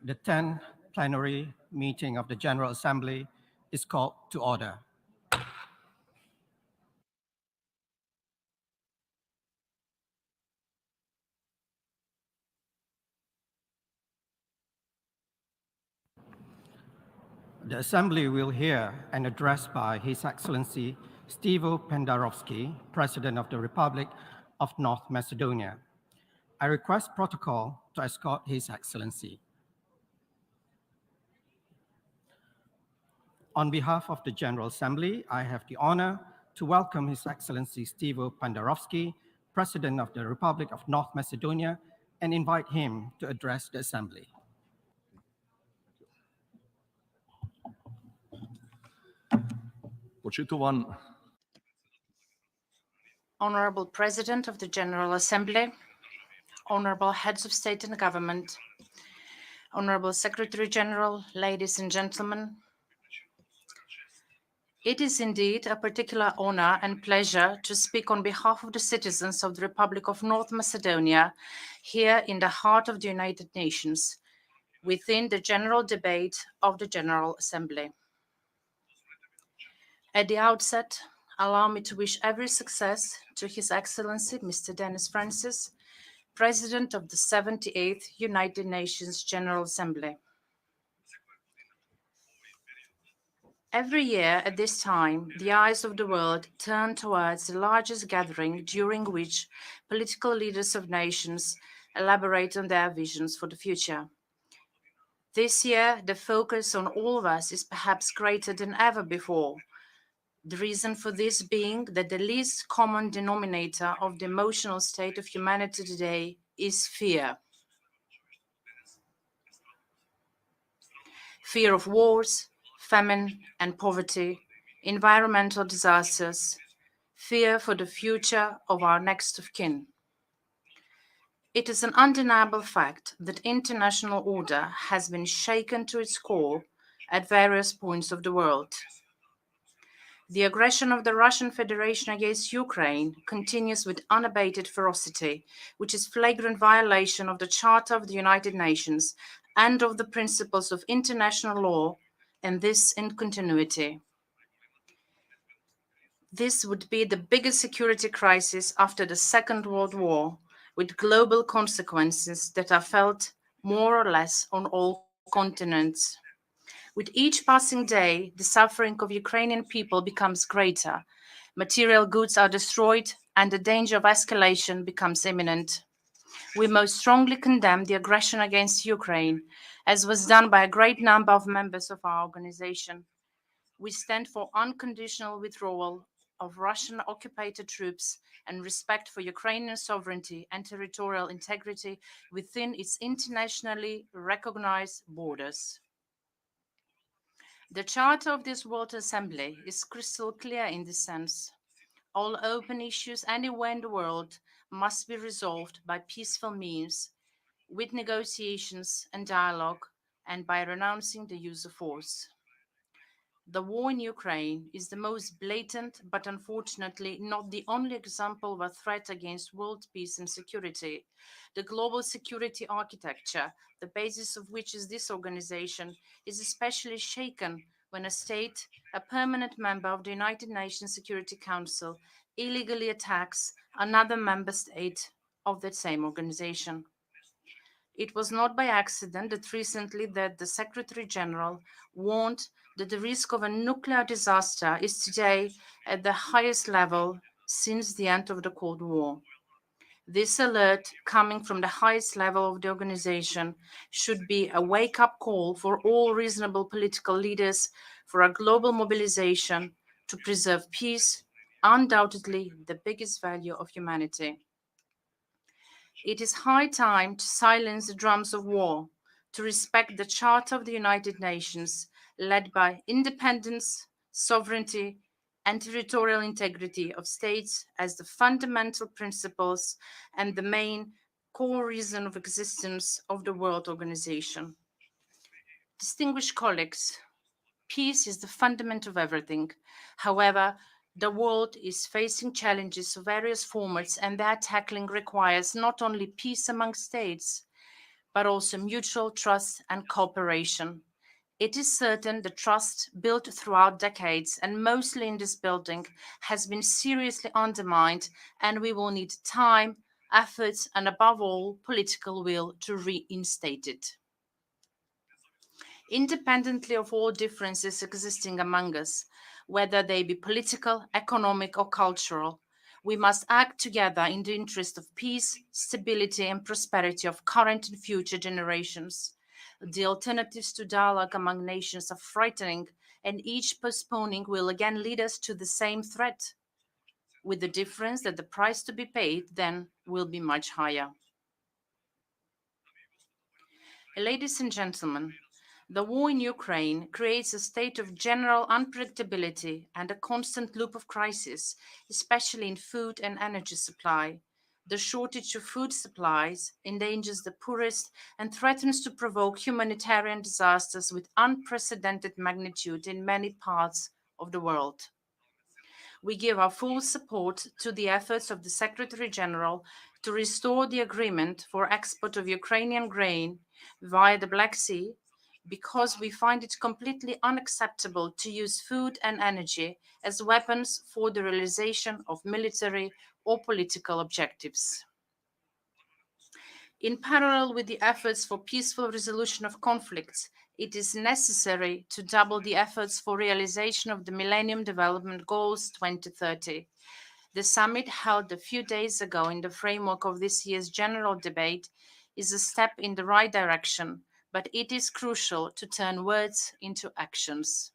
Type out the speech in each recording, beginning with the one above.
The 10th plenary meeting of the General Assembly is called to order. The Assembly will hear an address by His Excellency Stevo Pendarovsky, President of the Republic of North Macedonia. I request protocol to escort His Excellency. On behalf of the General Assembly, I have the honor to welcome His Excellency Stevo Pendarovsky, President of the Republic of North Macedonia, and invite him to address the Assembly. Honorable President of the General Assembly, Honorable Heads of State and Government, Honorable Secretary General, ladies and gentlemen, it is indeed a particular honor and pleasure to speak on behalf of the citizens of the Republic of North Macedonia here in the heart of the United Nations, within the general debate of the General Assembly. At the outset, allow me to wish every success to His Excellency Mr. Denis Francis, President of the 78th United Nations General Assembly. Every year at this time, the eyes of the world turn towards the largest gathering during which political leaders of nations elaborate on their visions for the future. This year, the focus on all of us is perhaps greater than ever before. The reason for this being that the least common denominator of the emotional state of humanity today is fear. Fear of wars, famine and poverty, environmental disasters, fear for the future of our next of kin. It is an undeniable fact that international order has been shaken to its core at various points of the world. The aggression of the Russian Federation against Ukraine continues with unabated ferocity, which is flagrant violation of the Charter of the United Nations and of the principles of international law, and this in continuity. This would be the biggest security crisis after the Second World War, with global consequences that are felt more or less on all continents. With each passing day, the suffering of Ukrainian people becomes greater. Material goods are destroyed, and the danger of escalation becomes imminent. We most strongly condemn the aggression against Ukraine, as was done by a great number of members of our organization. We stand for unconditional withdrawal of Russian-occupied troops and respect for Ukrainian sovereignty and territorial integrity within its internationally recognized borders. The Charter of this World Assembly is crystal clear in this sense. All open issues anywhere in the world must be resolved by peaceful means, with negotiations and dialogue, and by renouncing the use of force. The war in Ukraine is the most blatant, but unfortunately not the only example of a threat against world peace and security. The global security architecture, the basis of which is this organization, is especially shaken when a state, a permanent member of the United Nations Security Council, illegally attacks another member state of that same organization. It was not by accident that recently the Secretary General warned that the risk of a nuclear disaster is today at the highest level since the end of the Cold War. This alert, coming from the highest level of the organization, should be a wake-up call for all reasonable political leaders for a global mobilization to preserve peace, undoubtedly the biggest value of humanity. It is high time to silence the drums of war, to respect the Charter of the United Nations, led by independence, sovereignty, and territorial integrity of states as the fundamental principles and the main core reason of existence of the World Organization. Distinguished colleagues, peace is the fundament of everything. However, the world is facing challenges of various formats, and their tackling requires not only peace among states, but also mutual trust and cooperation. It is certain the trust built throughout decades and mostly in this building has been seriously undermined, and we will need time, efforts, and above all, political will to reinstate it. Independently of all differences existing among us, whether they be political, economic, or cultural, we must act together in the interest of peace, stability, and prosperity of current and future generations. The alternatives to dialogue among nations are frightening, and each postponing will again lead us to the same threat, with the difference that the price to be paid then will be much higher. Ladies and gentlemen, the war in Ukraine creates a state of general unpredictability and a constant loop of crisis, especially in food and energy supply. The shortage of food supplies endangers the poorest and threatens to provoke humanitarian disasters with unprecedented magnitude in many parts of the world. We give our full support to the efforts of the Secretary General to restore the agreement for export of Ukrainian grain via the Black Sea because we find it completely unacceptable to use food and energy as weapons for the realization of military or political objectives. In parallel with the efforts for peaceful resolution of conflicts, it is necessary to double the efforts for realization of the Millennium Development Goals 2030. The summit held a few days ago in the framework of this year's general debate is a step in the right direction, but it is crucial to turn words into actions.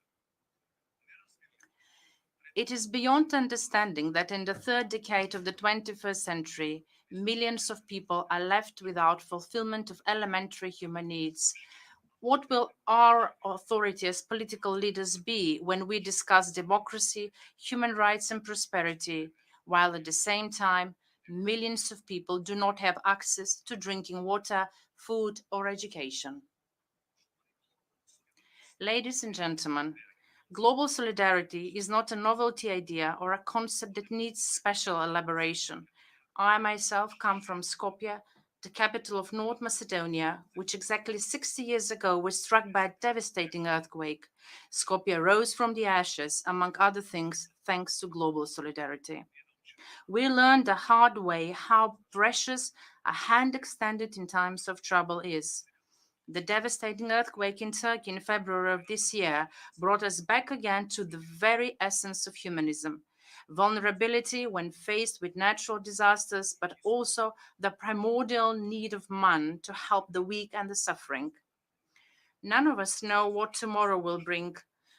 It is beyond understanding that in the third decade of the 21st century, millions of people are left without fulfillment of elementary human needs. What will our authority as political leaders be when we discuss democracy, human rights, and prosperity, while at the same time, millions of people do not have access to drinking water, food, or education? Ladies and gentlemen, global solidarity is not a novelty idea or a concept that needs special elaboration. I myself come from Skopje, the capital of North Macedonia, which exactly 60 years ago was struck by a devastating earthquake. Skopje rose from the ashes, among other things, thanks to global solidarity. We learned the hard way how precious a hand extended in times of trouble is. The devastating earthquake in Turkey in February of this year brought us back again to the very essence of humanism. Vulnerability when faced with natural disasters, but also the primordial need of man to help the weak and the suffering. None of us know what tomorrow will bring,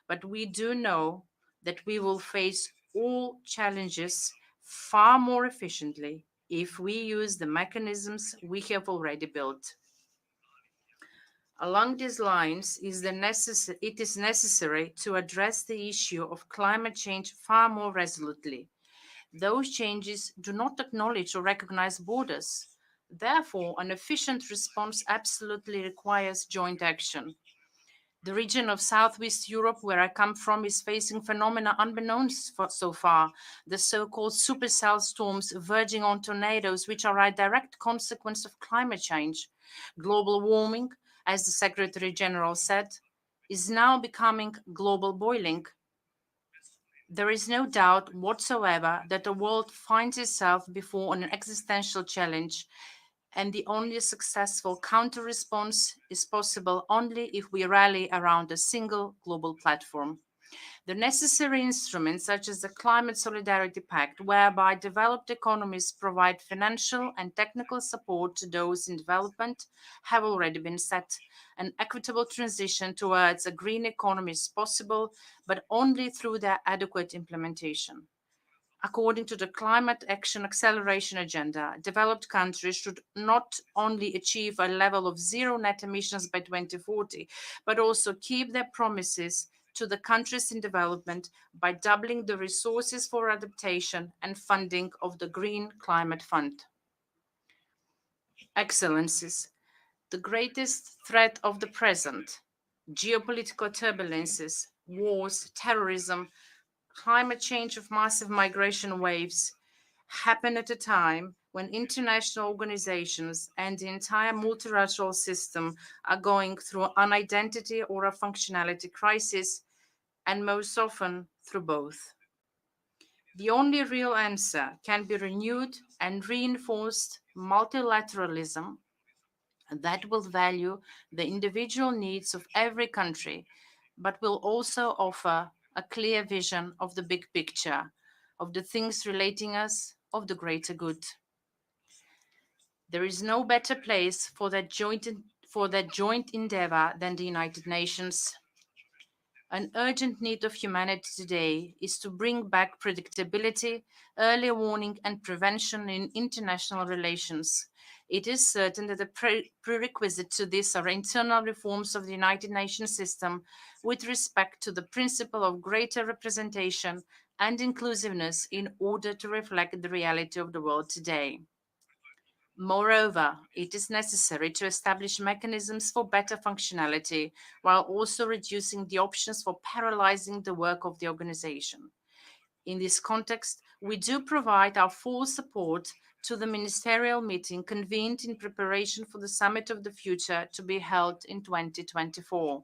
but we do know that we will face all challenges far more efficiently if we use the mechanisms we have already built. Along these lines, it is necessary to address the issue of climate change far more resolutely. Those changes do not acknowledge or recognize borders. Therefore, an efficient response absolutely requires joint action. The region of Southwest Europe, where I come from, is facing phenomena unbeknownst so far, the so-called supercell storms verging on tornadoes, which are a direct consequence of climate change. Global warming, as the Secretary General said, is now becoming global boiling. There is no doubt whatsoever that the world finds itself before an existential challenge, and the only successful counter-response is possible only if we rally around a single global platform. The necessary instruments, such as the Climate Solidarity Pact, whereby developed economies provide financial and technical support to those in development, have already been set. An equitable transition towards a green economy is possible, but only through their adequate implementation. According to the Climate Action Acceleration Agenda, developed countries should not only achieve a level of zero net emissions by 2040, but also keep their promises to the countries in development by doubling the resources for adaptation and funding of the Green Climate Fund. Excellencies, the greatest threat of the present, geopolitical turbulences, wars, terrorism, climate change of massive migration waves, happen at a time when international organizations and the entire multilateral system are going through an identity or a functionality crisis, and most often through both. The only real answer can be renewed and reinforced multilateralism that will value the individual needs of every country, but will also offer a clear vision of the big picture, of the things relating us, of the greater good. There is no better place for that joint endeavor than the United Nations. An urgent need of humanity today is to bring back predictability, early warning, and prevention in international relations. It is certain that the prerequisite to this are internal reforms of the United Nations system with respect to the principle of greater representation and inclusiveness in order to reflect the reality of the world today. Moreover, it is necessary to establish mechanisms for better functionality while also reducing the options for paralyzing the work of the organization. In this context, we do provide our full support to the ministerial meeting convened in preparation for the Summit of the Future to be held in 2024.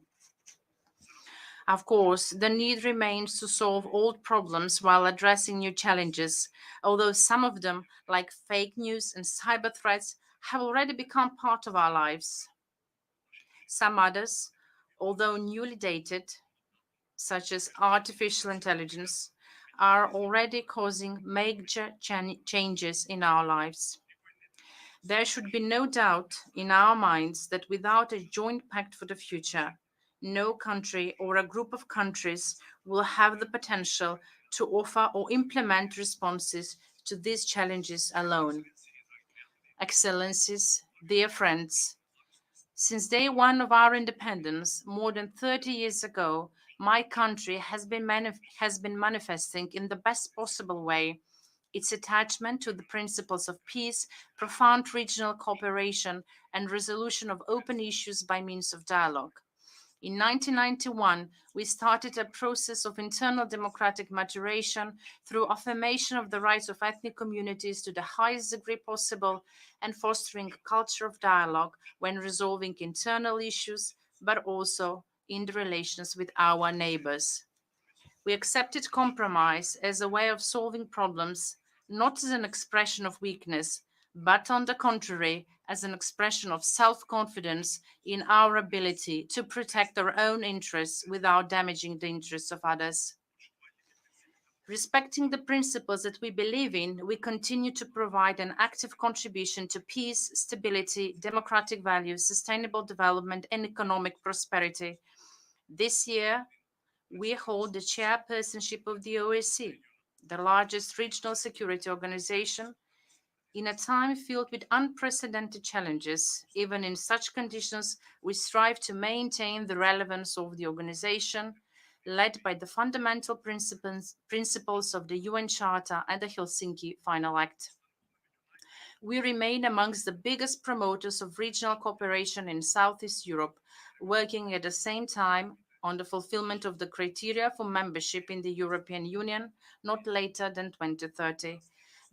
Of course, the need remains to solve old problems while addressing new challenges, although some of them, like fake news and cyber threats, have already become part of our lives. Some others, although newly dated, such as artificial intelligence, are already causing major changes in our lives. There should be no doubt in our minds that without a joint pact for the future, no country or a group of countries will have the potential to offer or implement responses to these challenges alone. Excellencies, dear friends, since day one of our independence, more than 30 years ago, my country has been manifesting in the best possible way its attachment to the principles of peace, profound regional cooperation, and resolution of open issues by means of dialogue. In 1991, we started a process of internal democratic maturation through affirmation of the rights of ethnic communities to the highest degree possible and fostering a culture of dialogue when resolving internal issues, but also in the relations with our neighbors. We accepted compromise as a way of solving problems, not as an expression of weakness, but on the contrary, as an expression of self confidence in our ability to protect our own interests without damaging the interests of others. Respecting the principles that we believe in, we continue to provide an active contribution to peace, stability, democratic values, sustainable development, and economic prosperity. This year, we hold the chairpersonship of the OSCE, the largest regional security organization. In a time filled with unprecedented challenges, even in such conditions, we strive to maintain the relevance of the organization, led by the fundamental principles of the UN Charter and the Helsinki Final Act. We remain amongst the biggest promoters of regional cooperation in Southeast Europe, working at the same time on the fulfillment of the criteria for membership in the European Union not later than 2030.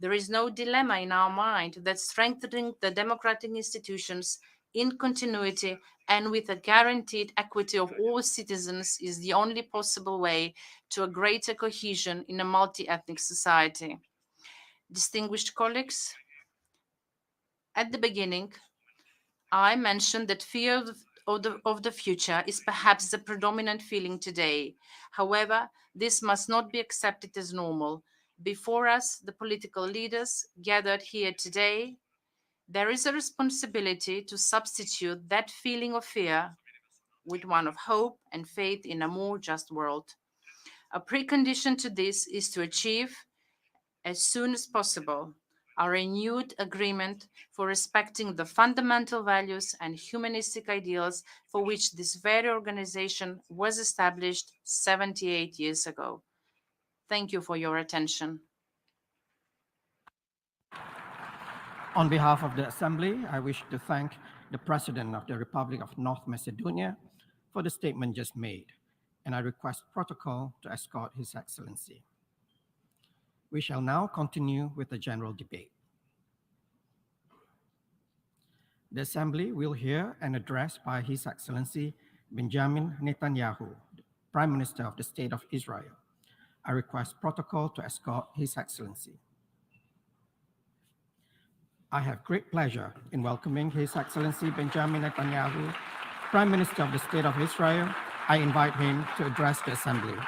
There is no dilemma in our mind that strengthening the democratic institutions in continuity and with a guaranteed equity of all citizens is the only possible way to a greater cohesion in a multi-ethnic society. Distinguished colleagues, at the beginning, I mentioned that fear of the future is perhaps the predominant feeling today. However, this must not be accepted as normal. Before us, the political leaders gathered here today, there is a responsibility to substitute that feeling of fear with one of hope and faith in a more just world. A precondition to this is to achieve, as soon as possible, a renewed agreement for respecting the fundamental values and humanistic ideals for which this very organization was established 78 years ago. Thank you for your attention. On behalf of the Assembly, I wish to thank the President of the Republic of North Macedonia for the statement just made, and I request protocol to escort His Excellency. We shall now continue with the general debate. The Assembly will hear an address by His Excellency Benjamin Netanyahu, Prime Minister of the State of Israel. I request protocol to escort His Excellency. I have great pleasure in welcoming His Excellency Benjamin Netanyahu, Prime Minister of the State of Israel. I invite him to address the Assembly.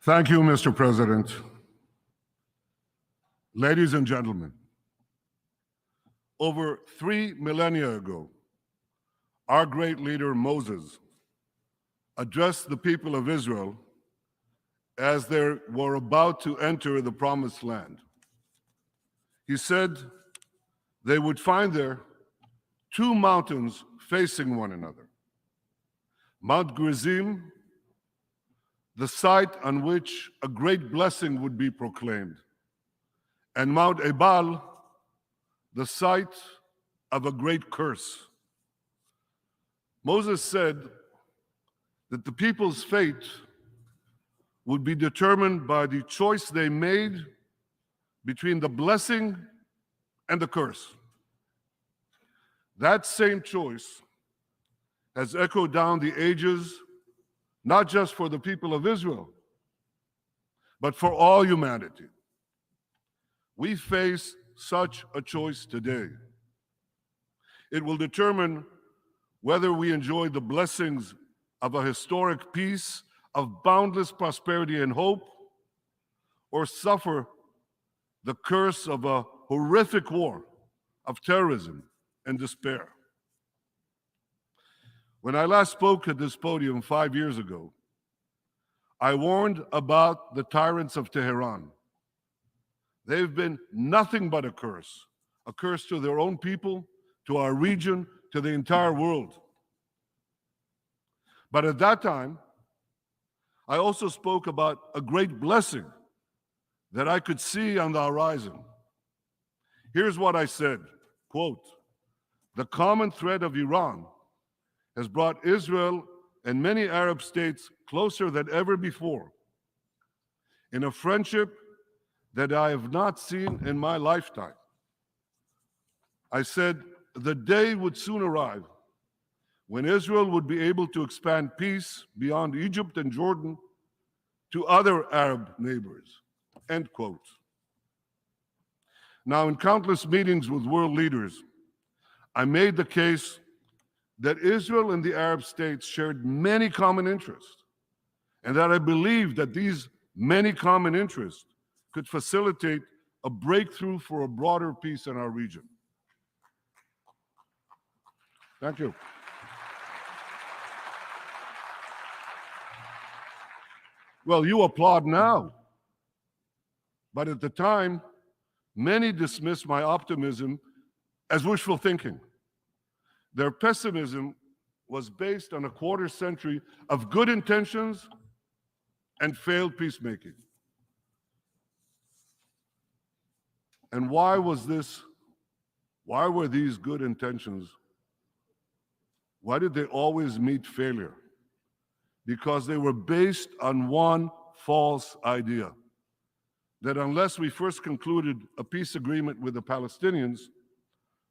Thank you, Mr. President. Ladies and gentlemen, over 3 millennia ago, our great leader Moses addressed the people of Israel as they were about to enter the Promised Land. He said they would find there two mountains facing one another. Mount Gerizim, the site on which a great blessing would be proclaimed, and Mount Ebal, the site of a great curse. Moses said that the people's fate would be determined by the choice they made between the blessing and the curse. That same choice has echoed down the ages, not just for the people of Israel, but for all humanity. We face such a choice today. It will determine whether we enjoy the blessings of a historic peace, of boundless prosperity and hope, or suffer the curse of a horrific war, of terrorism and despair. When I last spoke at this podium 5 years ago, I warned about the tyrants of Tehran. They've been nothing but a curse to their own people, to our region, to the entire world. But at that time, I also spoke about a great blessing that I could see on the horizon. Here's what I said, quote, "The common thread of Iran has brought Israel and many Arab states closer than ever before in a friendship that I have not seen in my lifetime." I said the day would soon arrive when Israel would be able to expand peace beyond Egypt and Jordan to other Arab neighbors, end quote. Now, in countless meetings with world leaders, I made the case that Israel and the Arab states shared many common interests, and that I believe that these many common interests could facilitate a breakthrough for a broader peace in our region. Thank you. Well, you applaud now, but at the time, many dismissed my optimism as wishful thinking. Their pessimism was based on a quarter century of good intentions and failed peacemaking. And why was this? Why were these good intentions? Why did they always meet failure? Because they were based on one false idea, that unless we first concluded a peace agreement with the Palestinians,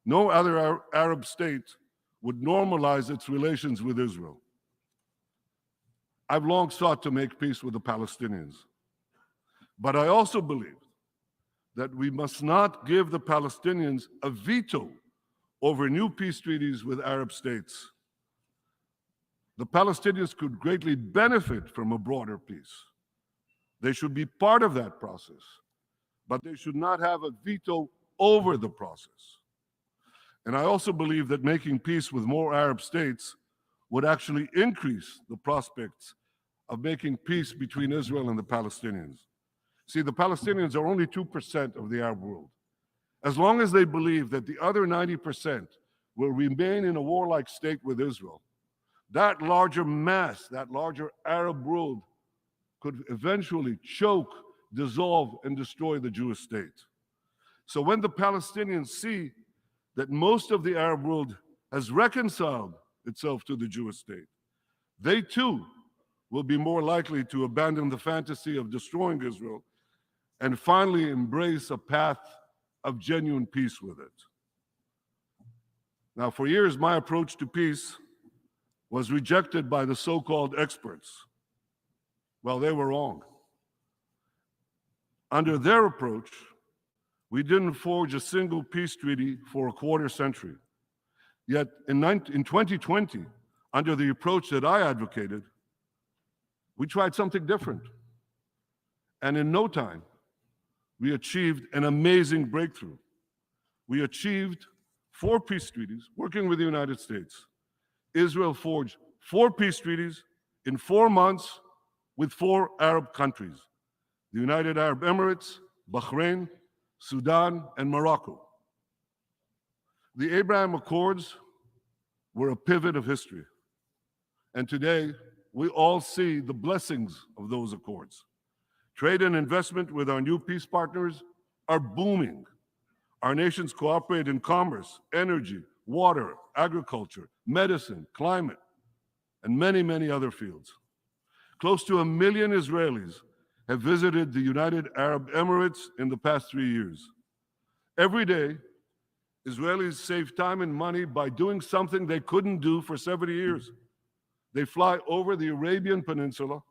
no other Arab state would normalize its relations with Israel. I've long sought to make peace with the Palestinians, but I also believe that we must not give the Palestinians a veto over new peace treaties with Arab states. The Palestinians could greatly benefit from a broader peace. They should be part of that process, but they should not have a veto over the process. And I also believe that making peace with more Arab states would actually increase the prospects of making peace between Israel and the Palestinians. See, the Palestinians are only 2% of the Arab world, as long as they believe that the other 90% will remain in a warlike state with Israel, that larger mass, that larger Arab world could eventually choke, dissolve, and destroy the Jewish state. So when the Palestinians see that most of the Arab world has reconciled itself to the Jewish state, they too will be more likely to abandon the fantasy of destroying Israel and finally embrace a path of genuine peace with it. Now, for years, my approach to peace was rejected by the so-called experts. Well, they were wrong. Under their approach, we didn't forge a single peace treaty for a quarter century. Yet in 2020, under the approach that I advocated, we tried something different. And in no time, we achieved an amazing breakthrough. We achieved 4 peace treaties working with the United States. Israel forged 4 peace treaties in 4 months with 4 Arab countries: the United Arab Emirates, Bahrain, Sudan, and Morocco. The Abraham Accords were a pivot of history. And today, we all see the blessings of those accords. Trade and investment with our new peace partners are booming. Our nations cooperate in commerce, energy, water, agriculture, medicine, climate, and many, many other fields. Close to 1 million Israelis have visited the United Arab Emirates in the past 3 years. Every day, Israelis save time and money by doing something they couldn't do for 70 years. They fly over the Arabian Peninsula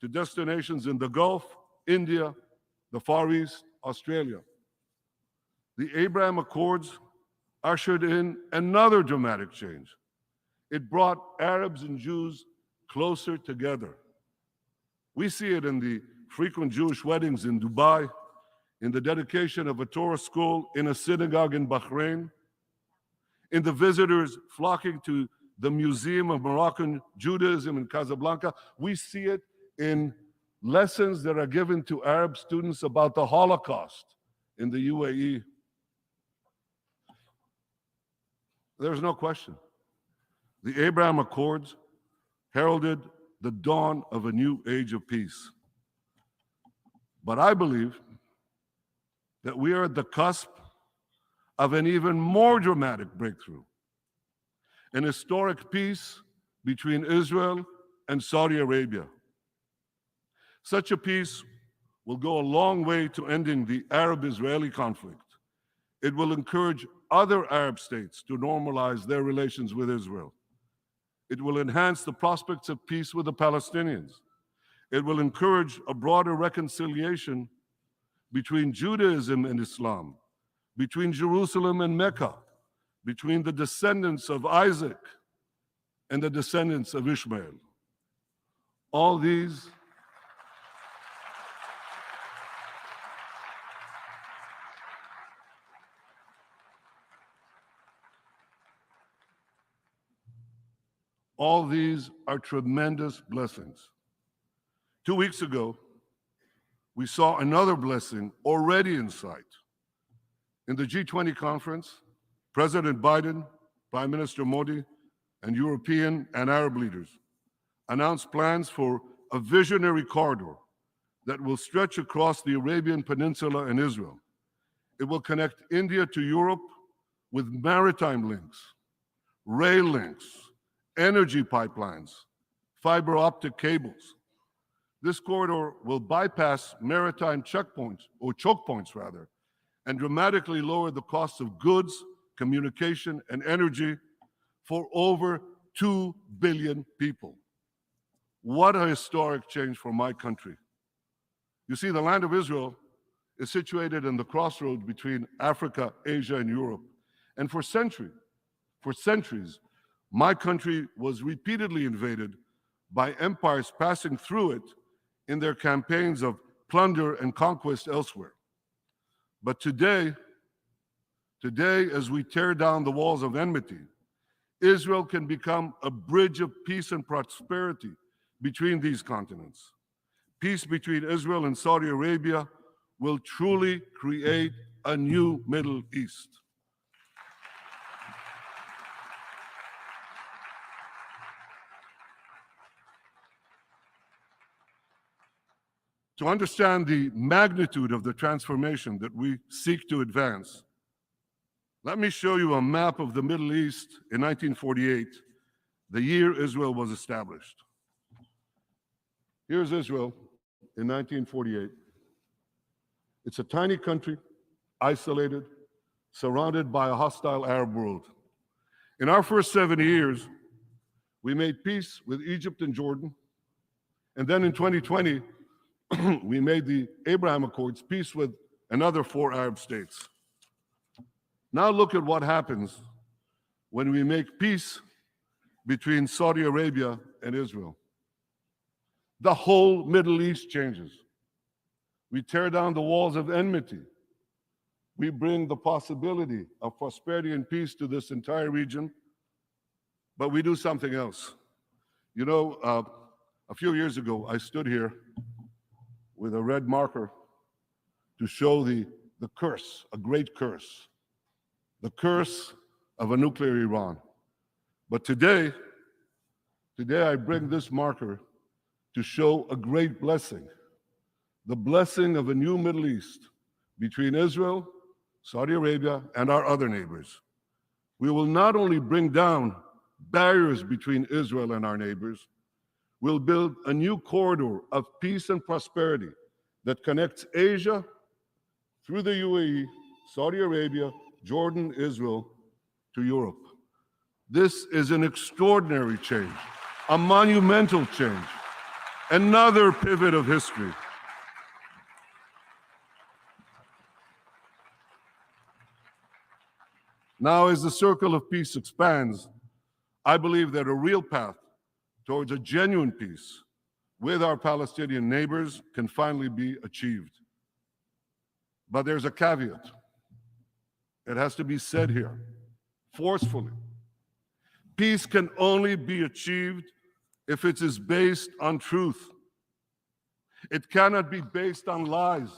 to destinations in the Gulf, India, the Far East, Australia. The Abraham Accords ushered in another dramatic change. It brought Arabs and Jews closer together. We see it in the frequent Jewish weddings in Dubai, in the dedication of a Torah school in a synagogue in Bahrain, in the visitors flocking to the Museum of Moroccan Judaism in Casablanca. We see it in lessons that are given to Arab students about the Holocaust in the UAE. There's no question. The Abraham Accords heralded the dawn of a new age of peace. But I believe that we are at the cusp of an even more dramatic breakthrough, an historic peace between Israel and Saudi Arabia. Such a peace will go a long way to ending the Arab-Israeli conflict. It will encourage other Arab states to normalize their relations with Israel. It will enhance the prospects of peace with the Palestinians. It will encourage a broader reconciliation between Judaism and Islam, between Jerusalem and Mecca, between the descendants of Isaac and the descendants of Ishmael. All these are tremendous blessings. 2 weeks ago, we saw another blessing already in sight. In the G20 conference, President Biden, Prime Minister Modi, and European and Arab leaders announced plans for a visionary corridor that will stretch across the Arabian Peninsula and Israel. It will connect India to Europe with maritime links, rail links, energy pipelines, fiber optic cables. This corridor will bypass maritime checkpoints, or choke points rather, and dramatically lower the cost of goods, communication, and energy for over 2 billion people. What a historic change for my country. You see, the land of Israel is situated in the crossroads between Africa, Asia, and Europe. And for centuries, my country was repeatedly invaded by empires passing through it in their campaigns of plunder and conquest elsewhere. But today, as we tear down the walls of enmity, Israel can become a bridge of peace and prosperity between these continents. Peace between Israel and Saudi Arabia will truly create a new Middle East. To understand the magnitude of the transformation that we seek to advance, let me show you a map of the Middle East in 1948, the year Israel was established. Here's Israel in 1948. It's a tiny country, isolated, surrounded by a hostile Arab world. In our first 7 years, we made peace with Egypt and Jordan. And then in 2020, we made the Abraham Accords, peace with another 4 Arab states. Now look at what happens when we make peace between Saudi Arabia and Israel. The whole Middle East changes. We tear down the walls of enmity. We bring the possibility of prosperity and peace to this entire region, but we do something else. You know, a few years ago, I stood here with a red marker to show the curse, a great curse, the curse of a nuclear Iran. But today I bring this marker to show a great blessing, the blessing of a new Middle East between Israel, Saudi Arabia, and our other neighbors. We will not only bring down barriers between Israel and our neighbors, we'll build a new corridor of peace and prosperity that connects Asia through the UAE, Saudi Arabia, Jordan, Israel, to Europe. This is an extraordinary change, a monumental change, another pivot of history. Now, as the circle of peace expands, I believe that a real path towards a genuine peace with our Palestinian neighbors can finally be achieved. But there's a caveat. It has to be said here, forcefully. Peace can only be achieved if it is based on truth. It cannot be based on lies.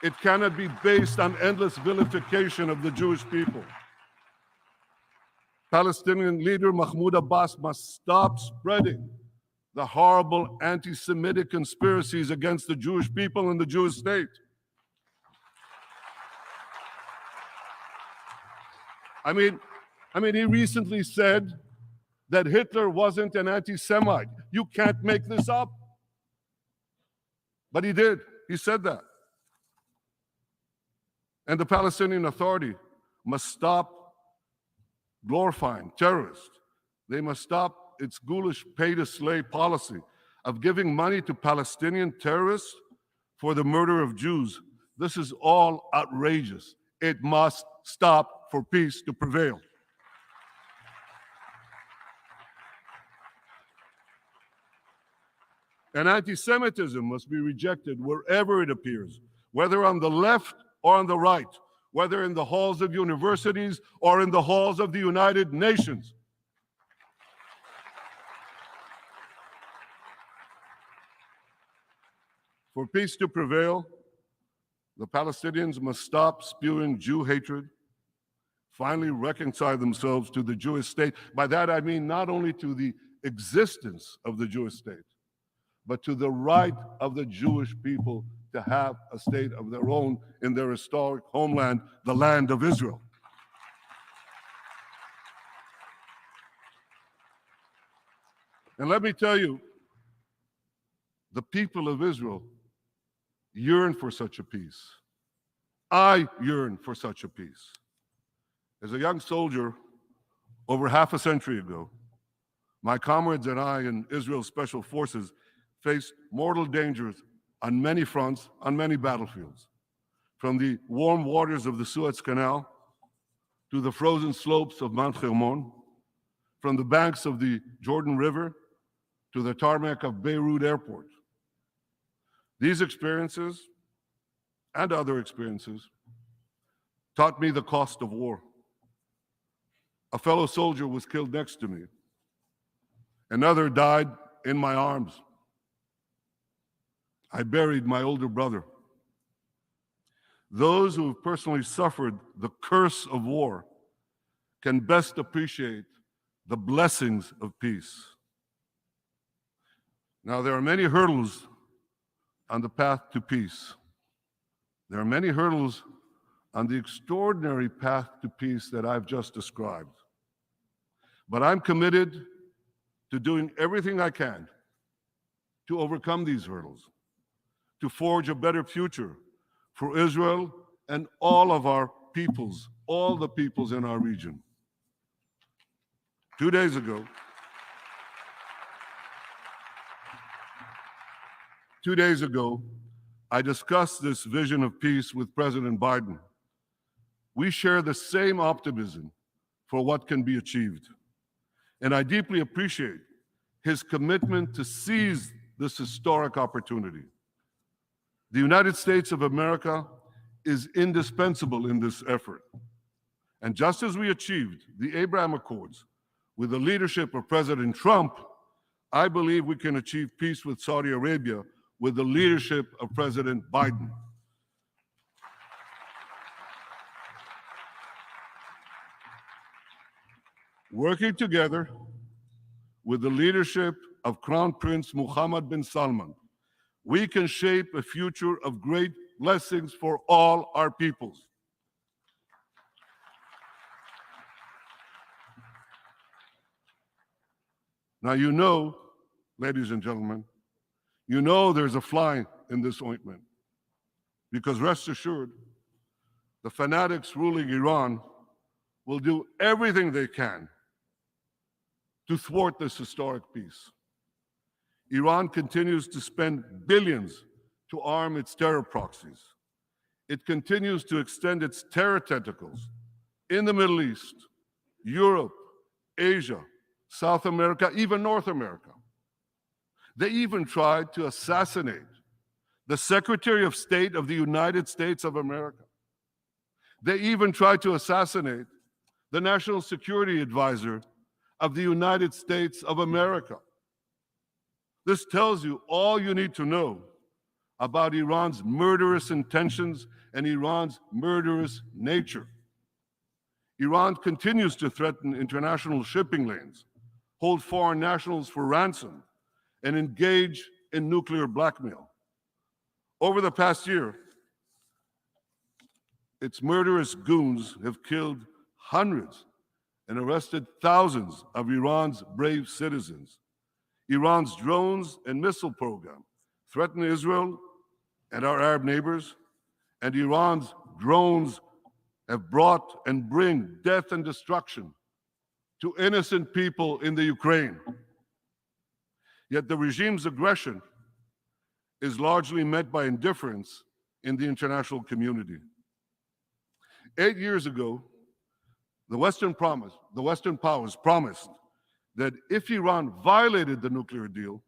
It cannot be based on endless vilification of the Jewish people. Palestinian leader Mahmoud Abbas must stop spreading the horrible anti-Semitic conspiracies against the Jewish people and the Jewish state. I mean, he recently said that Hitler wasn't an anti-Semite. You can't make this up. But he did. He said that. And the Palestinian Authority must stop glorifying terrorists. They must stop its ghoulish pay-to-slay policy of giving money to Palestinian terrorists for the murder of Jews. This is all outrageous. It must stop for peace to prevail. And anti-Semitism must be rejected wherever it appears, whether on the left or on the right, whether in the halls of universities or in the halls of the United Nations. For peace to prevail, the Palestinians must stop spewing Jew hatred, finally reconcile themselves to the Jewish state. By that I mean not only to the existence of the Jewish state, but to the right of the Jewish people to have a state of their own in their historic homeland, the land of Israel. And let me tell you, the people of Israel yearn for such a peace. I yearn for such a peace. As a young soldier over half a century ago, my comrades and I in Israel's Special Forces faced mortal dangers on many fronts, on many battlefields, from the warm waters of the Suez Canal to the frozen slopes of Mount Hermon, from the banks of the Jordan River to the tarmac of Beirut Airport. These experiences and other experiences taught me the cost of war. A fellow soldier was killed next to me. Another died in my arms. I buried my older brother. those who have personally suffered the curse of war can best appreciate the blessings of peace. Now, there are many hurdles on the path to peace. There are many hurdles on the extraordinary path to peace that I've just described. But I'm committed to doing everything I can to overcome these hurdles, to forge a better future for Israel and all of our peoples, all the peoples in our region. 2 days ago, I discussed this vision of peace with President Biden. We share the same optimism for what can be achieved. And I deeply appreciate his commitment to seize this historic opportunity. The United States of America is indispensable in this effort. And just as we achieved the Abraham Accords with the leadership of President Trump, I believe we can achieve peace with Saudi Arabia with the leadership of President Biden. Working together with the leadership of Crown Prince Mohammed bin Salman, we can shape a future of great blessings for all our peoples. Now, you know, ladies and gentlemen, you know there's a fly in this ointment, because rest assured, the fanatics ruling Iran will do everything they can to thwart this historic peace. Iran continues to spend billions to arm its terror proxies. It continues to extend its terror tentacles in the Middle East, Europe, Asia, South America, even North America. They even tried to assassinate the Secretary of State of the United States of America. They even tried to assassinate the National Security Advisor of the United States of America. This tells you all you need to know about Iran's murderous intentions and Iran's murderous nature. Iran continues to threaten international shipping lanes, hold foreign nationals for ransom, and engage in nuclear blackmail. Over the past year, its murderous goons have killed hundreds and arrested thousands of Iran's brave citizens. Iran's drones and missile program threaten Israel and our Arab neighbors, and Iran's drones have brought and bring death and destruction to innocent people in the Ukraine. Yet the regime's aggression is largely met by indifference in the international community. 8 years ago, the Western powers promised that if Iran violated the nuclear deal,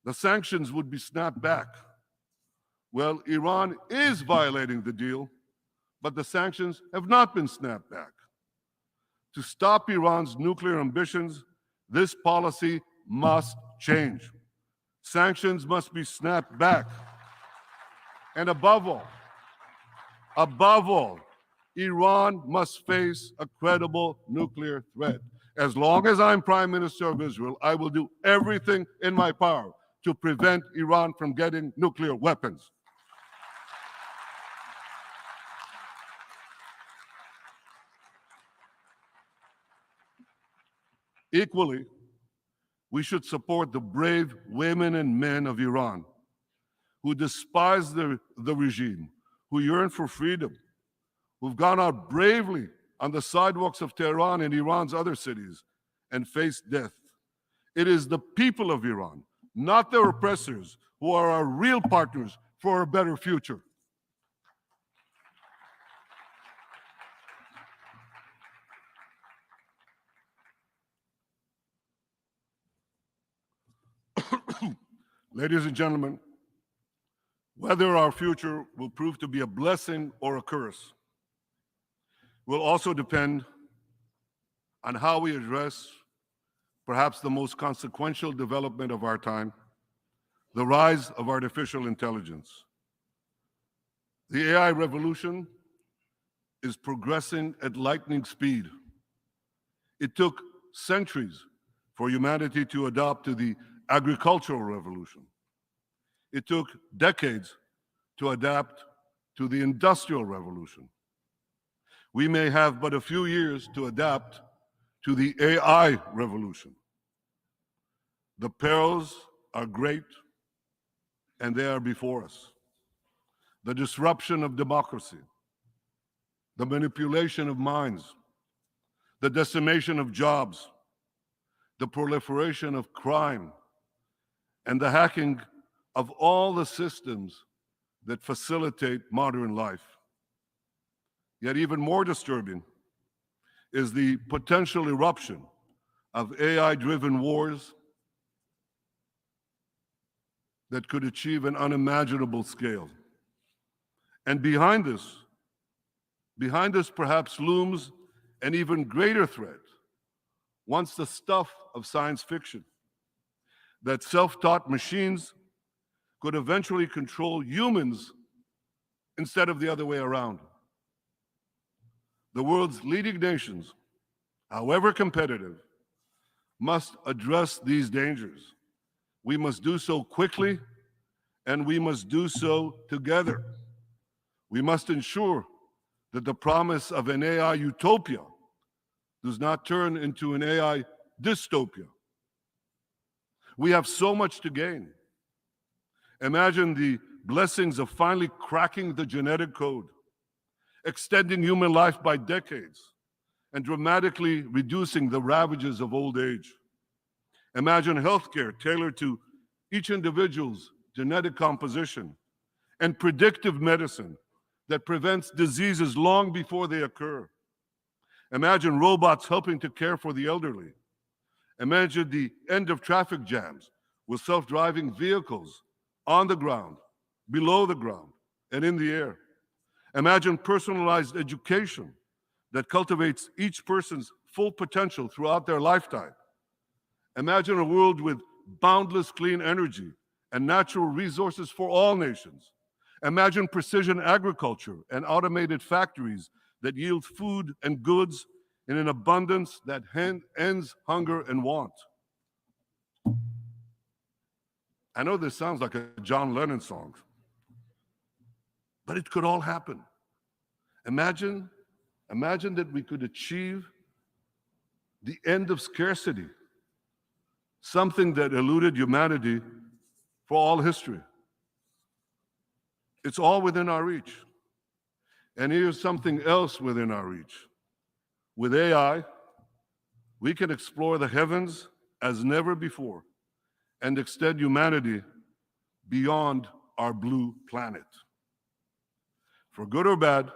the sanctions would be snapped back. Well, Iran is violating the deal, but the sanctions have not been snapped back. To stop Iran's nuclear ambitions, this policy must change. Sanctions must be snapped back. And above all, Iran must face a credible nuclear threat. As long as I'm Prime Minister of Israel, I will do everything in my power to prevent Iran from getting nuclear weapons. Equally, we should support the brave women and men of Iran who despise the regime, who yearn for freedom, who've gone out bravely on the sidewalks of Tehran and Iran's other cities and faced death. It is the people of Iran, not their oppressors, who are our real partners for a better future. Ladies and gentlemen, whether our future will prove to be a blessing or a curse will also depend on how we address perhaps the most consequential development of our time, the rise of artificial intelligence. The AI revolution is progressing at lightning speed. It took centuries for humanity to adapt to the agricultural revolution. It took decades to adapt to the industrial revolution. We may have but a few years to adapt to the AI revolution. The perils are great, and they are before us. The disruption of democracy, the manipulation of minds, the decimation of jobs, the proliferation of crime, and the hacking of all the systems that facilitate modern life. Yet even more disturbing is the potential eruption of AI-driven wars that could achieve an unimaginable scale. And behind this perhaps looms an even greater threat, once the stuff of science fiction, that self-taught machines could eventually control humans instead of the other way around. The world's leading nations, however competitive, must address these dangers. We must do so quickly, and we must do so together. We must ensure that the promise of an AI utopia does not turn into an AI dystopia. We have so much to gain. Imagine the blessings of finally cracking the genetic code, extending human life by decades, and dramatically reducing the ravages of old age. Imagine healthcare tailored to each individual's genetic composition, and predictive medicine that prevents diseases long before they occur. Imagine robots helping to care for the elderly. Imagine the end of traffic jams with self-driving vehicles on the ground, below the ground, and in the air. Imagine personalized education that cultivates each person's full potential throughout their lifetime. Imagine a world with boundless clean energy and natural resources for all nations. Imagine precision agriculture and automated factories that yield food and goods in an abundance that ends hunger and want. I know this sounds like a John Lennon song, but it could all happen. Imagine that we could achieve the end of scarcity, something that eluded humanity for all history. It's all within our reach. And here's something else within our reach. With AI, we can explore the heavens as never before and extend humanity beyond our blue planet. For good or bad,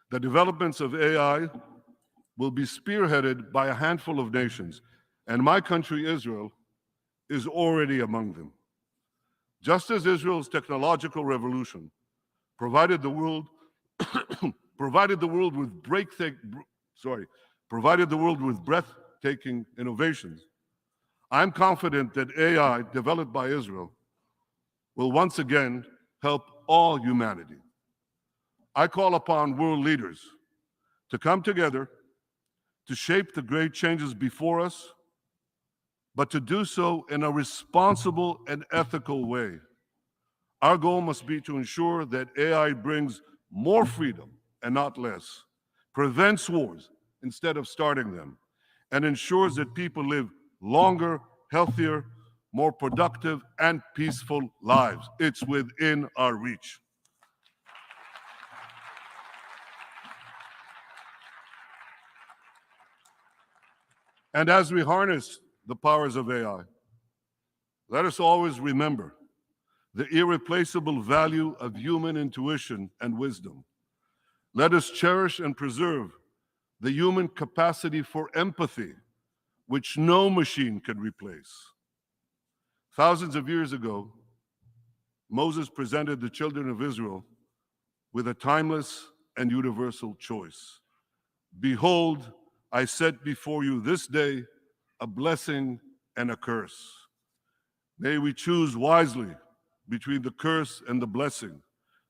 the developments of AI will be spearheaded by a handful of nations, and my country, Israel, is already among them. Just as Israel's technological revolution provided the world with breathtaking innovations, I'm confident that AI developed by Israel will once again help all humanity. I call upon world leaders to come together to shape the great changes before us, but to do so in a responsible and ethical way. Our goal must be to ensure that AI brings more freedom and not less, prevents wars instead of starting them, and ensures that people live longer, healthier, more productive, and peaceful lives. It's within our reach. And as we harness the powers of AI, let us always remember the irreplaceable value of human intuition and wisdom. Let us cherish and preserve the human capacity for empathy, which no machine can replace. Thousands of years ago, Moses presented the children of Israel with a timeless and universal choice. Behold, I set before you this day a blessing and a curse. May we choose wisely between the curse and the blessing,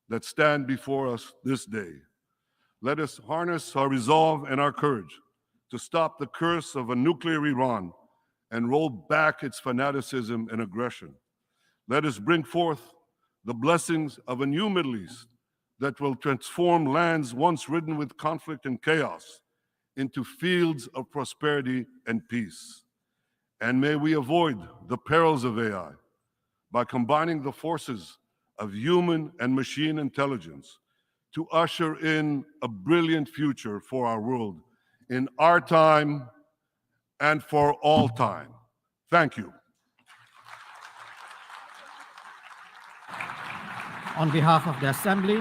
that stand before us this day. Let us harness our resolve and our courage to stop the curse of a nuclear Iran and roll back its fanaticism and aggression. Let us bring forth the blessings of a new Middle East that will transform lands once ridden with conflict and chaos into fields of prosperity and peace. And may we avoid the perils of AI by combining the forces of human and machine intelligence to usher in a brilliant future for our world in our time and for all time. Thank you. On behalf of the Assembly,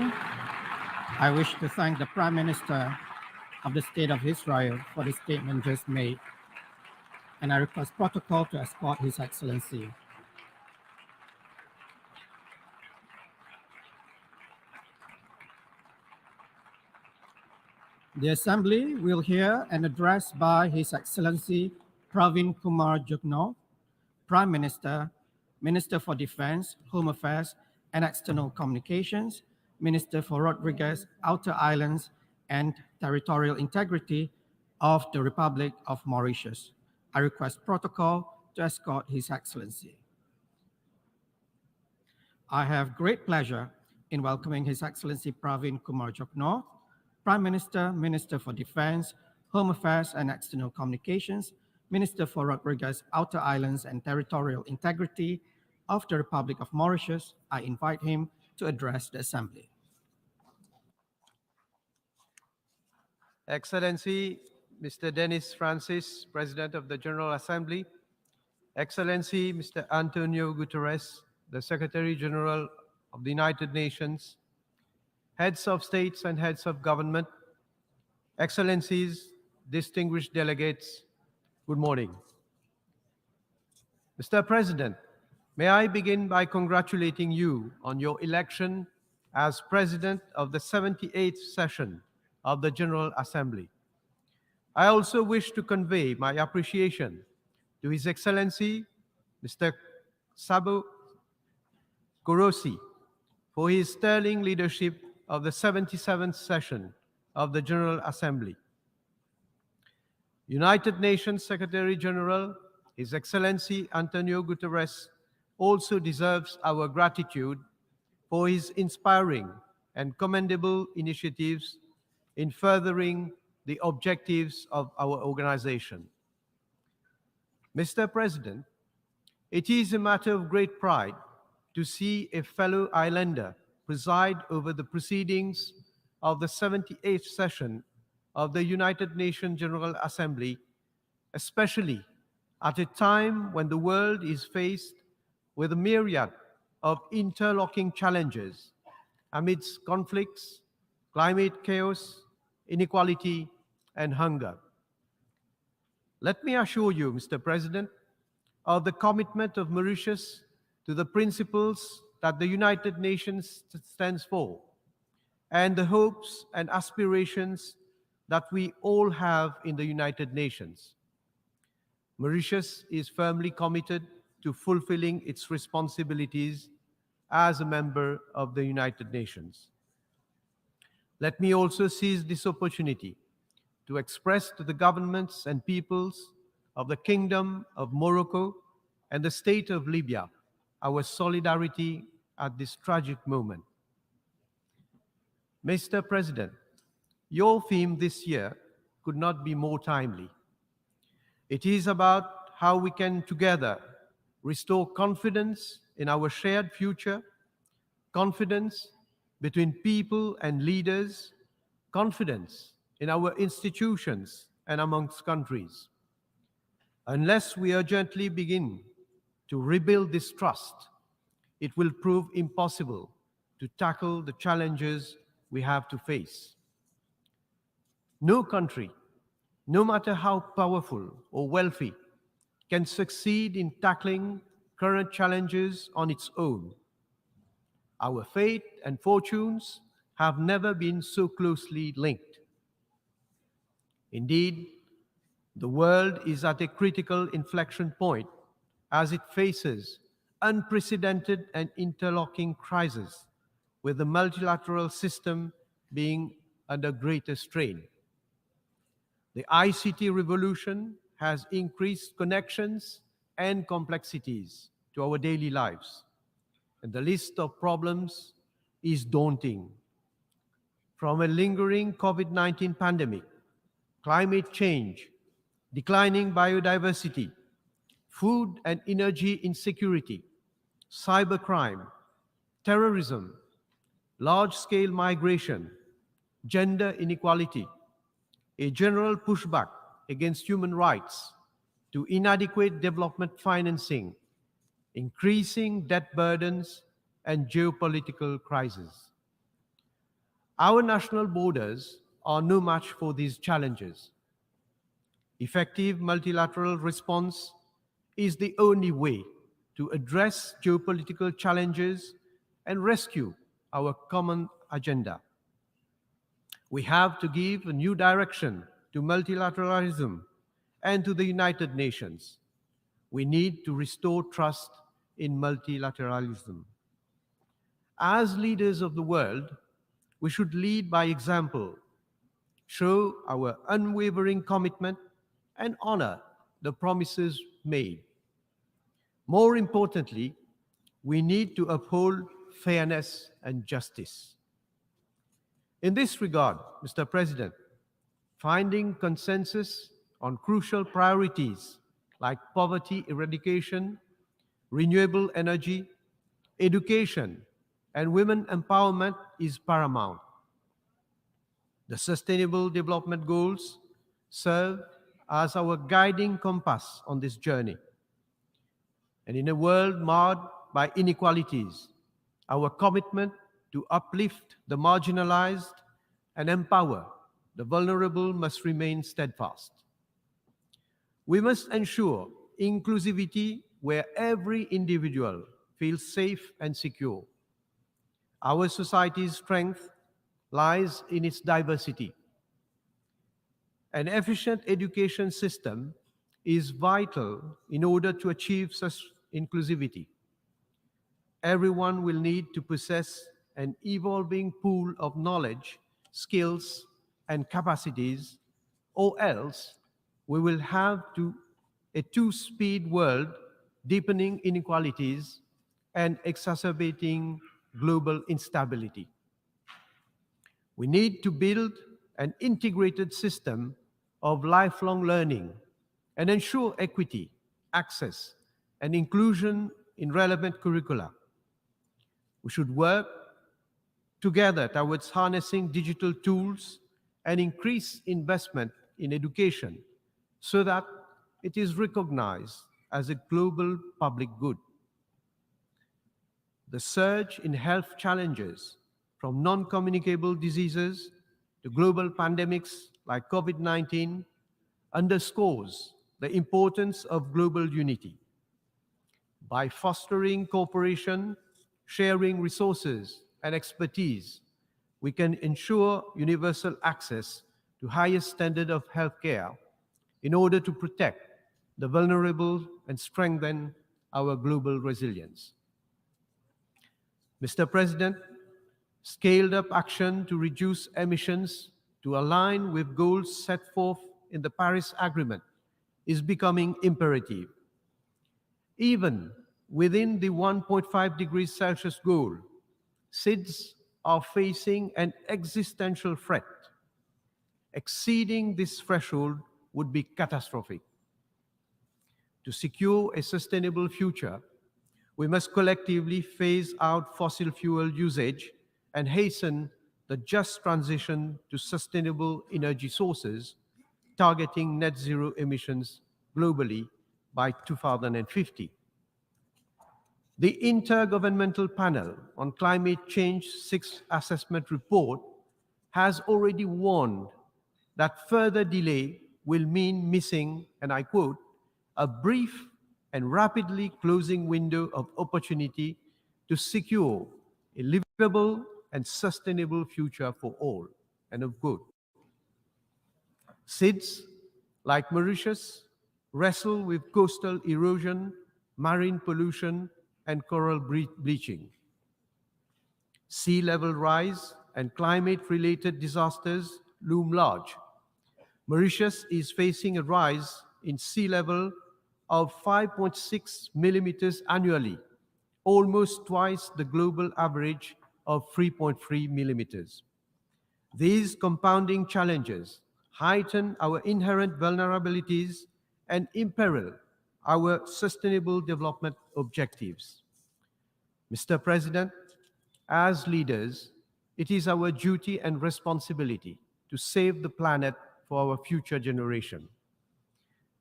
I wish to thank the Prime Minister of the State of Israel for the statement just made, and I request protocol to escort His Excellency. The Assembly will hear an address by His Excellency Pravin Kumar Jugnauth, Prime Minister, Minister for Defense, Home Affairs and External Communications, Minister for Rodriguez, Outer Islands and Territorial Integrity of the Republic of Mauritius. I request protocol to escort His Excellency. I have great pleasure in welcoming His Excellency Pravin Kumar Jugnauth, Prime Minister, Minister for Defense, Home Affairs and External Communications, Minister for Rodriguez, Outer Islands and Territorial Integrity of the Republic of Mauritius. I invite him to address the Assembly. Excellency, Mr. Dennis Francis, President of the General Assembly, Excellency, Mr. Antonio Guterres, the Secretary General of the United Nations, heads of states and heads of government, Excellencies, distinguished delegates, good morning. Mr. President, may I begin by congratulating you on your election as President of the 78th session of the General Assembly. I also wish to convey my appreciation to His Excellency, Mr. Sabo Korosi, for his sterling leadership of the 77th session of the General Assembly. United Nations Secretary General, His Excellency Antonio Guterres, also deserves our gratitude for his inspiring and commendable initiatives in furthering the objectives of our organization. Mr. President, it is a matter of great pride to see a fellow islander preside over the proceedings of the 78th session of the United Nations General Assembly, especially at a time when the world is faced with a myriad of interlocking challenges amidst conflicts, climate chaos, inequality, and hunger. Let me assure you, Mr. President, of the commitment of Mauritius to the principles that the United Nations stands for, and the hopes and aspirations that we all have in the United Nations. Mauritius is firmly committed to fulfilling its responsibilities as a member of the United Nations. Let me also seize this opportunity to express to the governments and peoples of the Kingdom of Morocco and the State of Libya our solidarity at this tragic moment. Mr. President, your theme this year could not be more timely. It is about how we can together restore confidence in our shared future, confidence between people and leaders, confidence in our institutions and amongst countries. Unless we urgently begin to rebuild this trust, it will prove impossible to tackle the challenges we have to face. No country, no matter how powerful or wealthy, can succeed in tackling current challenges on its own. Our fate and fortunes have never been so closely linked. Indeed, the world is at a critical inflection point as it faces unprecedented and interlocking crises with the multilateral system being under greater strain. The ICT revolution has increased connections and complexities to our daily lives, and the list of problems is daunting. From a lingering COVID-19 pandemic, climate change, declining biodiversity, food and energy insecurity, cybercrime, terrorism, large-scale migration, gender inequality, a general pushback against human rights, to inadequate development financing, increasing debt burdens, and geopolitical crises. Our national borders are no match for these challenges. Effective multilateral response is the only way to address geopolitical challenges and rescue our common agenda. We have to give a new direction to multilateralism and to the United Nations. We need to restore trust in multilateralism. As leaders of the world, we should lead by example, show our unwavering commitment, and honor the promises made. More importantly, we need to uphold fairness and justice. In this regard, Mr. President, finding consensus on crucial priorities like poverty eradication, renewable energy, education, and women empowerment is paramount. The Sustainable Development Goals serve as our guiding compass on this journey. And in a world marred by inequalities, our commitment to uplift the marginalized and empower the vulnerable must remain steadfast. We must ensure inclusivity where every individual feels safe and secure. Our society's strength lies in its diversity. An efficient education system is vital in order to achieve such inclusivity. Everyone will need to possess an evolving pool of knowledge, skills, and capacities, or else we will have a two-speed world, deepening inequalities and exacerbating global instability. We need to build an integrated system of lifelong learning and ensure equity, access, and inclusion in relevant curricula. We should work together towards harnessing digital tools and increase investment in education so that it is recognized as a global public good. The surge in health challenges, from non-communicable diseases to global pandemics like COVID-19, underscores the importance of global unity. By fostering cooperation, sharing resources and expertise, we can ensure universal access to highest standard of healthcare in order to protect the vulnerable and strengthen our global resilience. Mr. President, scaled-up action to reduce emissions to align with goals set forth in the Paris Agreement is becoming imperative. Even within the 1.5 degrees Celsius goal, SIDS are facing an existential threat. Exceeding this threshold would be catastrophic. To secure a sustainable future, we must collectively phase out fossil fuel usage and hasten the just transition to sustainable energy sources, targeting net zero emissions globally by 2050. The Intergovernmental Panel on Climate Change 6th Assessment Report has already warned that further delay will mean missing, and I quote, a brief and rapidly closing window of opportunity to secure a livable and sustainable future for all, end of quote. SIDS, like Mauritius, wrestle with coastal erosion, marine pollution, and coral bleaching. Sea level rise and climate-related disasters loom large. Mauritius is facing a rise in sea level of 5.6 millimeters annually, almost twice the global average of 3.3 millimeters. These compounding challenges heighten our inherent vulnerabilities and imperil our sustainable development objectives. Mr. President, as leaders, it is our duty and responsibility to save the planet for our future generation.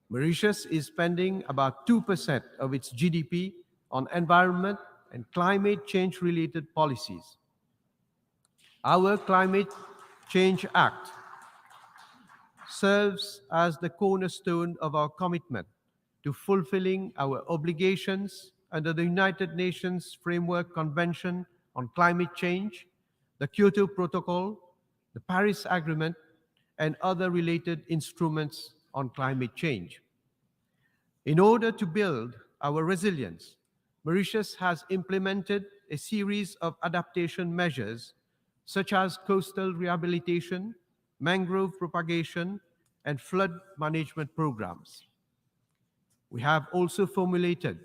Mauritius is spending about 2% of its GDP on environment and climate change-related policies. Our Climate Change Act serves as the cornerstone of our commitment to fulfilling our obligations under the United Nations Framework Convention on Climate Change, the Kyoto Protocol, the Paris Agreement, and other related instruments on climate change. In order to build our resilience, Mauritius has implemented a series of adaptation measures such as coastal rehabilitation, mangrove propagation, and flood management programs. We have also formulated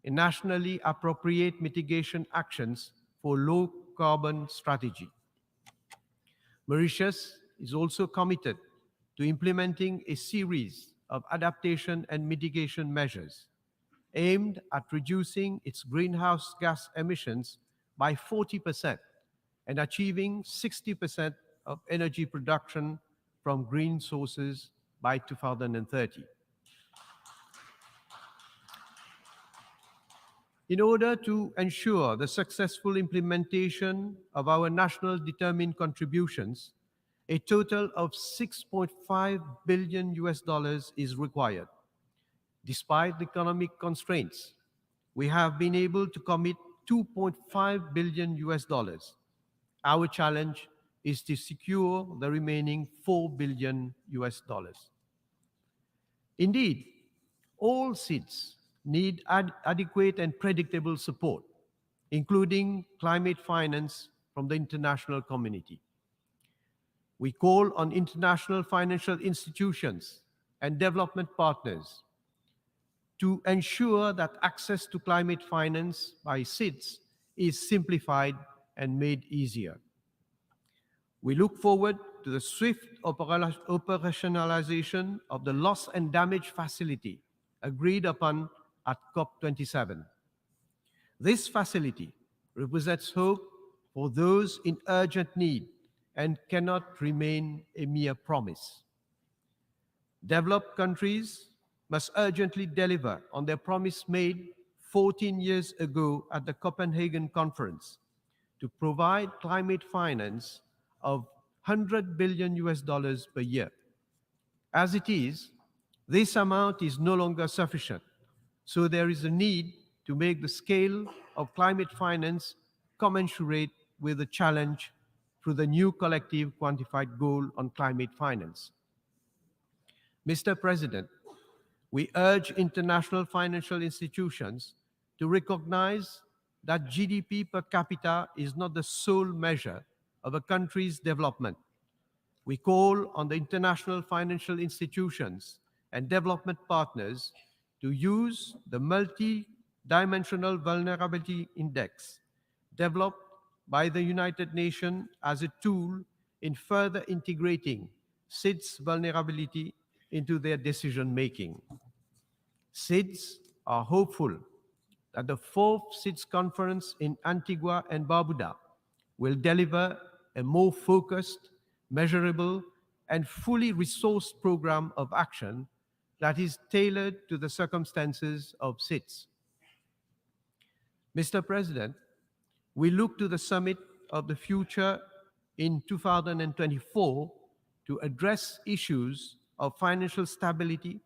a nationally appropriate mitigation actions for low carbon strategy. Mauritius is also committed to implementing a series of adaptation and mitigation measures aimed at reducing its greenhouse gas emissions by 40% and achieving 60% of energy production from green sources by 2030. In order to ensure the successful implementation of our national determined contributions, a total of $6.5 billion is required. Despite the economic constraints, we have been able to commit $2.5 billion. Our challenge is to secure the remaining $4 billion. Indeed, all SIDS need adequate and predictable support, including climate finance from the international community. We call on international financial institutions and development partners to ensure that access to climate finance by SIDS is simplified and made easier. We look forward to the swift operationalization of the loss and damage facility agreed upon at COP27. This facility represents hope for those in urgent need and cannot remain a mere promise. Developed countries must urgently deliver on their promise made 14 years ago at the Copenhagen Conference to provide climate finance of $100 billion per year. As it is, this amount is no longer sufficient, so there is a need to make the scale of climate finance commensurate with the challenge through the new collective quantified goal on climate finance. Mr. President, we urge international financial institutions to recognize that GDP per capita is not the sole measure of a country's development. We call on the international financial institutions and development partners to use the multi-dimensional vulnerability index developed by the United Nations as a tool in further integrating SIDS vulnerability into their decision-making. SIDS are hopeful that the fourth SIDS conference in Antigua and Barbuda will deliver a more focused, measurable, and fully resourced program of action that is tailored to the circumstances of SIDS. Mr. President, we look to the Summit of the Future in 2024 to address issues of financial stability,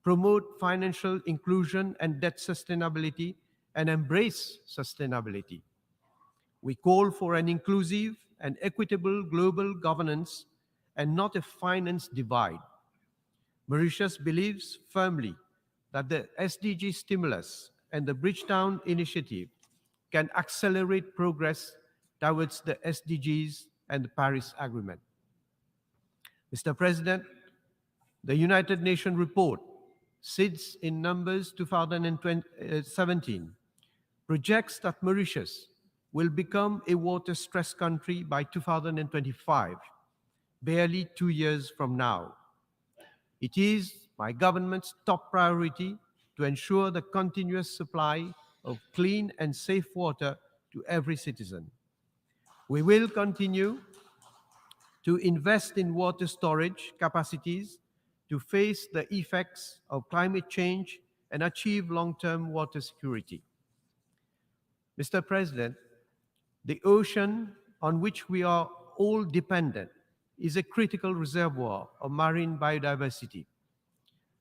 promote financial inclusion and debt sustainability, and embrace sustainability. We call for an inclusive and equitable global governance and not a finance divide. Mauritius believes firmly that the SDG stimulus and the Bridgetown initiative can accelerate progress towards the SDGs and the Paris Agreement. Mr. President, the United Nations report, SIDS in Numbers 2017, projects that Mauritius will become a water-stressed country by 2025, barely 2 years from now. It is my government's top priority to ensure the continuous supply of clean and safe water to every citizen. We will continue to invest in water storage capacities to face the effects of climate change and achieve long-term water security. Mr. President, the ocean on which we are all dependent is a critical reservoir of marine biodiversity.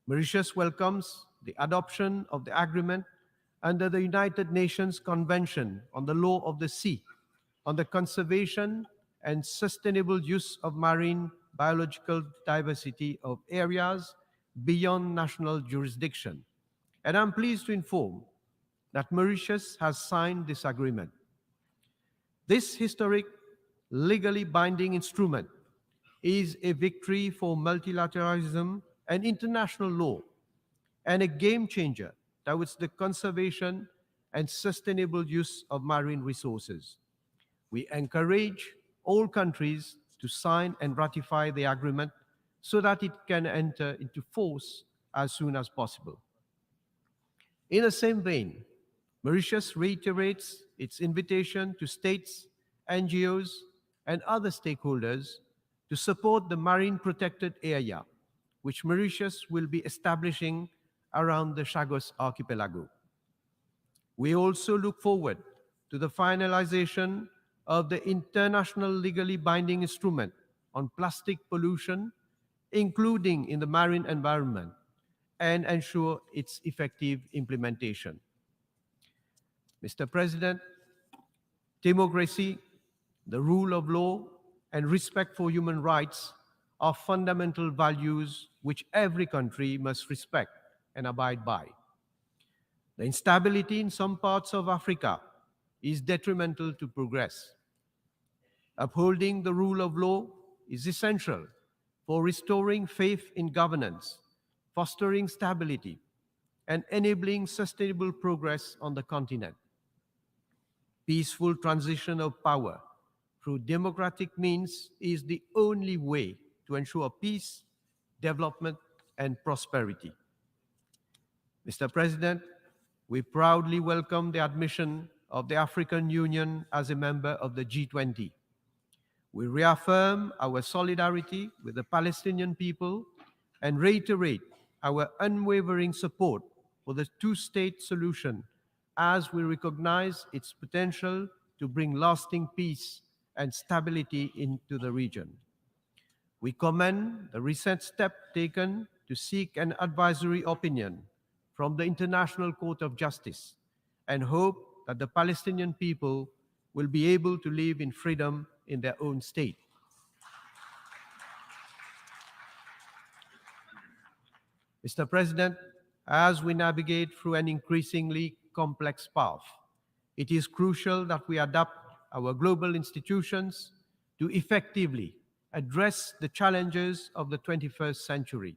Mauritius welcomes the adoption of the agreement under the United Nations Convention on the Law of the Sea on the conservation and sustainable use of marine biological diversity of areas beyond national jurisdiction. And I'm pleased to inform that Mauritius has signed this agreement. This historic, legally binding instrument is a victory for multilateralism and international law, and a game changer towards the conservation and sustainable use of marine resources. We encourage all countries to sign and ratify the agreement so that it can enter into force as soon as possible. In the same vein, Mauritius reiterates its invitation to states, NGOs, and other stakeholders to support the marine protected area, which Mauritius will be establishing around the Chagos Archipelago. We also look forward to the finalization of the international legally binding instrument on plastic pollution, including in the marine environment, and ensure its effective implementation. Mr. President, democracy, the rule of law, and respect for human rights are fundamental values which every country must respect and abide by. The instability in some parts of Africa is detrimental to progress. Upholding the rule of law is essential for restoring faith in governance, fostering stability, and enabling sustainable progress on the continent. Peaceful transition of power through democratic means is the only way to ensure peace, development, and prosperity. Mr. President, we proudly welcome the admission of the African Union as a member of the G20. We reaffirm our solidarity with the Palestinian people and reiterate our unwavering support for the two-state solution as we recognize its potential to bring lasting peace and stability into the region. We commend the recent step taken to seek an advisory opinion from the International Court of Justice and hope that the Palestinian people will be able to live in freedom in their own state. Mr. President, as we navigate through an increasingly complex path, it is crucial that we adapt our global institutions to effectively address the challenges of the 21st century.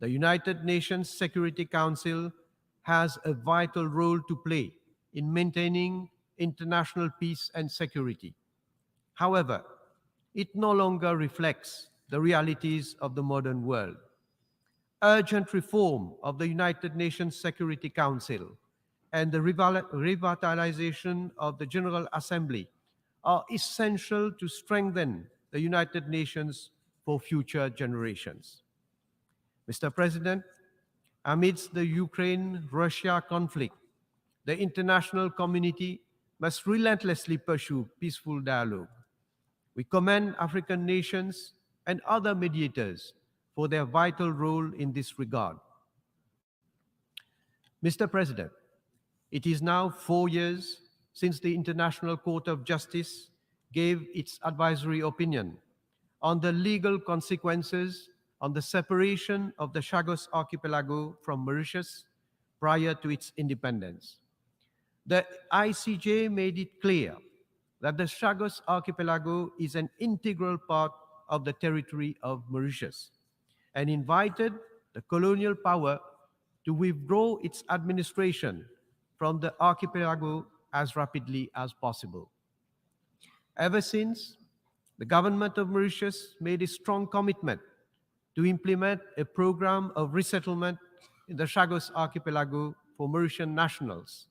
The United Nations Security Council has a vital role to play in maintaining international peace and security. However, it no longer reflects the realities of the modern world. Urgent reform of the United Nations Security Council and the revitalization of the General Assembly are essential to strengthen the United Nations for future generations. Mr. President, amidst the Ukraine-Russia conflict, the international community must relentlessly pursue peaceful dialogue. We commend African nations and other mediators for their vital role in this regard. Mr. President, it is now 4 years since the International Court of Justice gave its advisory opinion on the legal consequences on the separation of the Chagos Archipelago from Mauritius prior to its independence. The ICJ made it clear that the Chagos Archipelago is an integral part of the territory of Mauritius and invited the colonial power to withdraw its administration from the archipelago as rapidly as possible. Ever since, the government of Mauritius made a strong commitment to implement a program of resettlement in the Chagos Archipelago for Mauritian nationals,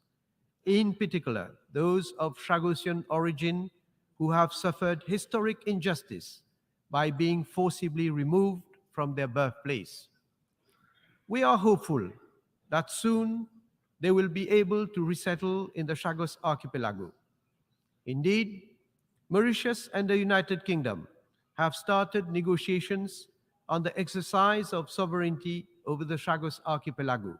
in particular those of Chagosian origin who have suffered historic injustice by being forcibly removed from their birthplace. We are hopeful that soon they will be able to resettle in the Chagos Archipelago. Indeed, Mauritius and the United Kingdom have started negotiations on the exercise of sovereignty over the Chagos Archipelago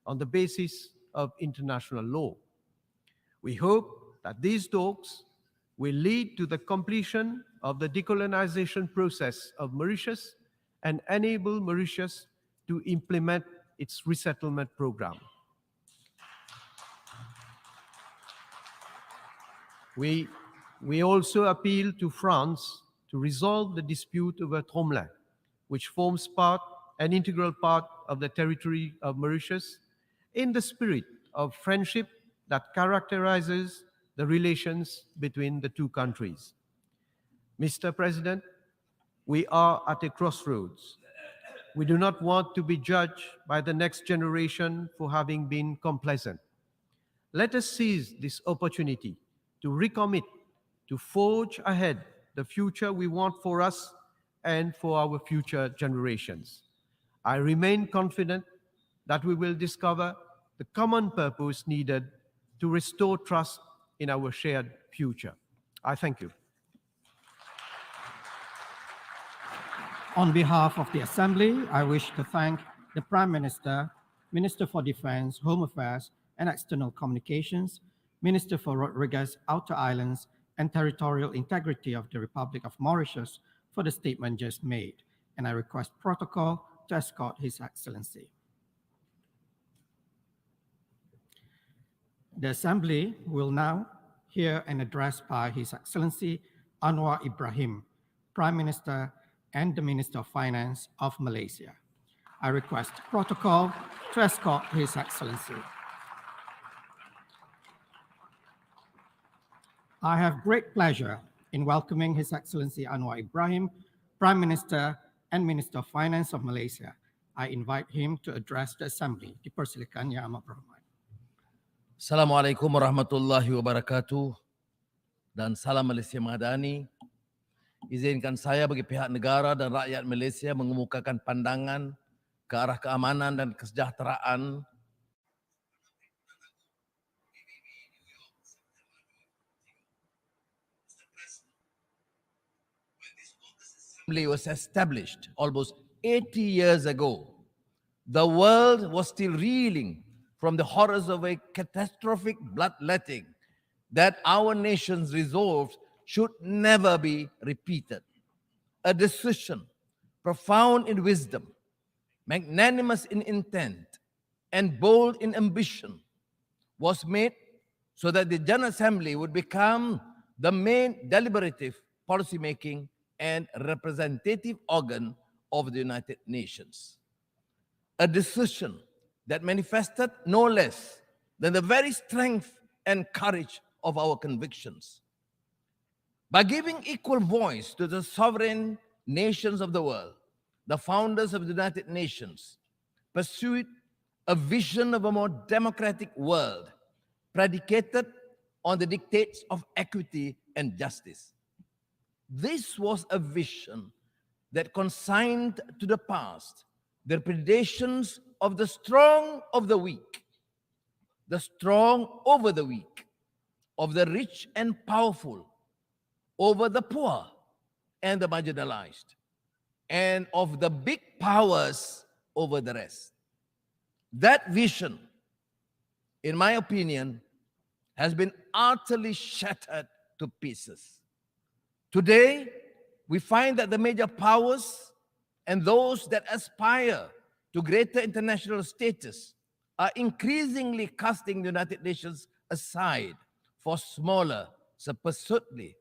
on the basis of international law. We hope that these talks will lead to the completion of the decolonization process of Mauritius and enable Mauritius to implement its resettlement program. We also appeal to France to resolve the dispute over Tromelin, which forms an integral part of the territory of Mauritius, in the spirit of friendship that characterizes the relations between the two countries. Mr. President, we are at a crossroads. We do not want to be judged by the next generation for having been complacent. Let us seize this opportunity to recommit, to forge ahead the future we want for us and for our future generations. I remain confident that we will discover the common purpose needed to restore trust in our shared future. I thank you. On behalf of the Assembly, I wish to thank the Prime Minister, Minister for Defense, Home Affairs and External Communications, Minister for Rodriguez, Outer Islands and Territorial Integrity of the Republic of Mauritius for the statement just made, and I request protocol to escort His Excellency. The Assembly will now hear an address by His Excellency Anwar Ibrahim, Prime Minister and the Minister of Finance of Malaysia. I request protocol to escort His Excellency. I have great pleasure in welcoming His Excellency Anwar Ibrahim, Prime Minister and Minister of Finance of Malaysia. I invite him to address the Assembly. Dipersilakan Yang Amat Berhormat. Assalamualaikum warahmatullahi wabarakatuh dan salam Malaysia Madani. Izinkan saya bagi pihak negara dan rakyat Malaysia mengemukakan pandangan ke arah keamanan dan kesejahteraan was established almost 80 years ago. The world was still reeling from the horrors of a catastrophic bloodletting that our nations resolved should never be repeated. A decision profound in wisdom, magnanimous in intent, and bold in ambition was made so that the General Assembly would become the main deliberative, policy-making, and representative organ of the United Nations. A decision that manifested no less than the very strength and courage of our convictions. By giving equal voice to the sovereign nations of the world, the founders of the United Nations pursued a vision of a more democratic world predicated on the dictates of equity and justice. This was a vision that consigned to the past the predations of the strong of the weak, the strong over the weak, of the rich and powerful over the poor and the marginalized, and of the big powers over the rest. That vision, in my opinion, has been utterly shattered to pieces. Today, we find that the major powers and those that aspire to greater international status are increasingly casting the United Nations aside for smaller supposedly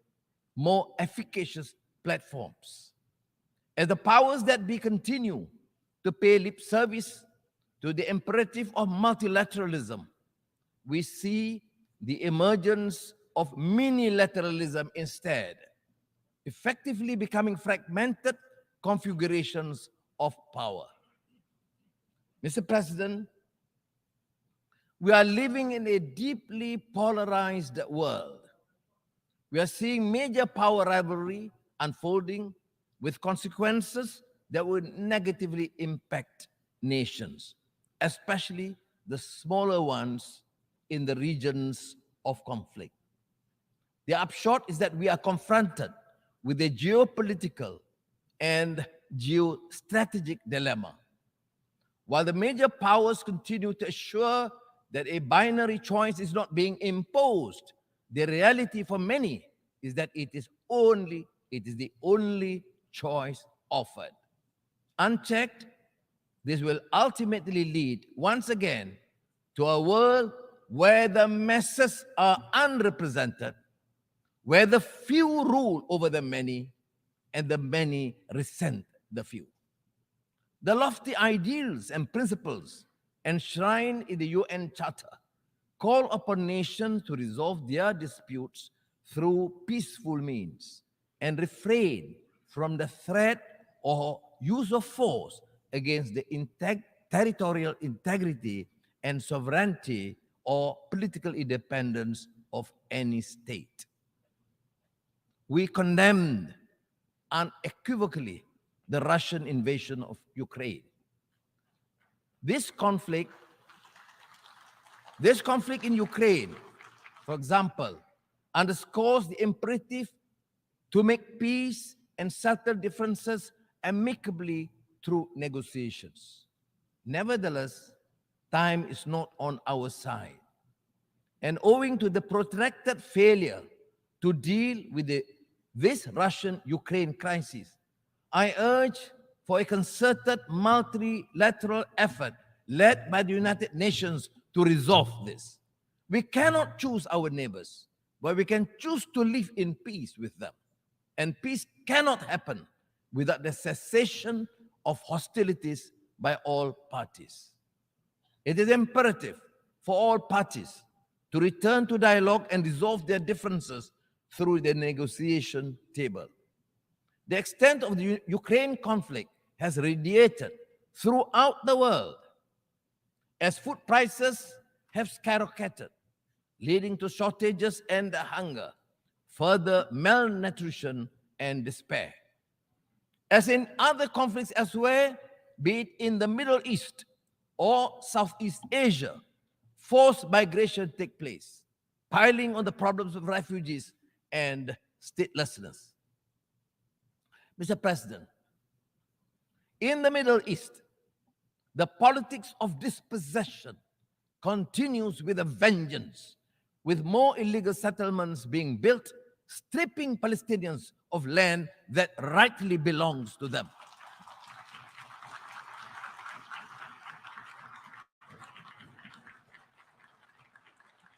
more efficacious platforms. As the powers that be continue to pay lip service to the imperative of multilateralism, we see the emergence of minilateralism instead, effectively becoming fragmented configurations of power. Mr. President, we are living in a deeply polarized world. We are seeing major power rivalry unfolding with consequences that would negatively impact nations, especially the smaller ones in the regions of conflict. The upshot is that we are confronted with a geopolitical and geostrategic dilemma. While the major powers continue to assure that a binary choice is not being imposed, the reality for many is that it is the only choice offered. Unchecked, this will ultimately lead once again to a world where the masses are unrepresented, where the few rule over the many, and the many resent the few. The lofty ideals and principles enshrined in the UN Charter call upon nations to resolve their disputes through peaceful means and refrain from the threat or use of force against the territorial integrity and sovereignty or political independence of any state. We condemned unequivocally the Russian invasion of Ukraine. This conflict in Ukraine, for example, underscores the imperative to make peace and settle differences amicably through negotiations. Nevertheless, time is not on our side. And owing to the protracted failure to deal with this Russian-Ukraine crisis, I urge for a concerted multilateral effort led by the United Nations to resolve this. We cannot choose our neighbors, but we can choose to live in peace with them. And peace cannot happen without the cessation of hostilities by all parties. It is imperative for all parties to return to dialogue and resolve their differences through the negotiation table. The extent of the Ukraine conflict has radiated throughout the world as food prices have skyrocketed, leading to shortages and hunger, further malnutrition and despair. As in other conflicts elsewhere, be it in the Middle East or Southeast Asia, forced migration take place, piling on the problems of refugees and statelessness. Mr. President, in the Middle East, the politics of dispossession continues with a vengeance, with more illegal settlements being built, stripping Palestinians of land that rightly belongs to them.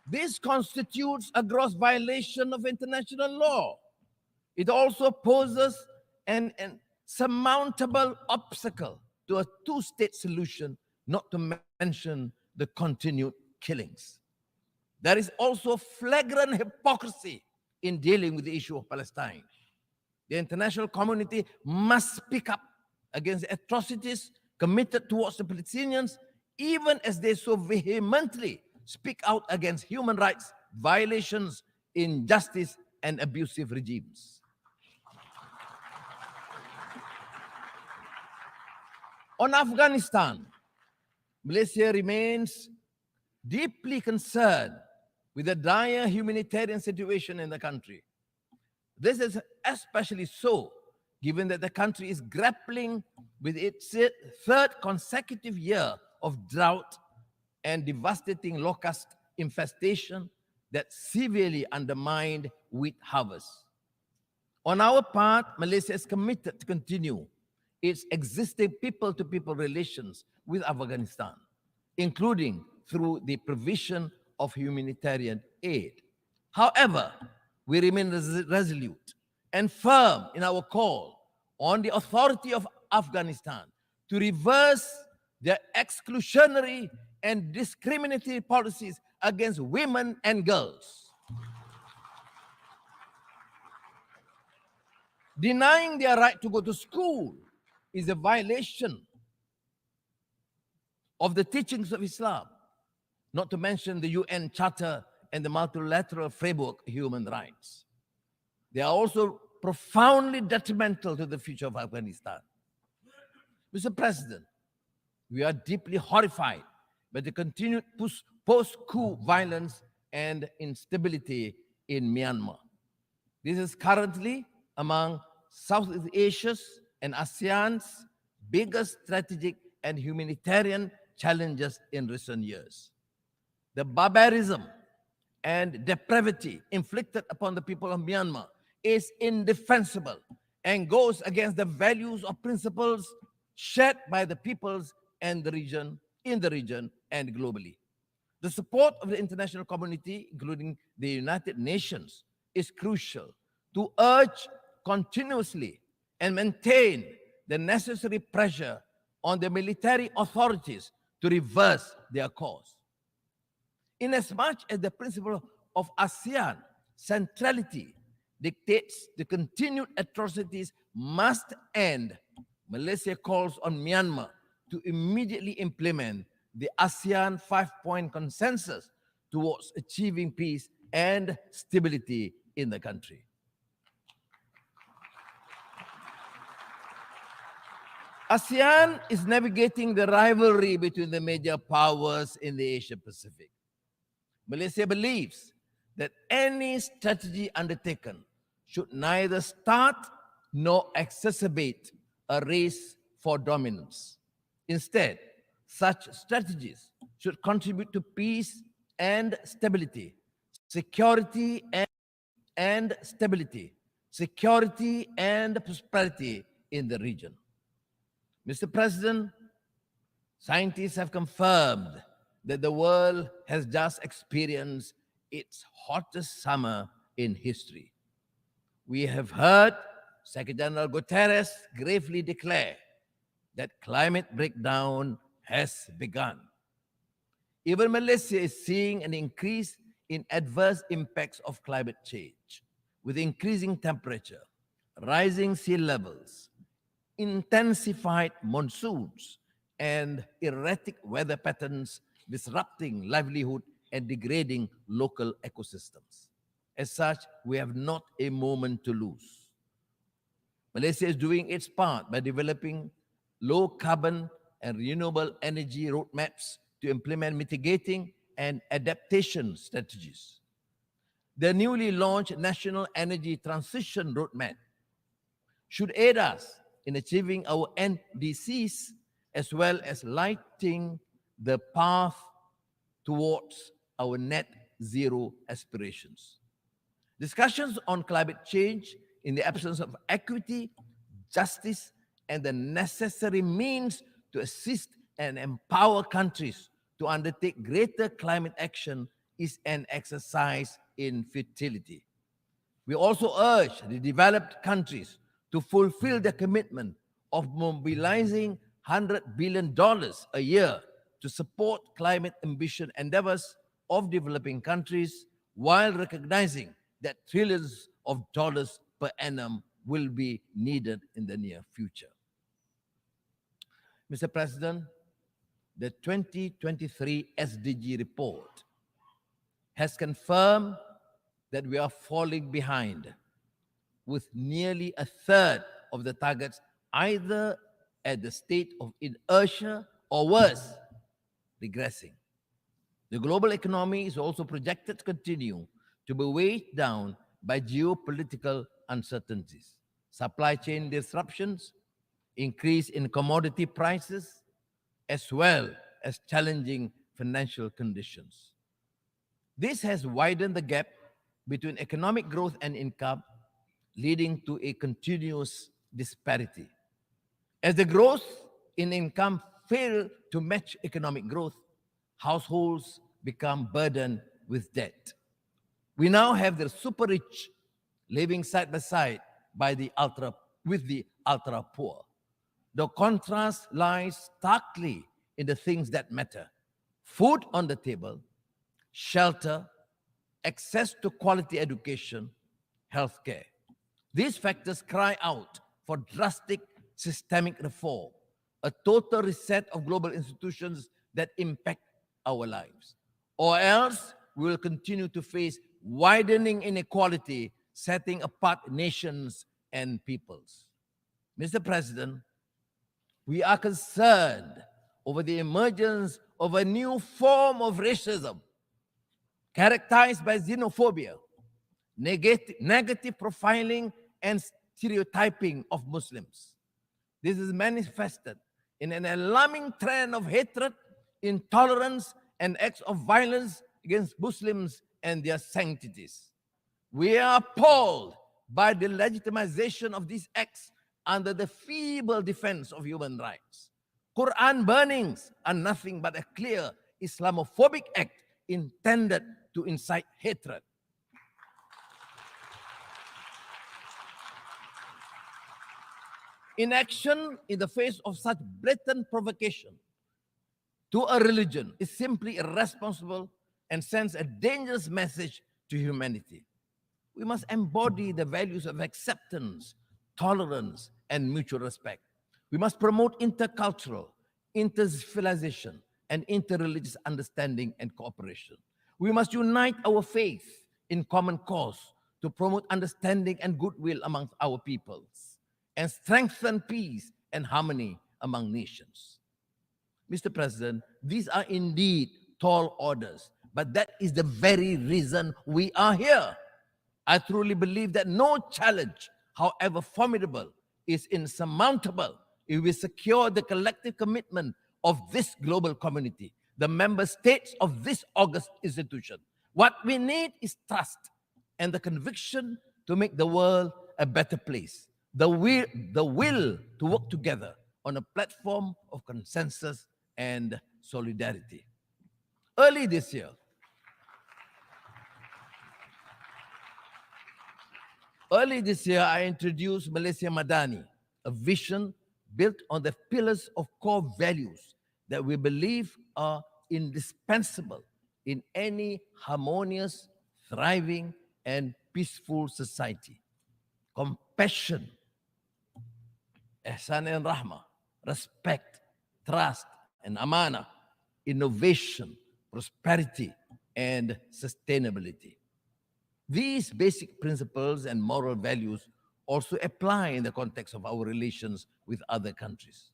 This constitutes a gross violation of international law. It also poses an insurmountable obstacle to a two-state solution, not to mention the continued killings. There is also flagrant hypocrisy in dealing with the issue of Palestine. The international community must speak up against the atrocities committed towards the Palestinians, even as they so vehemently speak out against human rights violations, injustice, and abusive regimes. On Afghanistan, Malaysia remains deeply concerned with the dire humanitarian situation in the country. This is especially so given that the country is grappling with its third consecutive year of drought and devastating locust infestation that severely undermined wheat harvests. On our part, Malaysia is committed to continue its existing people-to-people relations with Afghanistan, including through the provision of humanitarian aid. However, we remain resolute and firm in our call on the authority of Afghanistan to reverse their exclusionary and discriminatory policies against women and girls. Denying their right to go to school is a violation of the teachings of Islam, not to mention the UN Charter and the multilateral framework of human rights. They are also profoundly detrimental to the future of Afghanistan. Mr. President, we are deeply horrified by the continued post-coup violence and instability in Myanmar. This is currently among Southeast Asia's and ASEAN's biggest strategic and humanitarian challenges in recent years. The barbarism and depravity inflicted upon the people of Myanmar is indefensible and goes against the values or principles shared by the peoples and the region, in the region and globally. The support of the international community, including the United Nations, is crucial to urge continuously and maintain the necessary pressure on the military authorities to reverse their course. Inasmuch as the principle of ASEAN centrality dictates the continued atrocities must end, Malaysia calls on Myanmar to immediately implement the ASEAN 5-point consensus towards achieving peace and stability in the country. ASEAN is navigating the rivalry between the major powers in the Asia Pacific. Malaysia believes that any strategy undertaken should neither start nor exacerbate a race for dominance. Instead, such strategies should contribute to peace and stability, security and stability, security and prosperity in the region. Mr. President, scientists have confirmed that the world has just experienced its hottest summer in history. We have heard Secretary General Guterres gravely declare that climate breakdown has begun. Even Malaysia is seeing an increase in adverse impacts of climate change, with increasing temperature, rising sea levels, intensified monsoons, and erratic weather patterns disrupting livelihood and degrading local ecosystems. As such, we have not a moment to lose. Malaysia is doing its part by developing low carbon and renewable energy roadmaps to implement mitigating and adaptation strategies. The newly launched National Energy Transition Roadmap should aid us in achieving our NDCs as well as lighting the path towards our net zero aspirations. Discussions on climate change in the absence of equity, justice, and the necessary means to assist and empower countries to undertake greater climate action is an exercise in futility. We also urge the developed countries to fulfill their commitment of mobilizing $100 billion a year to support climate ambition endeavors of developing countries, while recognizing that trillions of dollars per annum will be needed in the near future. Mr. President, the 2023 SDG report has confirmed that we are falling behind, with nearly a third of the targets either at the state of inertia or worse, regressing. The global economy is also projected to continue to be weighed down by geopolitical uncertainties, supply chain disruptions, increase in commodity prices, as well as challenging financial conditions. This has widened the gap between economic growth and income, leading to a continuous disparity. As the growth in income fails to match economic growth, households become burdened with debt. We now have the super rich living side by side with the ultra poor. The contrast lies starkly in the things that matter: food on the table, shelter, access to quality education, healthcare. These factors cry out for drastic systemic reform, a total reset of global institutions that impact our lives. Or else we will continue to face widening inequality, setting apart nations and peoples. Mr. President, we are concerned over the emergence of a new form of racism characterized by xenophobia, negative profiling, and stereotyping of Muslims. This is manifested in an alarming trend of hatred, intolerance, and acts of violence against Muslims and their sanctities. We are appalled by the legitimization of these acts under the feeble defense of human rights. Quran burnings are nothing but a clear Islamophobic act intended to incite hatred. Inaction in the face of such blatant provocation to a religion is simply irresponsible and sends a dangerous message to humanity. We must embody the values of acceptance, tolerance, and mutual respect. We must promote intercultural, intercivilization, and interreligious understanding and cooperation. We must unite our faith in common cause to promote understanding and goodwill amongst our peoples and strengthen peace and harmony among nations. Mr. President, these are indeed tall orders, but that is the very reason we are here. I truly believe that no challenge, however formidable, is insurmountable if we secure the collective commitment of this global community, the member states of this august institution. What we need is trust and the conviction to make the world a better place, the will to work together on a platform of consensus and solidarity. Early this year, I introduced Malaysia Madani, a vision built on the pillars of core values that we believe are indispensable in any harmonious, thriving, and peaceful society. Compassion, ihsan and rahmah, respect, trust, and amana, innovation, prosperity, and sustainability. These basic principles and moral values also apply in the context of our relations with other countries.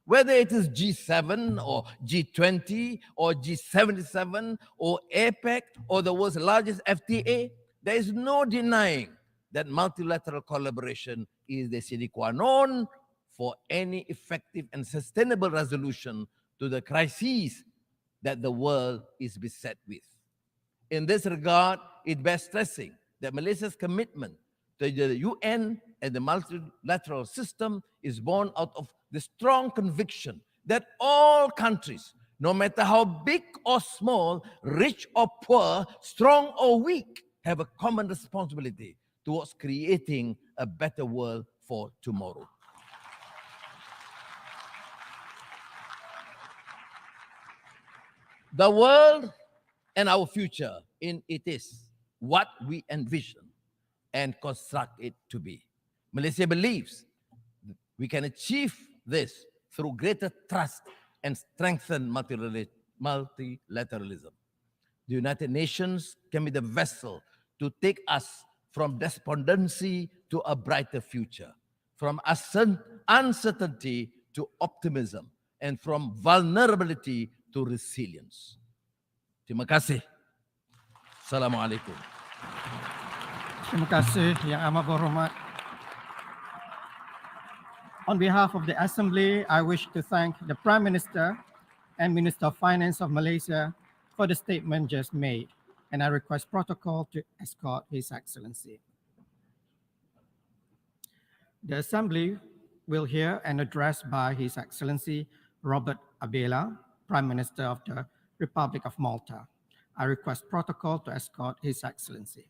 Whether it is G7 or G20 or G77 or APEC or the world's largest FTA, there is no denying that multilateral collaboration is the sine qua non for any effective and sustainable resolution to the crises that the world is beset with. In this regard, it bears stressing that Malaysia's commitment to the UN and the multilateral system is born out of the strong conviction that all countries, no matter how big or small, rich or poor, strong or weak, have a common responsibility towards creating a better world for tomorrow. The world and our future in it is what we envision and construct it to be. Malaysia believes we can achieve this through greater trust and strengthen multilateralism. The United Nations can be the vessel to take us from despondency to a brighter future, from uncertainty to optimism, and from vulnerability to resilience. Terima kasih. Assalamualaikum. Terima kasih Yang Amat Berhormat. On behalf of the Assembly, I wish to thank the Prime Minister and Minister of Finance of Malaysia for the statement just made, and I request protocol to escort His Excellency. The Assembly will hear an address by His Excellency Robert Abela, Prime Minister of the Republic of Malta. I request protocol to escort His Excellency.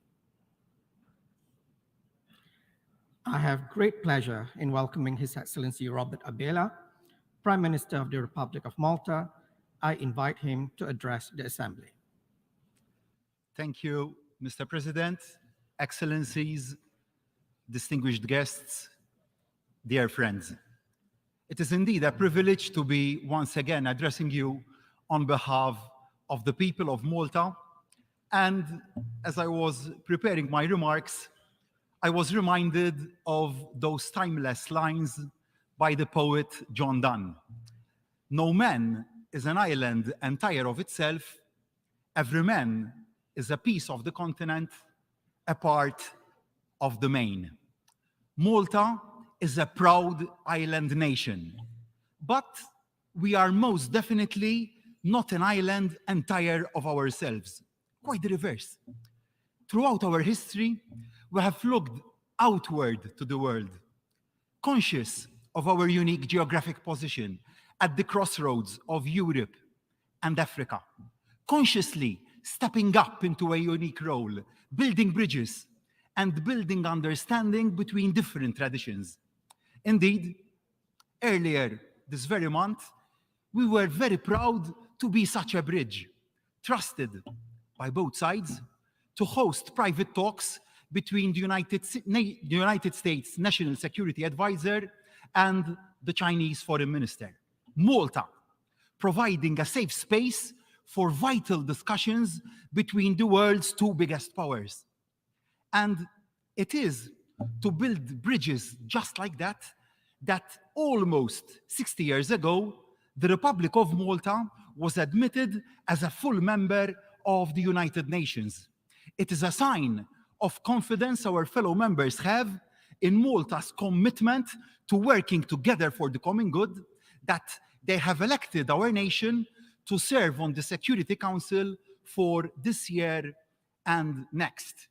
I have great pleasure in welcoming His Excellency Robert Abela, Prime Minister of the Republic of Malta. I invite him to address the Assembly. Thank you, Mr. President, Excellencies, distinguished guests, dear friends. It is indeed a privilege to be once again addressing you on behalf of the people of Malta. And as I was preparing my remarks, I was reminded of those timeless lines by the poet John Donne. No man is an island entire of itself. Every man is a piece of the continent, a part of the main. Malta is a proud island nation, but we are most definitely not an island entire of ourselves. Quite the reverse. Throughout our history, we have looked outward to the world, conscious of our unique geographic position at the crossroads of Europe and Africa, consciously stepping up into a unique role, building bridges and building understanding between different traditions. Indeed, earlier this very month, we were very proud to be such a bridge, trusted by both sides to host private talks between the United States National Security Advisor and the Chinese Foreign Minister. Malta, providing a safe space for vital discussions between the world's two biggest powers. And it is to build bridges just like that, that almost 60 years ago, the Republic of Malta was admitted as a full member of the United Nations. It is a sign of confidence our fellow members have in Malta's commitment to working together for the common good, that they have elected our nation to serve on the Security Council for this year and next.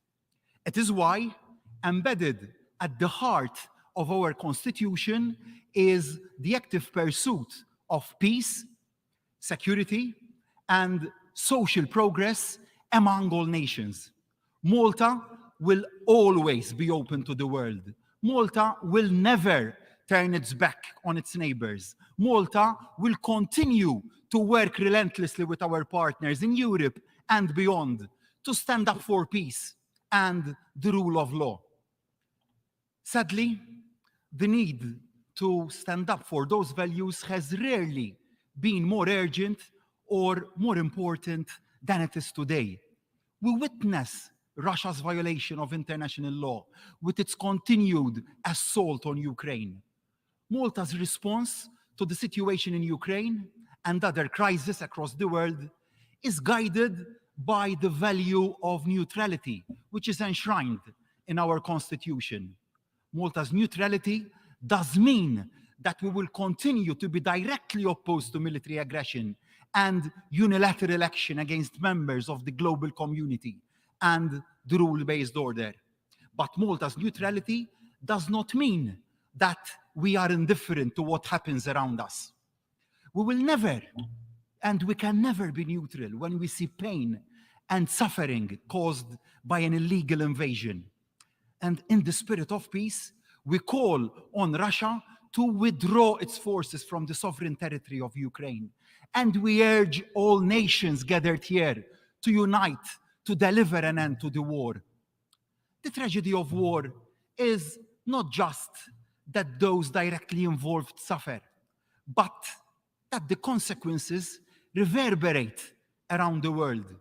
It is why, embedded at the heart of our Constitution, is the active pursuit of peace, security, and social progress among all nations. Malta will always be open to the world. Malta will never turn its back on its neighbors. Malta will continue to work relentlessly with our partners in Europe and beyond to stand up for peace and the rule of law. Sadly, the need to stand up for those values has rarely been more urgent or more important than it is today. We witness Russia's violation of international law with its continued assault on Ukraine. Malta's response to the situation in Ukraine and other crises across the world is guided by the value of neutrality, which is enshrined in our Constitution. Malta's neutrality does mean that we will continue to be directly opposed to military aggression and unilateral action against members of the global community and the rule-based order. But Malta's neutrality does not mean that we are indifferent to what happens around us. We will never, and we can never be neutral when we see pain and suffering caused by an illegal invasion. And in the spirit of peace, we call on Russia to withdraw its forces from the sovereign territory of Ukraine. And we urge all nations gathered here to unite to deliver an end to the war. The tragedy of war is not just that those directly involved suffer, but that the consequences reverberate around the world.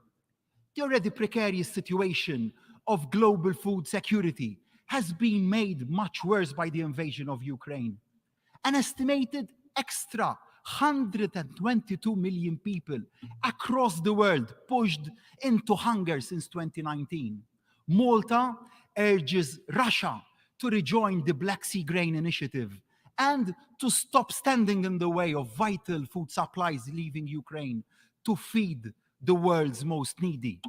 The already precarious situation of global food security has been made much worse by the invasion of Ukraine. An estimated extra 122 million people across the world pushed into hunger since 2019. Malta urges Russia to rejoin the Black Sea Grain Initiative and to stop standing in the way of vital food supplies leaving Ukraine to feed the world's most needy.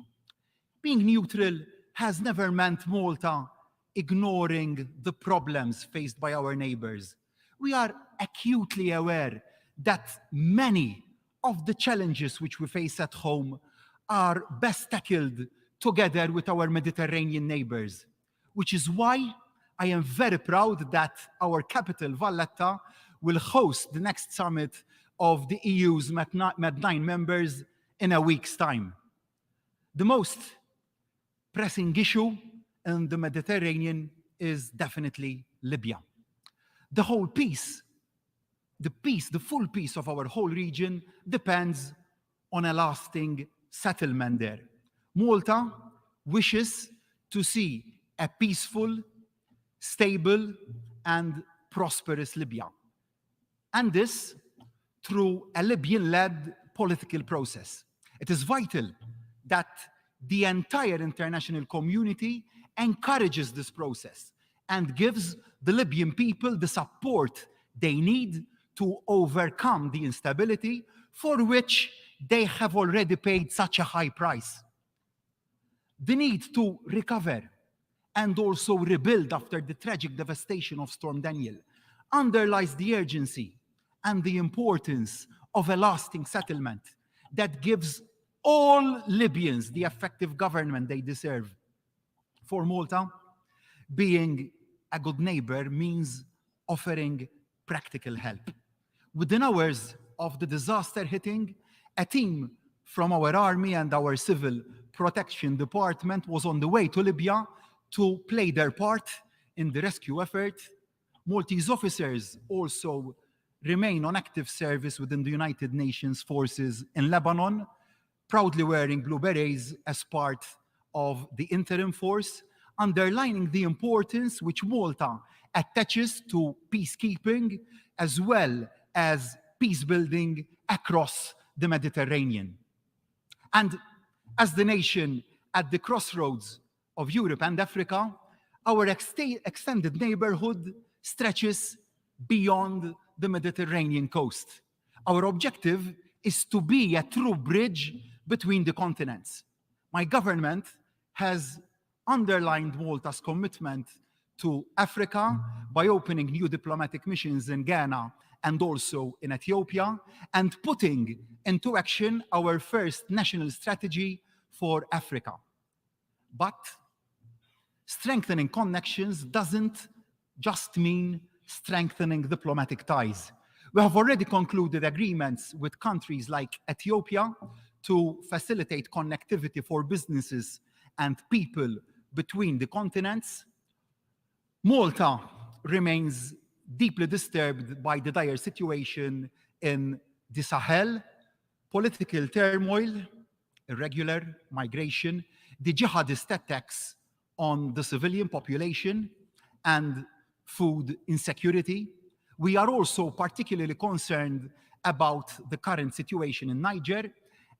Being neutral has never meant Malta ignoring the problems faced by our neighbors. We are acutely aware that many of the challenges which we face at home are best tackled together with our Mediterranean neighbors, which is why I am very proud that our capital, Valletta, will host the next summit of the EU's Med9 members in a week's time. The most pressing issue in the Mediterranean is definitely Libya. The whole peace, the full peace of our whole region depends on a lasting settlement there. Malta wishes to see a peaceful, stable, and prosperous Libya. And this through a Libyan-led political process. It is vital that the entire international community encourages this process and gives the Libyan people the support they need to overcome the instability for which they have already paid such a high price. The need to recover and also rebuild after the tragic devastation of Storm Daniel underlies the urgency and the importance of a lasting settlement that gives all Libyans the effective government they deserve. For Malta, being a good neighbor means offering practical help. Within hours of the disaster hitting, a team from our army and our civil protection department was on the way to Libya to play their part in the rescue effort. Maltese officers also remain on active service within the United Nations forces in Lebanon, proudly wearing blue berets as part of the interim force, underlining the importance which Malta attaches to peacekeeping as well as peace building across the Mediterranean. And as the nation at the crossroads of Europe and Africa, our extended neighborhood stretches beyond the Mediterranean coast. Our objective is to be a true bridge between the continents. My government has underlined Malta's commitment to Africa by opening new diplomatic missions in Ghana and also in Ethiopia, and putting into action our first national strategy for Africa. But strengthening connections doesn't just mean strengthening diplomatic ties. We have already concluded agreements with countries like Ethiopia to facilitate connectivity for businesses and people between the continents. Malta remains deeply disturbed by the dire situation in the Sahel, political turmoil, irregular migration, the jihadist attacks on the civilian population, and food insecurity. We are also particularly concerned about the current situation in Niger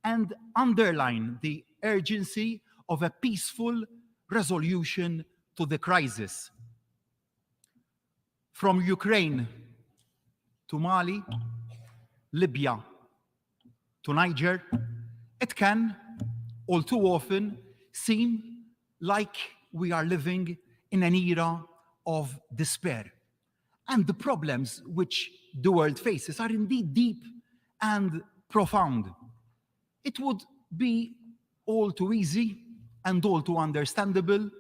and underline the urgency of a peaceful resolution to the crisis. From Ukraine to Mali, Libya to Niger, it can all too often seem like we are living in an era of despair. And the problems which the world faces are indeed deep and profound. It would be all too easy and all too understandable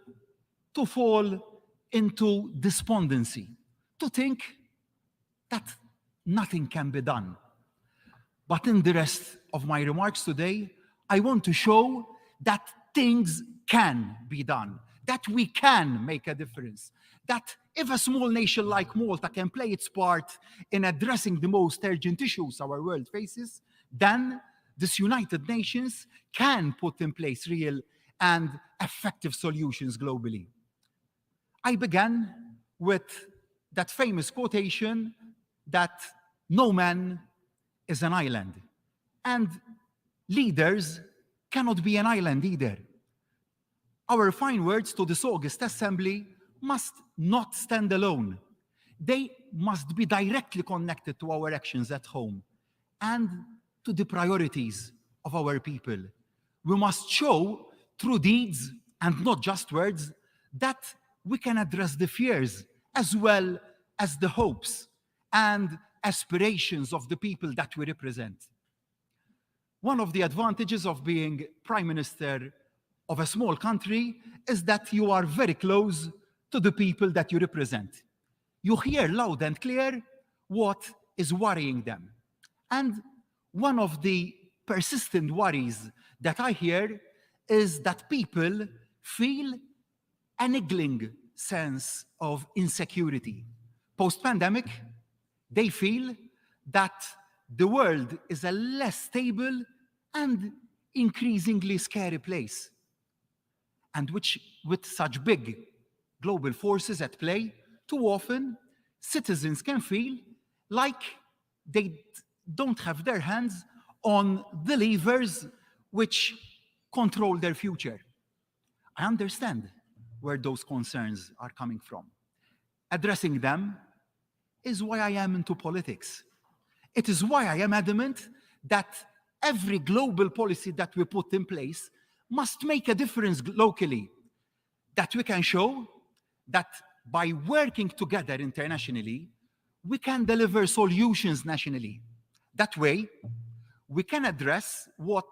to fall into despondency, to think that nothing can be done. But in the rest of my remarks today, I want to show that things can be done, that we can make a difference, that if a small nation like Malta can play its part in addressing the most urgent issues our world faces, then this United Nations can put in place real and effective solutions globally. I began with that famous quotation that no man is an island, and leaders cannot be an island either. Our fine words to this August Assembly must not stand alone. They must be directly connected to our actions at home and to the priorities of our people. We must show through deeds and not just words that we can address the fears as well as the hopes and aspirations of the people that we represent. One of the advantages of being prime minister of a small country is that you are very close to the people that you represent. You hear loud and clear what is worrying them. And one of the persistent worries that I hear is that people feel a niggling sense of insecurity. Post-pandemic, they feel that the world is a less stable and increasingly scary place. And with such big global forces at play, too often citizens can feel like they don't have their hands on the levers which control their future. I understand where those concerns are coming from. Addressing them is why I am into politics. It is why I am adamant that every global policy that we put in place must make a difference locally, that we can show that by working together internationally, we can deliver solutions nationally. That way, we can address what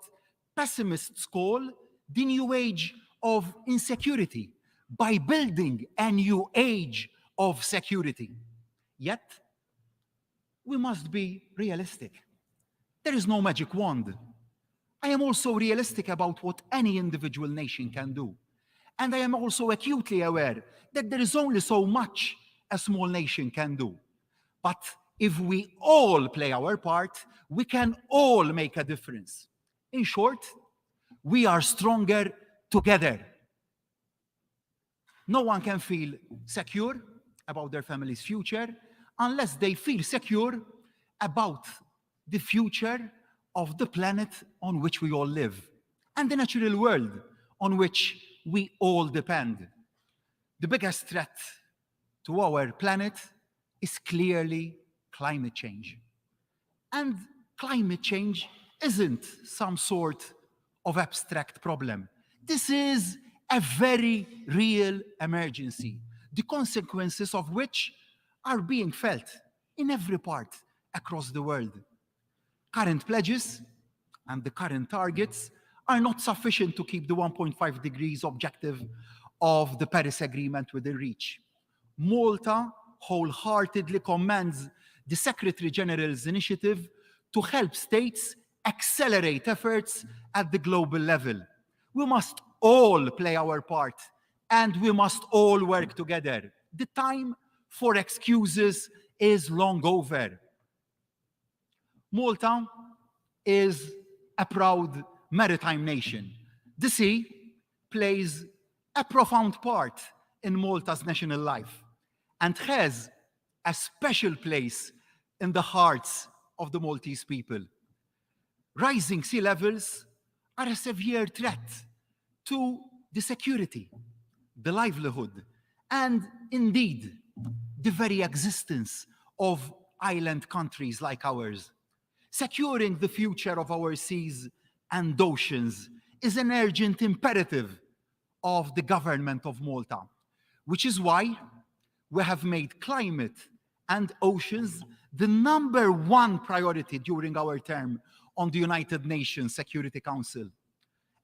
pessimists call the new age of insecurity by building a new age of security. Yet, we must be realistic. There is no magic wand. I am also realistic about what any individual nation can do. And I am also acutely aware that there is only so much a small nation can do. But if we all play our part, we can all make a difference. In short, we are stronger together. No one can feel secure about their family's future unless they feel secure about the future of the planet on which we all live and the natural world on which we all depend. The biggest threat to our planet is clearly climate change. And climate change isn't some sort of abstract problem. This is a very real emergency, the consequences of which are being felt in every part across the world. Current pledges and the current targets are not sufficient to keep the 1.5 degrees objective of the Paris Agreement within reach. Malta wholeheartedly commends the Secretary General's initiative to help states accelerate efforts at the global level. We must all play our part, and we must all work together. The time for excuses is long over. Malta is a proud maritime nation. The sea plays a profound part in Malta's national life and has a special place in the hearts of the Maltese people. Rising sea levels are a severe threat to the security, the livelihood, and indeed, the very existence of island countries like ours. Securing the future of our seas and oceans is an urgent imperative of the government of Malta, which is why we have made climate and oceans the #1 priority during our term on the United Nations Security Council.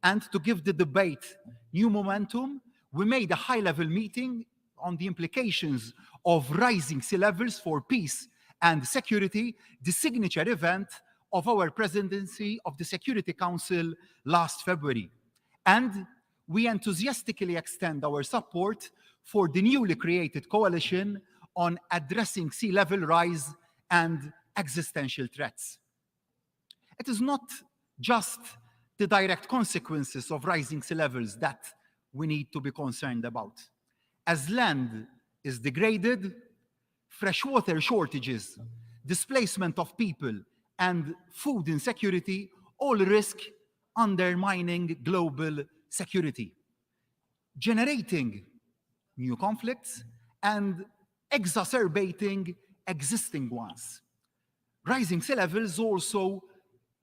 And to give the debate new momentum, we made a high-level meeting on the implications of rising sea levels for peace and security, the signature event of our presidency of the Security Council last February. And we enthusiastically extend our support for the newly created coalition on addressing sea level rise and existential threats. It is not just the direct consequences of rising sea levels that we need to be concerned about. As land is degraded, freshwater shortages, displacement of people, and food insecurity all risk undermining global security, generating new conflicts and exacerbating existing ones. Rising sea levels also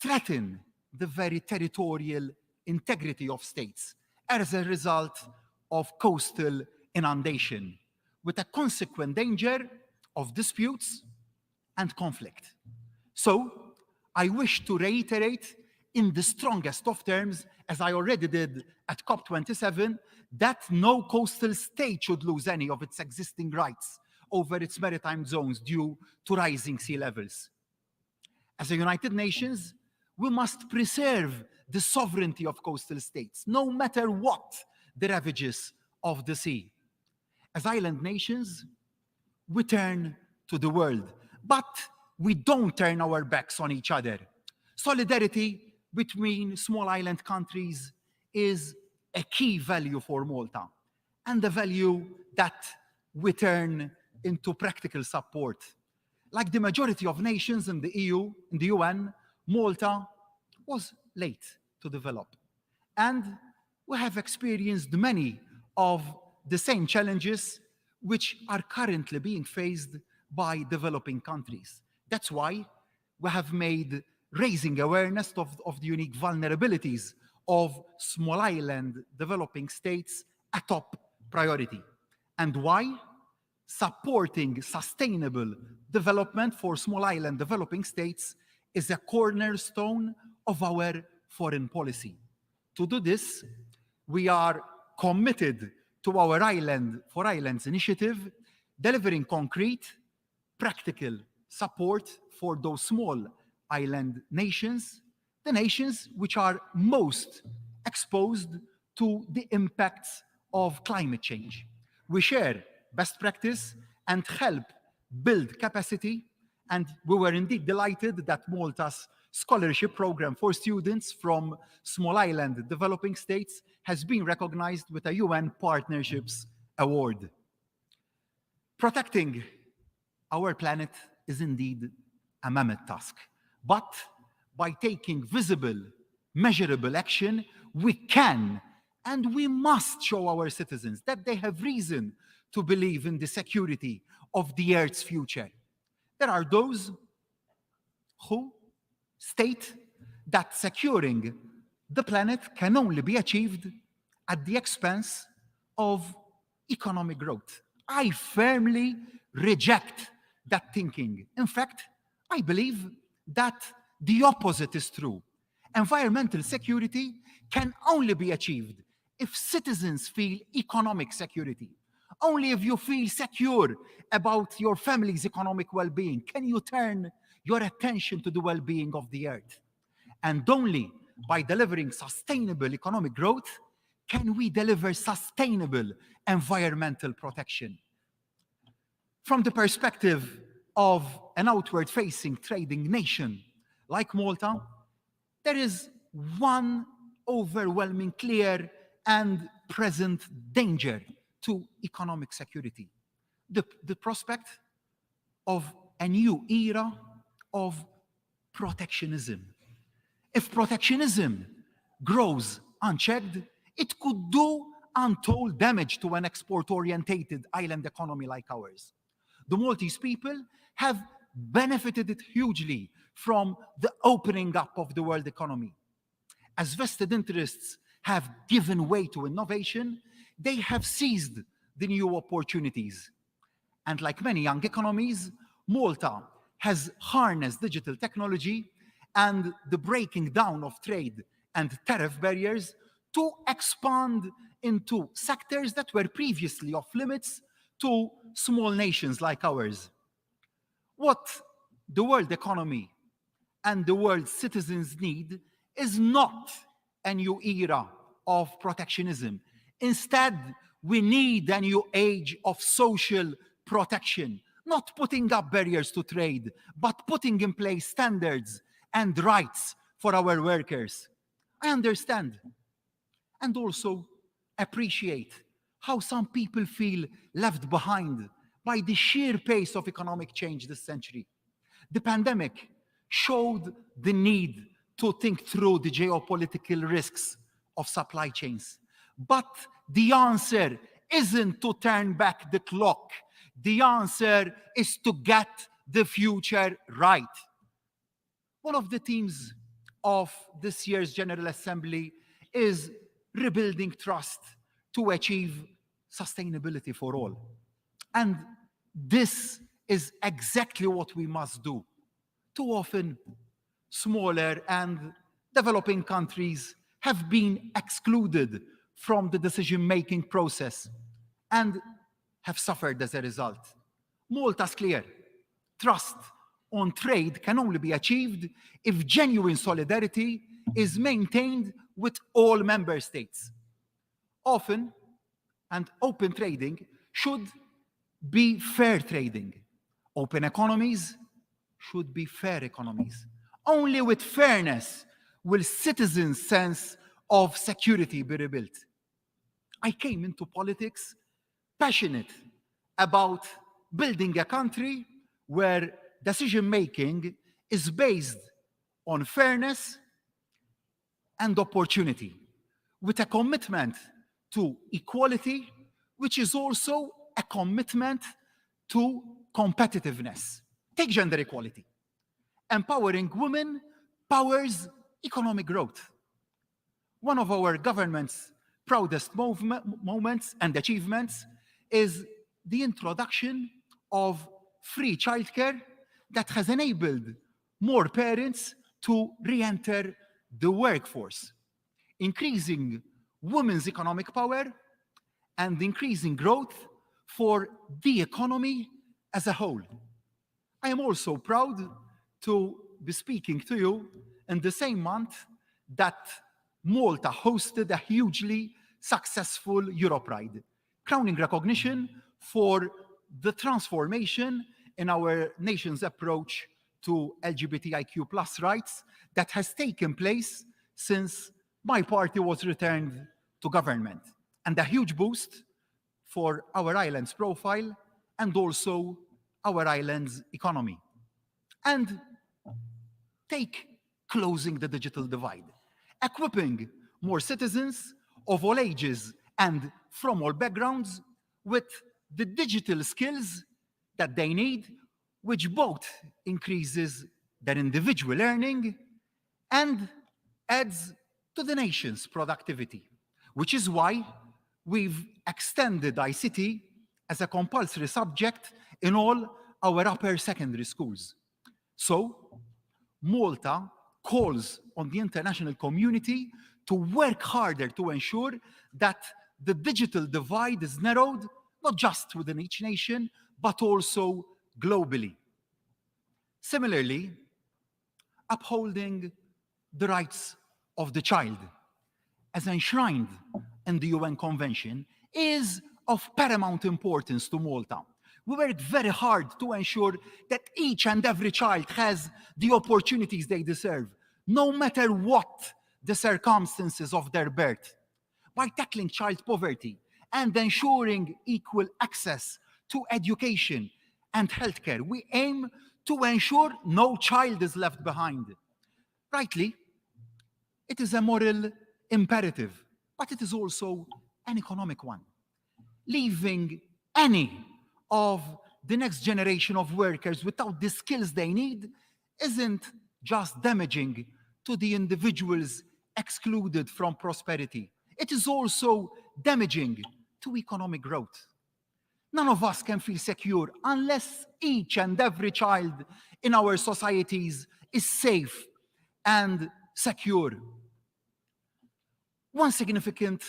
threaten the very territorial integrity of states as a result of coastal inundation, with a consequent danger of disputes and conflict. So, I wish to reiterate in the strongest of terms, as I already did at COP27, that no coastal state should lose any of its existing rights over its maritime zones due to rising sea levels. As a United Nations, we must preserve the sovereignty of coastal states, no matter what the ravages of the sea. As island nations, we turn to the world, but we don't turn our backs on each other. Solidarity between small island countries is a key value for Malta, and the value that we turn into practical support. Like the majority of nations in the EU, in the UN, Malta was late to develop. And we have experienced many of the same challenges which are currently being faced by developing countries. That's why we have made raising awareness of the unique vulnerabilities of small island developing states a top priority. And why? Supporting sustainable development for small island developing states is a cornerstone of our foreign policy. To do this, we are committed to our Island for Islands initiative, delivering concrete, practical support for those small island nations, the nations which are most exposed to the impacts of climate change. We share best practice and help build capacity, and we were indeed delighted that Malta's scholarship program for students from small island developing states has been recognized with a UN Partnerships Award. Protecting our planet is indeed a mammoth task, but by taking visible, measurable action, we can and we must show our citizens that they have reason to believe in the security of the Earth's future. There are those who state that securing the planet can only be achieved at the expense of economic growth. I firmly reject that thinking. In fact, I believe that the opposite is true. Environmental security can only be achieved if citizens feel economic security. Only if you feel secure about your family's economic well-being can you turn your attention to the well-being of the earth. And only by delivering sustainable economic growth can we deliver sustainable environmental protection. From the perspective of an outward-facing trading nation like Malta, there is one overwhelming, clear, and present danger to economic security: the prospect of a new era of protectionism. If protectionism grows unchecked, it could do untold damage to an export-orientated island economy like ours. The Maltese people have benefited hugely from the opening up of the world economy. As vested interests have given way to innovation, they have seized the new opportunities. And like many young economies, Malta has harnessed digital technology and the breaking down of trade and tariff barriers to expand into sectors that were previously off limits to small nations like ours. What the world economy and the world's citizens need is not a new era of protectionism. Instead, we need a new age of social protection, not putting up barriers to trade, but putting in place standards and rights for our workers. I understand and also appreciate how some people feel left behind by the sheer pace of economic change this century. The pandemic showed the need to think through the geopolitical risks of supply chains. But the answer isn't to turn back the clock. The answer is to get the future right. One of the themes of this year's General Assembly is rebuilding trust to achieve sustainability for all. And this is exactly what we must do. Too often, smaller and developing countries have been excluded from the decision-making process and have suffered as a result. Malta's clear. Trust on trade can only be achieved if genuine solidarity is maintained with all member states. Often, and open trading should be fair trading. Open economies should be fair economies. Only with fairness will citizens' sense of security be rebuilt. I came into politics passionate about building a country where decision-making is based on fairness and opportunity, with a commitment to equality, which is also a commitment to competitiveness. Take gender equality. Empowering women powers economic growth. One of our government's proudest moments and achievements is the introduction of free childcare that has enabled more parents to re-enter the workforce, increasing women's economic power and increasing growth for the economy as a whole. I am also proud to be speaking to you in the same month that Malta hosted a hugely successful Europe Ride, crowning recognition for the transformation in our nation's approach to LGBTIQ+ rights that has taken place since my party was returned to government, and a huge boost for our island's profile and also our island's economy. And take closing the digital divide, equipping more citizens of all ages and from all backgrounds with the digital skills that they need, which both increases their individual earning and adds to the nation's productivity, which is why we've extended ICT as a compulsory subject in all our upper secondary schools. So, Malta calls on the international community to work harder to ensure that the digital divide is narrowed, not just within each nation, but also globally. Similarly, upholding the rights of the child, as enshrined in the UN Convention, is of paramount importance to Malta. We work very hard to ensure that each and every child has the opportunities they deserve, no matter what the circumstances of their birth. By tackling child poverty and ensuring equal access to education and healthcare, we aim to ensure no child is left behind. Rightly, it is a moral imperative, but it is also an economic one. Leaving any of the next generation of workers without the skills they need isn't just damaging to the individuals excluded from prosperity. It is also damaging to economic growth. None of us can feel secure unless each and every child in our societies is safe and secure. One significant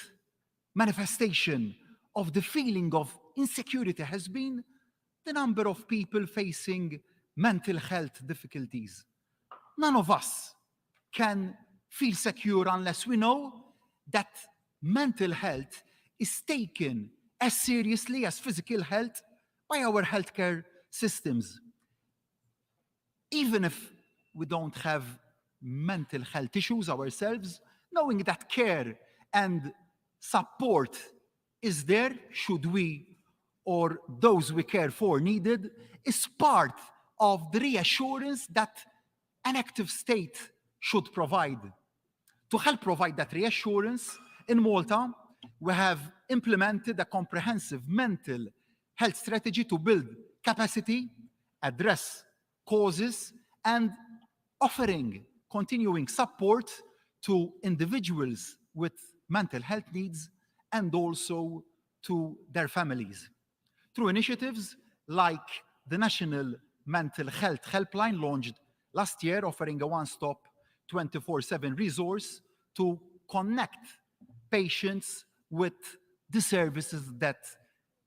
manifestation of the feeling of insecurity has been the number of people facing mental health difficulties. None of us can feel secure unless we know that mental health is taken as seriously as physical health by our healthcare systems. Even if we don't have mental health issues ourselves, knowing that care and support is there should we or those we care for needed is part of the reassurance that an active state should provide. To help provide that reassurance, in Malta, we have implemented a comprehensive mental health strategy to build capacity, address causes, and offering continuing support to individuals with mental health needs and also to their families. Through initiatives like the National Mental Health Helpline launched last year, offering a one-stop 24/7 resource to connect patients with the services that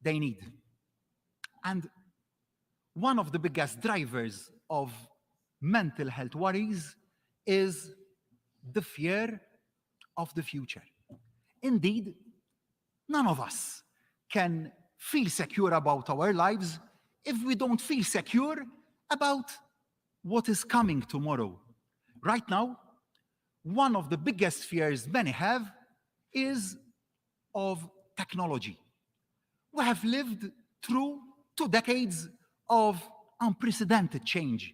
they need. And one of the biggest drivers of mental health worries is the fear of the future. Indeed, none of us can feel secure about our lives if we don't feel secure about what is coming tomorrow. Right now, one of the biggest fears many have is of technology. We have lived through 2 decades of unprecedented change,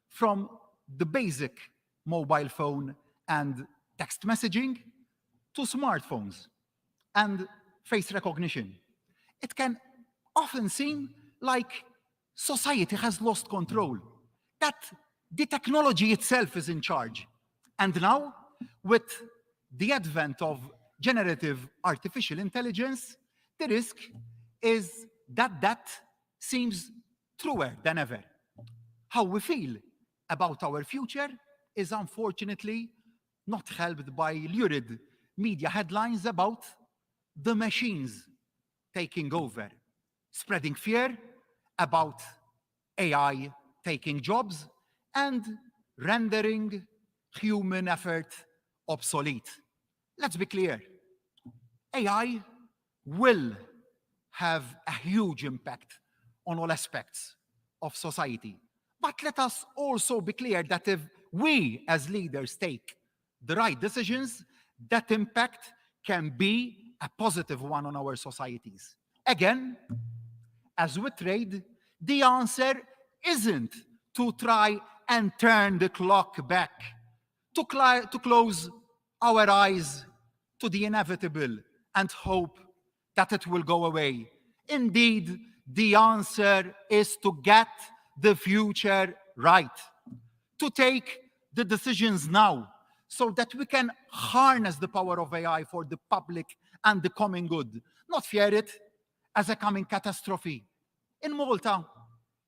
from the basic mobile phone and text messaging to smartphones and face recognition. It can often seem like society has lost control, that the technology itself is in charge. And now, with the advent of generative artificial intelligence, the risk is that that seems truer than ever. How we feel about our future is unfortunately not helped by lurid media headlines about the machines taking over, spreading fear about AI taking jobs and rendering human effort obsolete. Let's be clear. AI will have a huge impact on all aspects of society. But let us also be clear that if we as leaders take the right decisions, that impact can be a positive one on our societies. Again, as with trade, the answer isn't to try and turn the clock back, to close our eyes to the inevitable and hope that it will go away. Indeed, the answer is to get the future right, to take the decisions now so that we can harness the power of AI for the public and the common good, not fear it as a coming catastrophe. In Malta,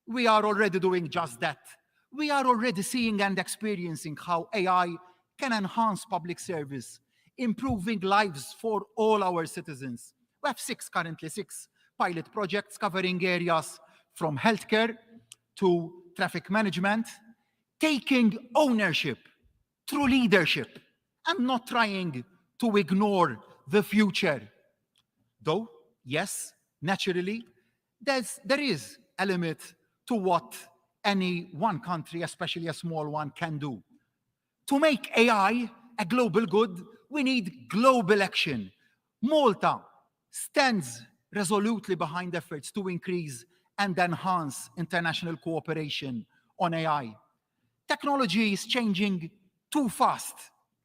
we are already doing just that. We are already seeing and experiencing how AI can enhance public service, improving lives for all our citizens. We have currently six pilot projects covering areas from healthcare to traffic management, taking ownership through leadership and not trying to ignore the future. Though, yes, naturally, there is a limit to what any one country, especially a small one, can do. To make AI a global good, we need global action. Malta stands resolutely behind efforts to increase and enhance international cooperation on AI. Technology is changing too fast.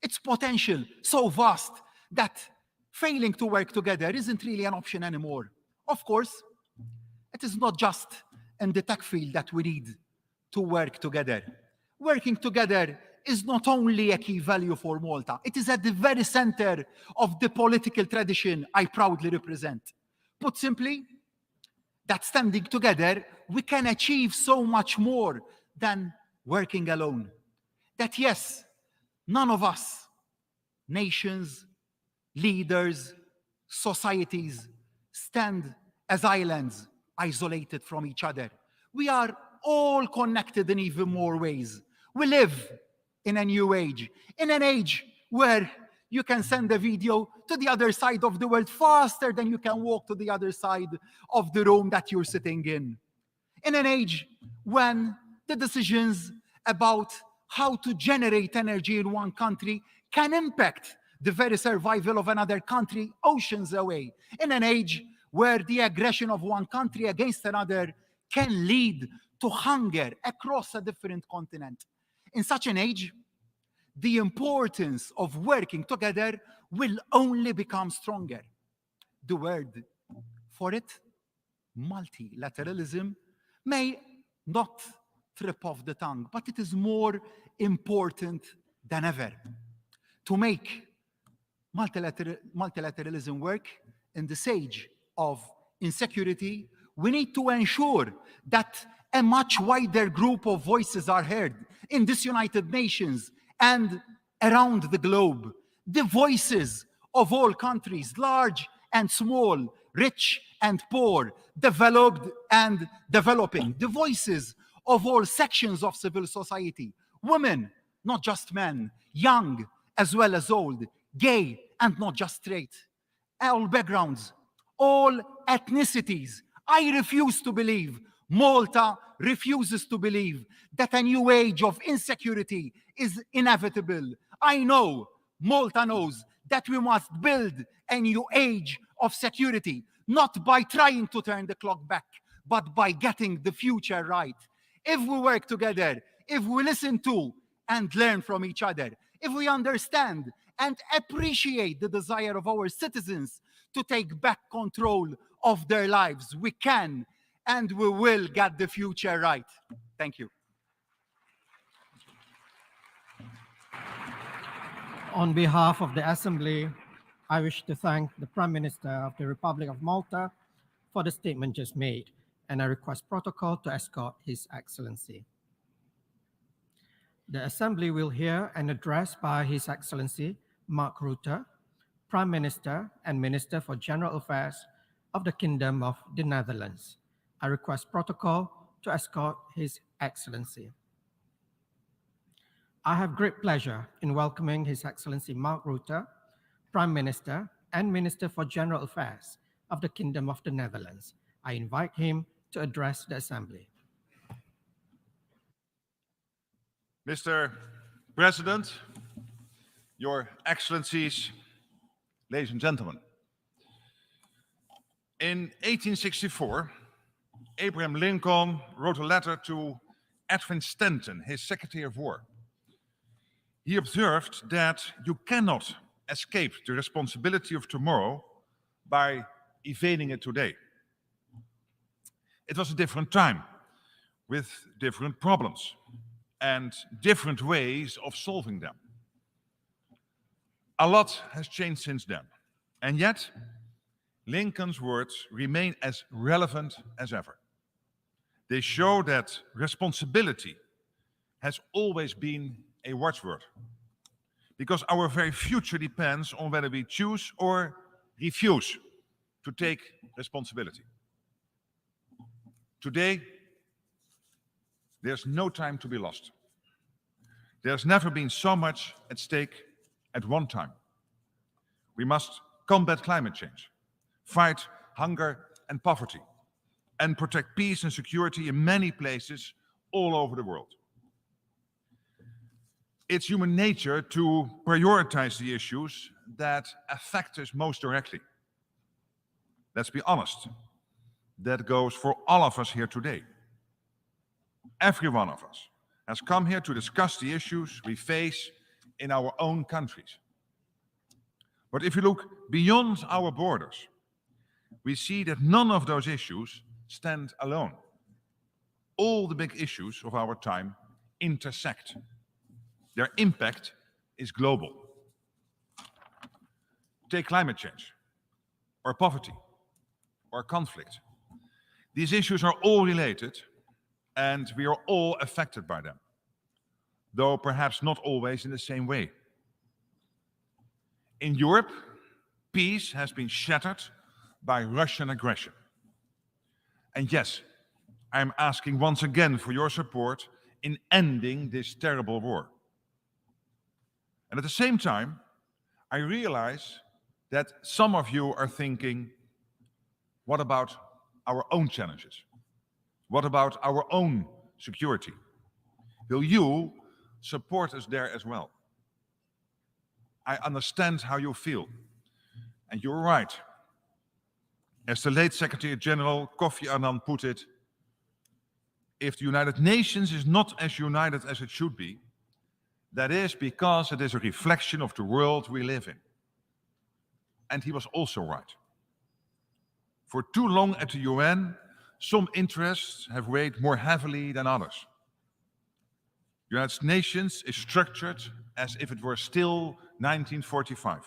Its potential so vast that failing to work together isn't really an option anymore. Of course, it is not just in the tech field that we need to work together. Working together is not only a key value for Malta, it is at the very center of the political tradition I proudly represent. Put simply, that standing together, we can achieve so much more than working alone. That yes, none of us, nations, leaders, societies, stand as islands isolated from each other. We are all connected in even more ways. We live in a new age, in an age where you can send a video to the other side of the world faster than you can walk to the other side of the room that you're sitting in. In an age when the decisions about how to generate energy in one country can impact the very survival of another country oceans away. In an age where the aggression of one country against another can lead to hunger across a different continent. In such an age, the importance of working together will only become stronger. The word for it, multilateralism, may not trip off the tongue, but it is more important than ever. To make multilateralism work in this age of insecurity, we need to ensure that a much wider group of voices are heard in this United Nations and around the globe, the voices of all countries, large and small, rich and poor, developed and developing, the voices of all sections of civil society, women, not just men, young as well as old, gay and not just straight, all backgrounds, all ethnicities. I refuse to believe, Malta refuses to believe that a new age of insecurity is inevitable. I know, Malta knows that we must build a new age of security, not by trying to turn the clock back, but by getting the future right. If we work together, if we listen to and learn from each other, if we understand and appreciate the desire of our citizens to take back control of their lives, we can and we will get the future right. Thank you. On behalf of the Assembly, I wish to thank the Prime Minister of the Republic of Malta for the statement just made, and I request protocol to escort His Excellency. The Assembly will hear an address by His Excellency Mark Rutte, Prime Minister and Minister for General Affairs of the Kingdom of the Netherlands. I request protocol to escort His Excellency. I have great pleasure in welcoming His Excellency Mark Rutte, Prime Minister and Minister for General Affairs of the Kingdom of the Netherlands. I invite him to address the Assembly. Mr. President, Your Excellencies, ladies and gentlemen. In 1864, Abraham Lincoln wrote a letter to Edwin Stanton, his Secretary of War. He observed that you cannot escape the responsibility of tomorrow by evading it today. It was a different time with different problems and different ways of solving them. A lot has changed since then, and yet Lincoln's words remain as relevant as ever. They show that responsibility has always been a watchword, because our very future depends on whether we choose or refuse to take responsibility. Today, there's no time to be lost. There's never been so much at stake at one time. We must combat climate change, fight hunger and poverty, and protect peace and security in many places all over the world. It's human nature to prioritize the issues that affect us most directly. Let's be honest, that goes for all of us here today. Every one of us has come here to discuss the issues we face in our own countries. But if you look beyond our borders, we see that none of those issues stand alone. All the big issues of our time intersect. Their impact is global. Take climate change, or poverty, or conflict. These issues are all related, and we are all affected by them, though perhaps not always in the same way. In Europe, peace has been shattered by Russian aggression. And yes, I'm asking once again for your support in ending this terrible war. And at the same time, I realize that some of you are thinking, what about our own challenges? What about our own security? Will you support us there as well? I understand how you feel, and you're right. As the late Secretary General Kofi Annan put it, if the United Nations is not as united as it should be, that is because it is a reflection of the world we live in. And he was also right. For too long at the UN, some interests have weighed more heavily than others. The United Nations is structured as if it were still 1945.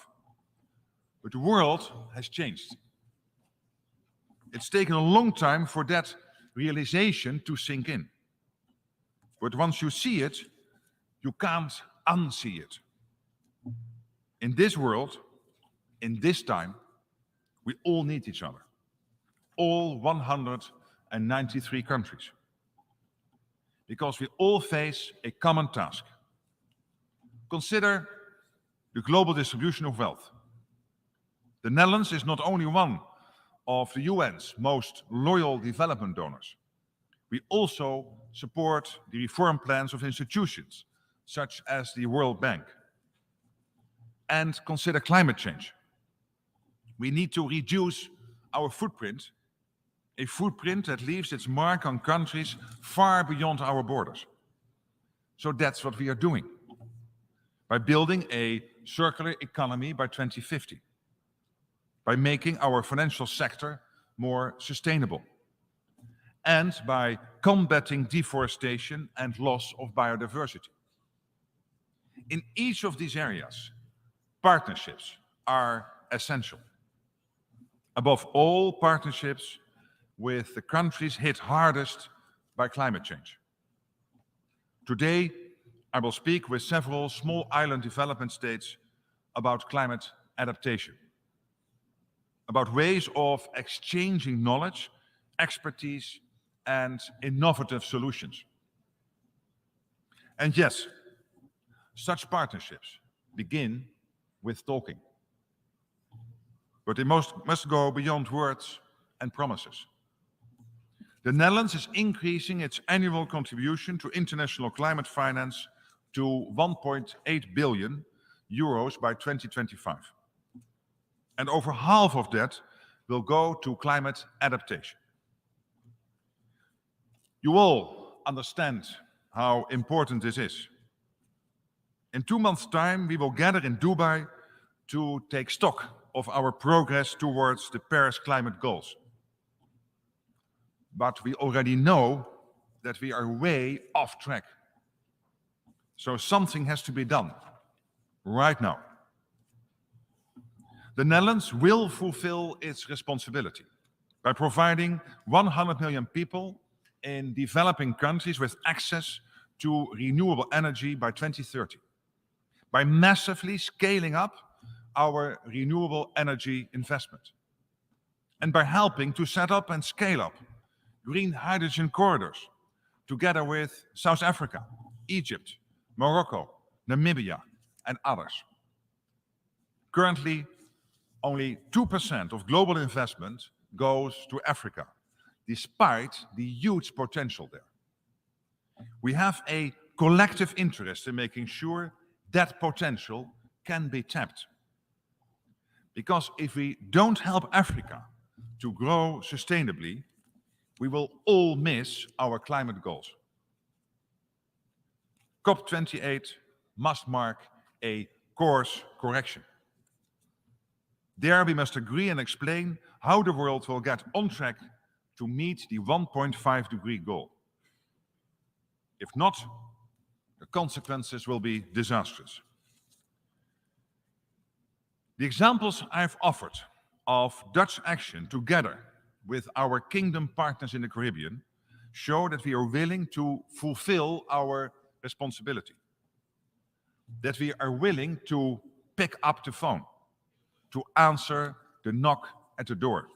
But the world has changed. It's taken a long time for that realization to sink in. But once you see it, you can't unsee it. In this world, in this time, we all need each other. All 193 countries. Because we all face a common task. Consider the global distribution of wealth. The Netherlands is not only one of the UN's most loyal development donors. We also support the reform plans of institutions, such as the World Bank. And consider climate change. We need to reduce our footprint, a footprint that leaves its mark on countries far beyond our borders. So that's what we are doing by building a circular economy by 2050, by making our financial sector more sustainable, and by combating deforestation and loss of biodiversity. In each of these areas, partnerships are essential. Above all, partnerships with the countries hit hardest by climate change. Today, I will speak with several small island development states about climate adaptation, about ways of exchanging knowledge, expertise, and innovative solutions. And yes, such partnerships begin with talking. But they must go beyond words and promises. The Netherlands is increasing its annual contribution to international climate finance to 1.8 billion euros by 2025. And over half of that will go to climate adaptation. You all understand how important this is. In 2 months' time, we will gather in Dubai to take stock of our progress towards the Paris climate goals. But we already know that we are way off track. So something has to be done right now. The Netherlands will fulfill its responsibility by providing 100 million people in developing countries with access to renewable energy by 2030, by massively scaling up our renewable energy investment, and by helping to set up and scale up green hydrogen corridors together with South Africa, Egypt, Morocco, Namibia, and others. Currently, only 2% of global investment goes to Africa, despite the huge potential there. We have a collective interest in making sure that potential can be tapped. Because if we don't help Africa to grow sustainably, we will all miss our climate goals. COP28 must mark a course correction. There we must agree and explain how the world will get on track to meet the 1.5-degree goal. If not, the consequences will be disastrous. The examples I've offered of Dutch action together with our kingdom partners in the Caribbean show that we are willing to fulfill our responsibility, that we are willing to pick up the phone, to answer the knock at the door.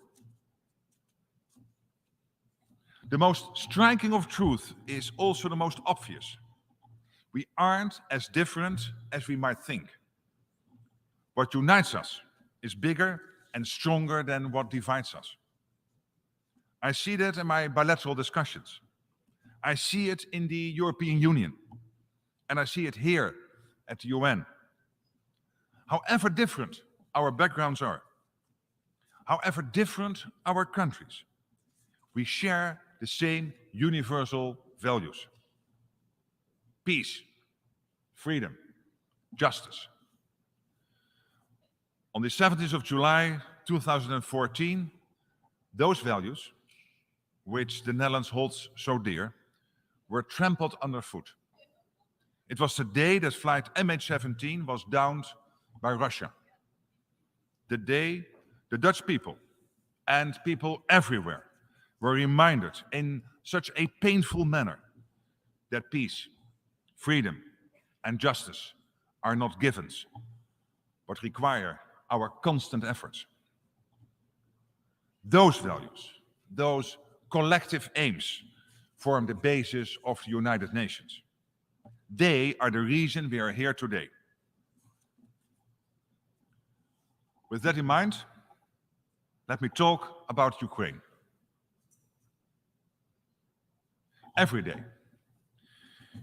The most striking of truth is also the most obvious. We aren't as different as we might think. What unites us is bigger and stronger than what divides us. I see that in my bilateral discussions. I see it in the European Union. And I see it here at the UN. However different our backgrounds are, however different our countries, we share the same universal values: peace, freedom, justice. On the 17th of July 2014, those values, which the Netherlands holds so dear, were trampled underfoot. It was the day that flight MH17 was downed by Russia. The day the Dutch people and people everywhere were reminded in such a painful manner that peace, freedom, and justice are not givens, but require our constant efforts. Those values, those collective aims, form the basis of the United Nations. They are the reason we are here today. With that in mind, let me talk about Ukraine. Every day,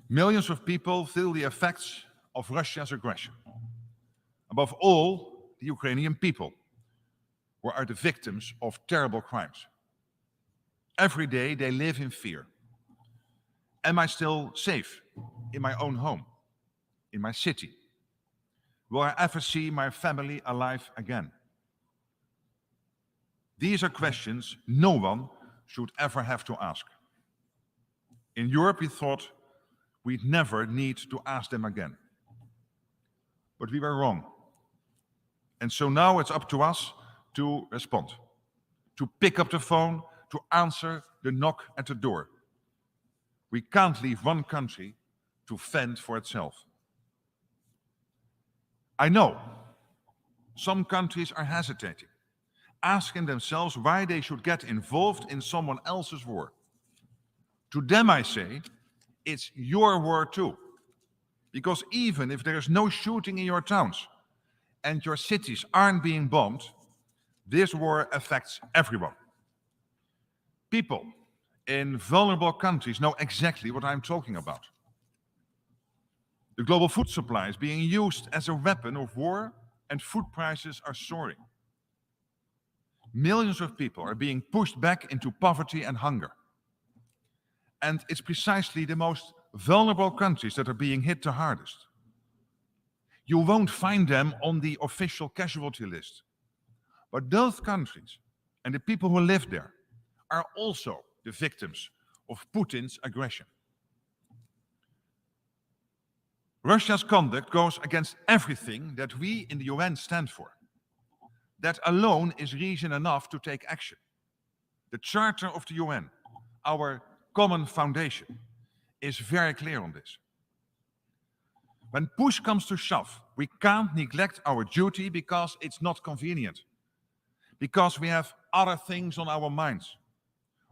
millions of people feel the effects of Russia's aggression. Above all, the Ukrainian people, who are the victims of terrible crimes. Every day they live in fear. Am I still safe in my own home, in my city? Will I ever see my family alive again? These are questions no one should ever have to ask. In Europe, we thought we'd never need to ask them again. But we were wrong. And so now it's up to us to respond, to pick up the phone, to answer the knock at the door. We can't leave one country to fend for itself. I know some countries are hesitating, asking themselves why they should get involved in someone else's war. To them I say, it's your war too. Because even if there is no shooting in your towns and your cities aren't being bombed, this war affects everyone. People in vulnerable countries know exactly what I'm talking about. The global food supply is being used as a weapon of war, and food prices are soaring. Millions of people are being pushed back into poverty and hunger. And it's precisely the most vulnerable countries that are being hit the hardest. You won't find them on the official casualty list. But those countries and the people who live there are also the victims of Putin's aggression. Russia's conduct goes against everything that we in the UN stand for. That alone is reason enough to take action. The Charter of the UN, our common foundation, is very clear on this. When push comes to shove, we can't neglect our duty because it's not convenient, because we have other things on our minds,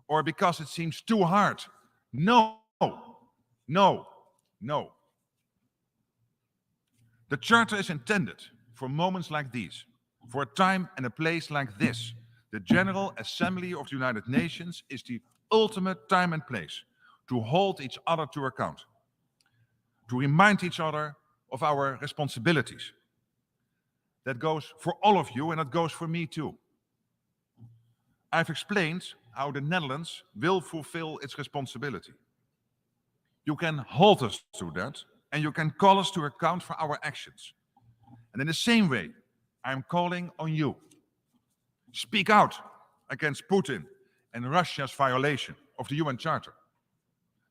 or because it seems too hard. No, no, no. The Charter is intended for moments like these, for a time and a place like this. The General Assembly of the United Nations is the ultimate time and place to hold each other to account, to remind each other of our responsibilities. That goes for all of you, and that goes for me too. I've explained how the Netherlands will fulfill its responsibility. You can hold us to that, and you can call us to account for our actions. And in the same way, I'm calling on you. Speak out against Putin and Russia's violation of the UN Charter.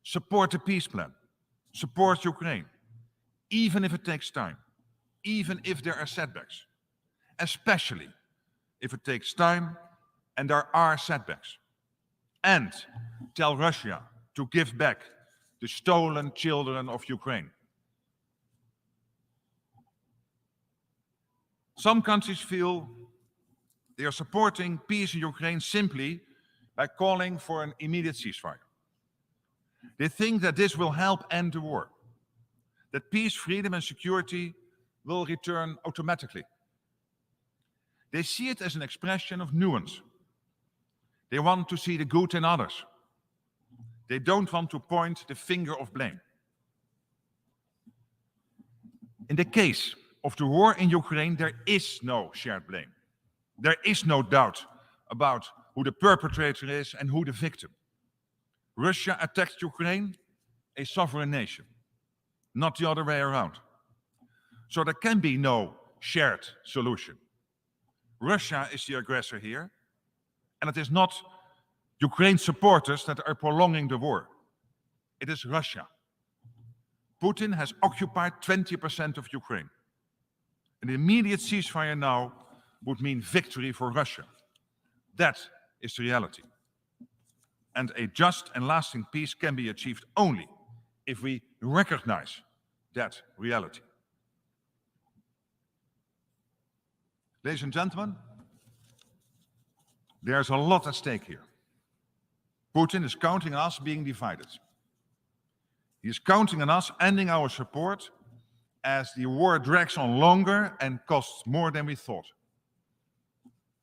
Support the peace plan. Support Ukraine, even if it takes time, even if there are setbacks, especially if it takes time and there are setbacks. And tell Russia to give back the stolen children of Ukraine. Some countries feel they are supporting peace in Ukraine simply by calling for an immediate ceasefire. They think that this will help end the war, that peace, freedom, and security will return automatically. They see it as an expression of nuance. They want to see the good in others. They don't want to point the finger of blame. In the case of the war in Ukraine, there is no shared blame. There is no doubt about who the perpetrator is and who the victim. Russia attacked Ukraine, a sovereign nation, not the other way around. So there can be no shared solution. Russia is the aggressor here, and it is not Ukraine supporters that are prolonging the war. It is Russia. Putin has occupied 20% of Ukraine. An immediate ceasefire now would mean victory for Russia. That is the reality. And a just and lasting peace can be achieved only if we recognize that reality. Ladies and gentlemen, there's a lot at stake here. Putin is counting on us being divided. He is counting on us ending our support as the war drags on longer and costs more than we thought.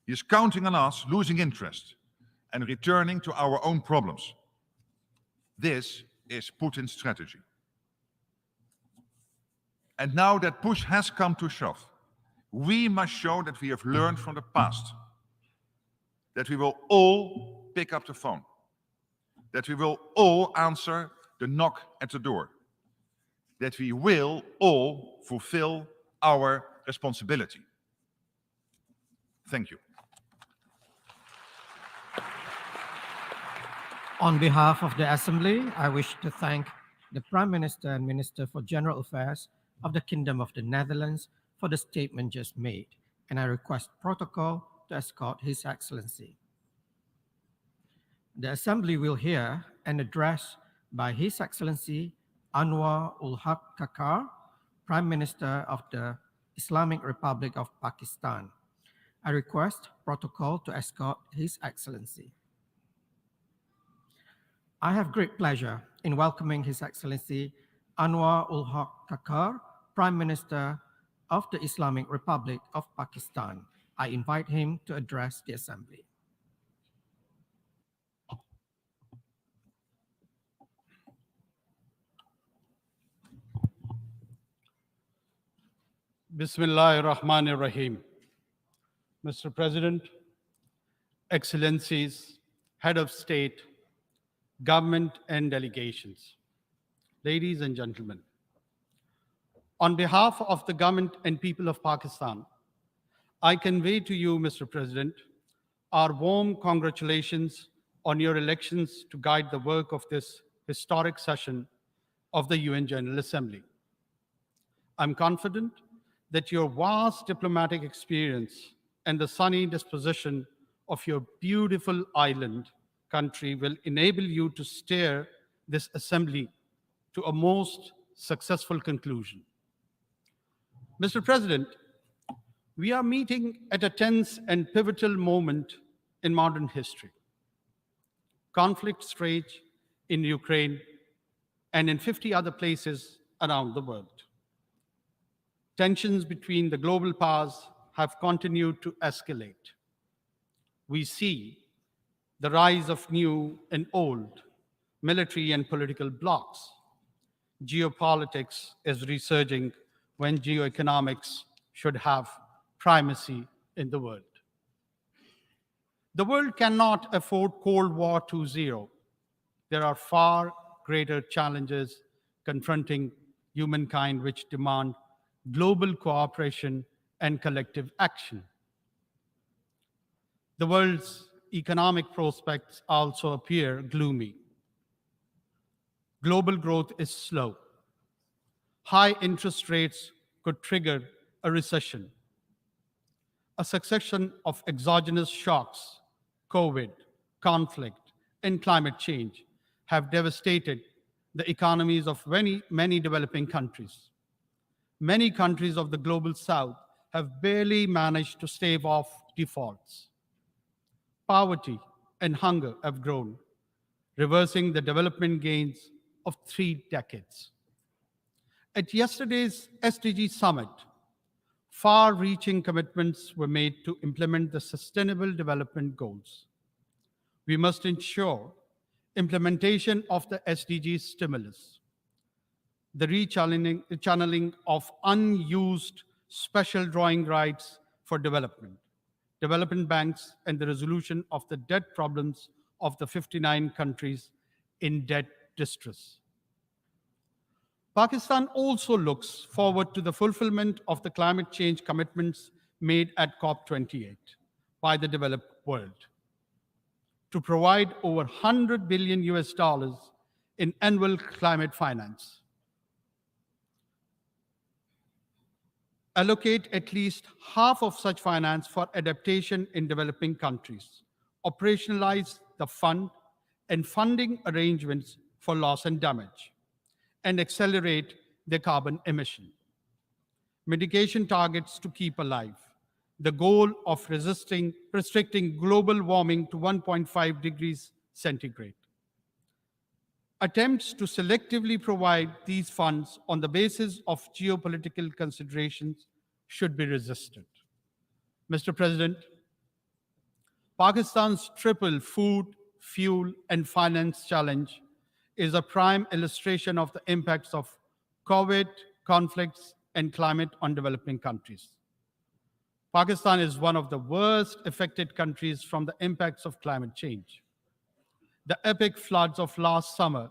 He is counting on us losing interest and returning to our own problems. This is Putin's strategy. And now that push has come to shove, we must show that we have learned from the past, that we will all pick up the phone, that we will all answer the knock at the door, that we will all fulfill our responsibility. Thank you. On behalf of the Assembly, I wish to thank the Prime Minister and Minister for General Affairs of the Kingdom of the Netherlands for the statement just made, and I request protocol to escort His Excellency. The Assembly will hear an address by His Excellency Anwar ul-Haq Kakar, Prime Minister of the Islamic Republic of Pakistan. I request protocol to escort His Excellency. I have great pleasure in welcoming His Excellency Anwar ul-Haq Kakar, Prime Minister of the Islamic Republic of Pakistan. I invite him to address the Assembly. Bismillahir Rahmanir Rahim. Mr. President, Excellencies, Head of State, Government and delegations, ladies and gentlemen. On behalf of the government and people of Pakistan, I convey to you, Mr. President, our warm congratulations on your elections to guide the work of this historic session of the UN General Assembly. I'm confident that your vast diplomatic experience and the sunny disposition of your beautiful island country will enable you to steer this assembly to a most successful conclusion. Mr. President, we are meeting at a tense and pivotal moment in modern history. Conflicts rage in Ukraine and in 50 other places around the world. Tensions between the global powers have continued to escalate. We see the rise of new and old military and political blocs. Geopolitics is resurging when geoeconomics should have primacy in the world. The world cannot afford Cold War 2.0. There are far greater challenges confronting humankind which demand global cooperation and collective action. The world's economic prospects also appear gloomy. Global growth is slow. High interest rates could trigger a recession. A succession of exogenous shocks, COVID, conflict, and climate change have devastated the economies of many developing countries. Many countries of the global south have barely managed to stave off defaults. Poverty and hunger have grown, reversing the development gains of 3 decades. At yesterday's SDG summit, far-reaching commitments were made to implement the Sustainable Development Goals. We must ensure implementation of the SDG stimulus, the rechanneling of unused special drawing rights for development banks, and the resolution of the debt problems of the 59 countries in debt distress. Pakistan also looks forward to the fulfillment of the climate change commitments made at COP28 by the developed world to provide over $100 billion in annual climate finance, allocate at least half of such finance for adaptation in developing countries, operationalize the fund and funding arrangements for loss and damage, and accelerate their carbon emission. Mitigation targets to keep alive, the goal of restricting global warming to 1.5 degrees centigrade. Attempts to selectively provide these funds on the basis of geopolitical considerations should be resisted. Mr. President, Pakistan's triple food, fuel, and finance challenge is a prime illustration of the impacts of COVID, conflicts, and climate on developing countries. Pakistan is one of the worst affected countries from the impacts of climate change. The epic floods of last summer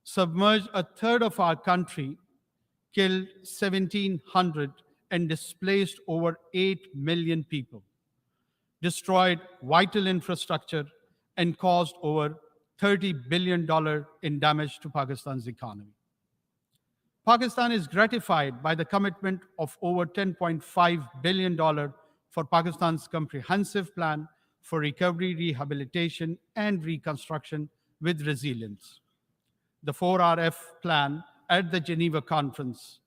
submerged a third of our country, killed 1,700, and displaced over 8 million people, destroyed vital infrastructure, and caused over $30 billion in damage to Pakistan's economy. Pakistan is gratified by the commitment of over $10.5 billion for Pakistan's comprehensive plan for recovery, rehabilitation, and reconstruction with resilience. The 4RF plan at the Geneva conference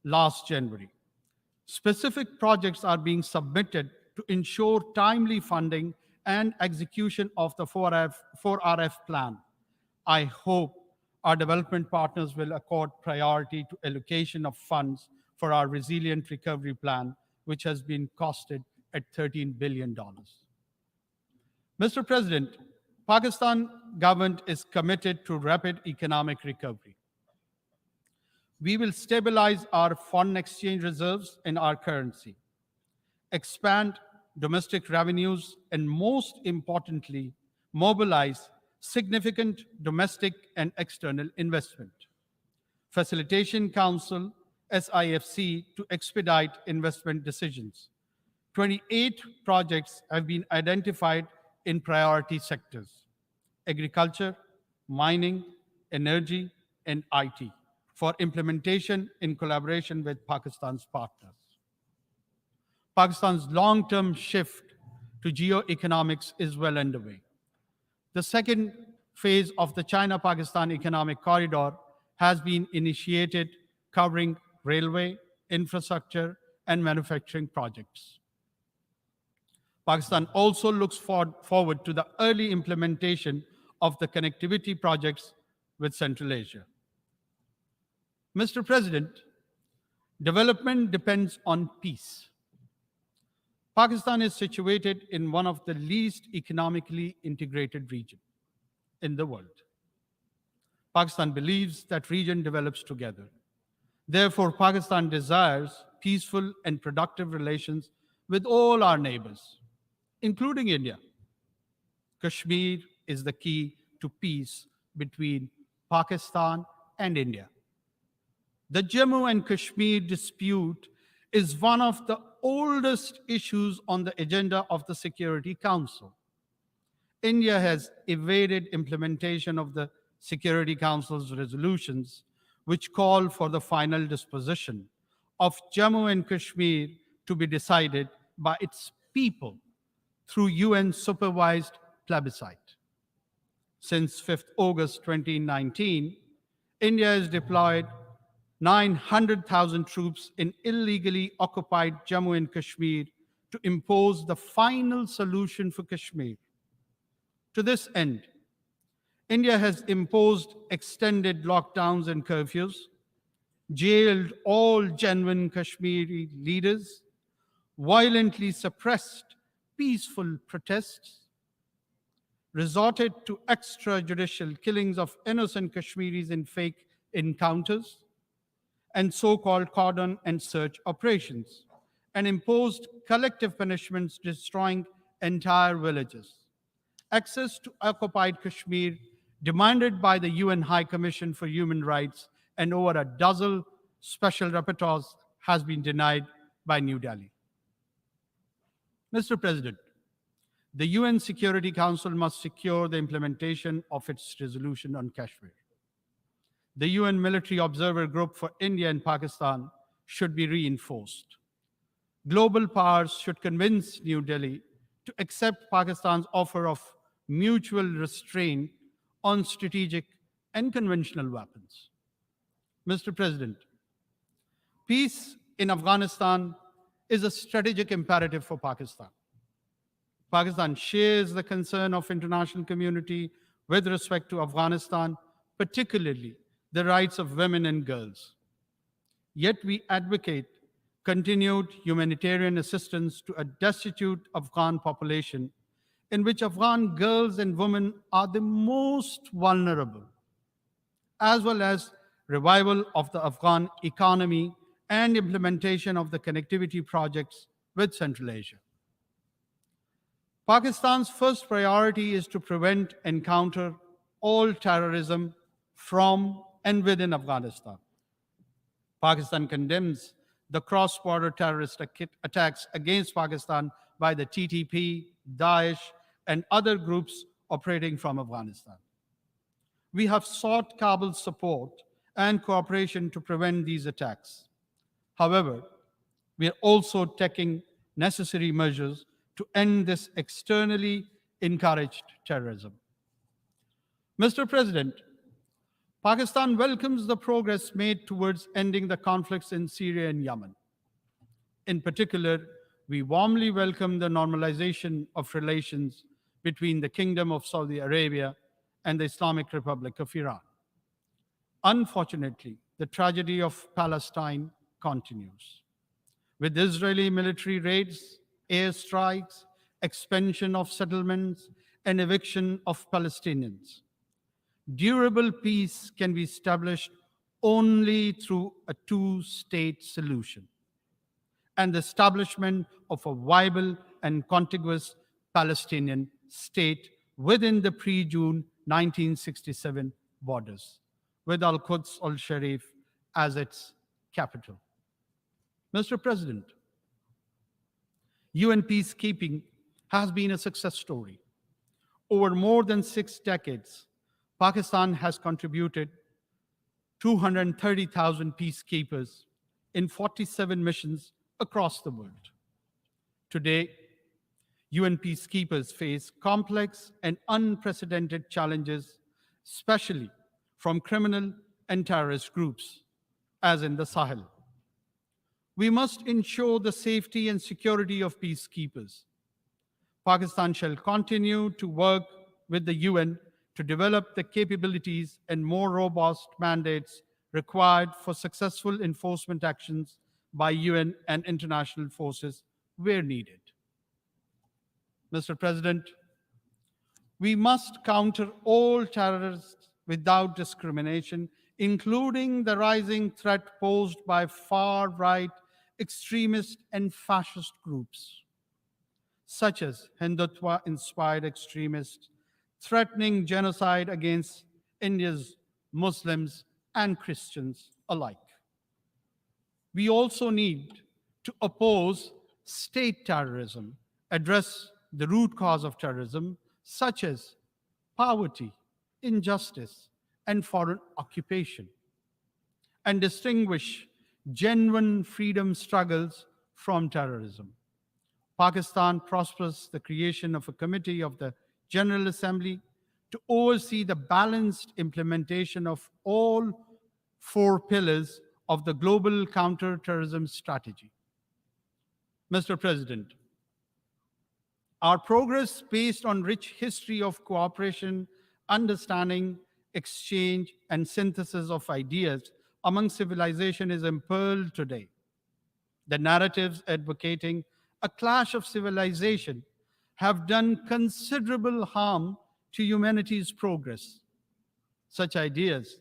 last January. Specific projects are being submitted to ensure timely funding and execution of the 4RF plan. I hope our development partners will accord priority to allocation of funds for our resilient recovery plan, which has been costed at $13 billion. Mr. President, Pakistan government is committed to rapid economic recovery. We will stabilize our foreign exchange reserves and our currency, expand domestic revenues, and most importantly, mobilize significant domestic and external investment. Facilitation Council, SIFC, to expedite investment decisions. 28 projects have been identified in priority sectors: agriculture, mining, energy, and IT, for implementation in collaboration with Pakistan's partners. Pakistan's long-term shift to geoeconomics is well underway. The second phase of the China-Pakistan Economic Corridor has been initiated, covering railway, infrastructure, and manufacturing projects. Pakistan also looks forward to the early implementation of the connectivity projects with Central Asia. Mr. President, development depends on peace. Pakistan is situated in one of the least economically integrated regions in the world. Pakistan believes that region develops together. Therefore, Pakistan desires peaceful and productive relations with all our neighbors, including India. Kashmir is the key to peace between Pakistan and India. The Jammu and Kashmir dispute is one of the oldest issues on the agenda of the Security Council. India has evaded implementation of the Security Council's resolutions, which call for the final disposition of Jammu and Kashmir to be decided by its people through UN-supervised plebiscite. Since 5th August 2019, India has deployed 900,000 troops in illegally occupied Jammu and Kashmir to impose the final solution for Kashmir. To this end, India has imposed extended lockdowns and curfews, jailed all genuine Kashmiri leaders, violently suppressed peaceful protests, resorted to extrajudicial killings of innocent Kashmiris in fake encounters, and so-called cordon and search operations, and imposed collective punishments destroying entire villages. Access to occupied Kashmir, demanded by the UN High Commission for Human Rights and over a dozen special rapporteurs, has been denied by New Delhi. Mr. President, the UN Security Council must secure the implementation of its resolution on Kashmir. The UN Military Observer Group for India and Pakistan should be reinforced. Global powers should convince New Delhi to accept Pakistan's offer of mutual restraint on strategic and conventional weapons. Mr. President, peace in Afghanistan is a strategic imperative for Pakistan. Pakistan shares the concern of international community with respect to Afghanistan, particularly the rights of women and girls. Yet we advocate continued humanitarian assistance to a destitute Afghan population in which Afghan girls and women are the most vulnerable, as well as revival of the Afghan economy and implementation of the connectivity projects with Central Asia. Pakistan's first priority is to prevent and counter all terrorism from and within Afghanistan. Pakistan condemns the cross-border terrorist attacks against Pakistan by the TTP, Daesh, and other groups operating from Afghanistan. We have sought Kabul's support and cooperation to prevent these attacks. However, we are also taking necessary measures to end this externally encouraged terrorism. Mr. President, Pakistan welcomes the progress made towards ending the conflicts in Syria and Yemen. In particular, we warmly welcome the normalization of relations between the Kingdom of Saudi Arabia and the Islamic Republic of Iran. Unfortunately, the tragedy of Palestine continues, with Israeli military raids, airstrikes, expansion of settlements, and eviction of Palestinians. Durable peace can be established only through a two-state solution and the establishment of a viable and contiguous Palestinian state within the pre-June 1967 borders, with Al-Quds al-Sharif as its capital. Mr. President, UN peacekeeping has been a success story. Over more than 6 decades, Pakistan has contributed 230,000 peacekeepers in 47 missions across the world. Today, UN peacekeepers face complex and unprecedented challenges, especially from criminal and terrorist groups, as in the Sahel. We must ensure the safety and security of peacekeepers. Pakistan shall continue to work with the UN to develop the capabilities and more robust mandates required for successful enforcement actions by UN and international forces where needed. Mr. President, we must counter all terrorists without discrimination, including the rising threat posed by far-right extremist and fascist groups, such as Hindutva-inspired extremists threatening genocide against India's Muslims and Christians alike. We also need to oppose state terrorism, address the root cause of terrorism, such as poverty, injustice, and foreign occupation, and distinguish genuine freedom struggles from terrorism. Pakistan prospers the creation of a committee of the General Assembly to oversee the balanced implementation of all 4 pillars of the global counter-terrorism strategy. Mr. President, our progress based on rich history of cooperation, understanding, exchange, and synthesis of ideas among civilization is impearled today. The narratives advocating a clash of civilization have done considerable harm to humanity's progress. Such ideas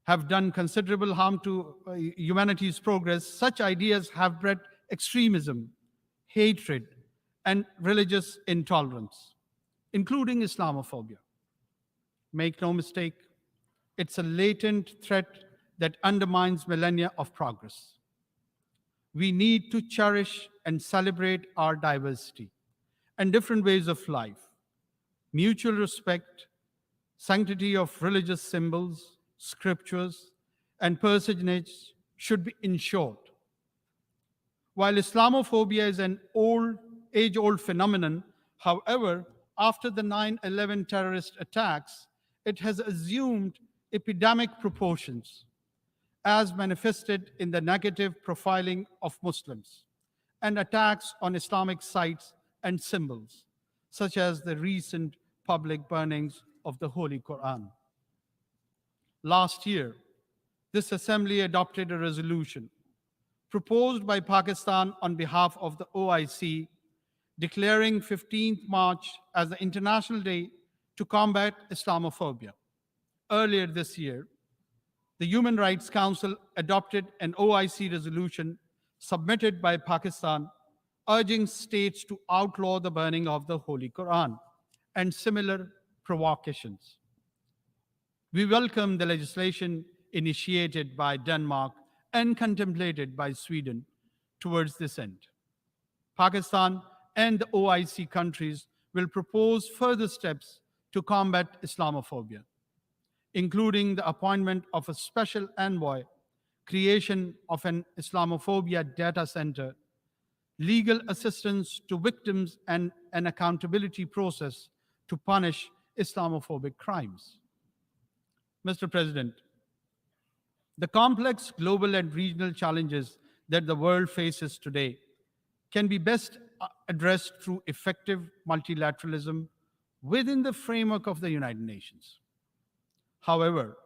have done considerable harm to humanity's progress. Such ideas have bred extremism, hatred, and religious intolerance, including Islamophobia. Make no mistake, it's a latent threat that undermines millennia of progress. We need to cherish and celebrate our diversity and different ways of life. Mutual respect, sanctity of religious symbols, scriptures, and personage should be ensured. While Islamophobia is an age-old phenomenon, however, after the 9/11 terrorist attacks, it has assumed epidemic proportions, as manifested in the negative profiling of Muslims, and attacks on Islamic sites and symbols, such as the recent public burnings of the Holy Quran. Last year, this assembly adopted a resolution proposed by Pakistan on behalf of the OIC, declaring 15th March as the International Day to Combat Islamophobia. Earlier this year, the Human Rights Council adopted an OIC resolution submitted by Pakistan urging states to outlaw the burning of the Holy Quran and similar provocations. We welcome the legislation initiated by Denmark and contemplated by Sweden towards this end. Pakistan and the OIC countries will propose further steps to combat Islamophobia, including the appointment of a special envoy, creation of an Islamophobia data center, legal assistance to victims, and an accountability process to punish Islamophobic crimes. Mr. President, the complex global and regional challenges that the world faces today can be best addressed through effective multilateralism within the framework of the United Nations. However,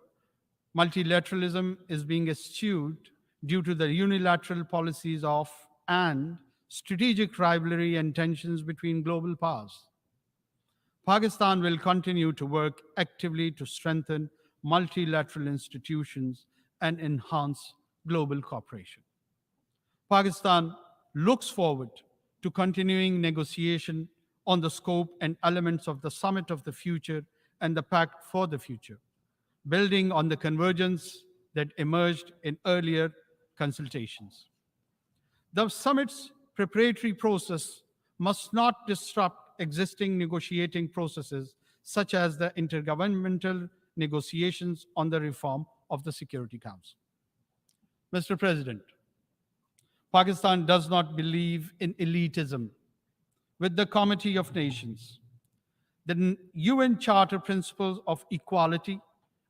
multilateralism is being eschewed due to the unilateral policies of and strategic rivalry and tensions between global powers. Pakistan will continue to work actively to strengthen multilateral institutions and enhance global cooperation. Pakistan looks forward to continuing negotiation on the scope and elements of the Summit of the Future and the Pact for the Future, building on the convergence that emerged in earlier consultations. The summit's preparatory process must not disrupt existing negotiating processes, such as the intergovernmental negotiations on the reform of the Security Council. Mr. President, Pakistan does not believe in elitism. With the Committee of Nations, the UN Charter principles of equality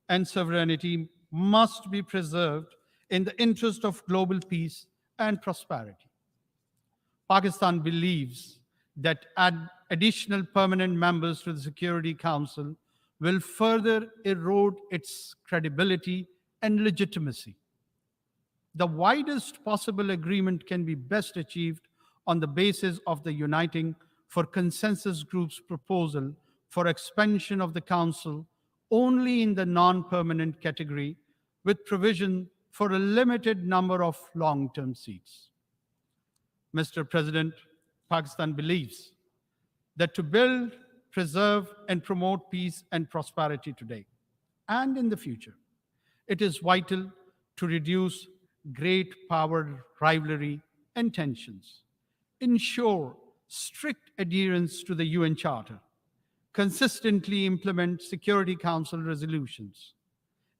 and sovereignty must be preserved in the interest of global peace and prosperity. Pakistan believes that additional permanent members to the Security Council will further erode its credibility and legitimacy. The widest possible agreement can be best achieved on the basis of the Uniting for Consensus Group's proposal for expansion of the Council only in the non-permanent category, with provision for a limited number of long-term seats. Mr. President, Pakistan believes that to build, preserve, and promote peace and prosperity today and in the future, it is vital to reduce great power rivalry and tensions, ensure strict adherence to the UN Charter, consistently implement Security Council resolutions,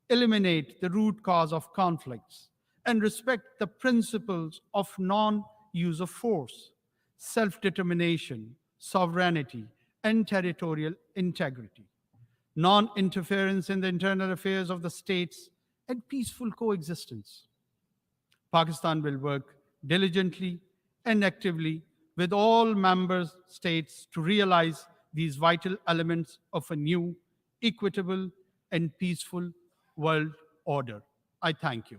eliminate the root cause of conflicts, and respect the principles of non-use of force, self-determination, sovereignty, and territorial integrity, non-interference in the internal affairs of the states, and peaceful coexistence. Pakistan will work diligently and actively with all member states to realize these vital elements of a new, equitable, and peaceful world order. I thank you.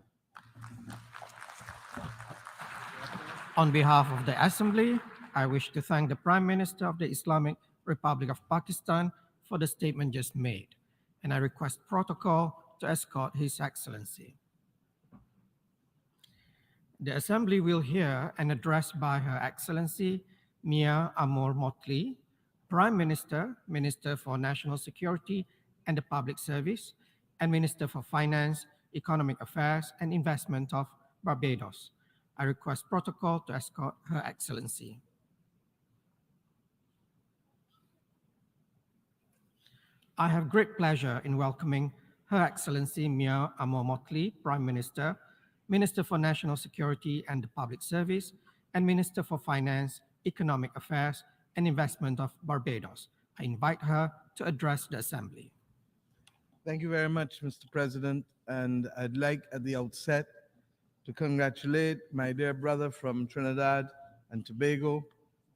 On behalf of the Assembly, I wish to thank the Prime Minister of the Islamic Republic of Pakistan for the statement just made, and I request protocol to escort His Excellency. The Assembly will hear an address by Her Excellency Mia Amor Motley, Prime Minister, Minister for National Security and the Public Service, and Minister for Finance, Economic Affairs and Investment of Barbados. I request protocol to escort Her Excellency. I have great pleasure in welcoming Her Excellency Mia Amor Motley, Prime Minister, Minister for National Security and the Public Service, and Minister for Finance, Economic Affairs and Investment of Barbados. I invite her to address the Assembly. Thank you very much, Mr. President. And I'd like at the outset to congratulate my dear brother from Trinidad and Tobago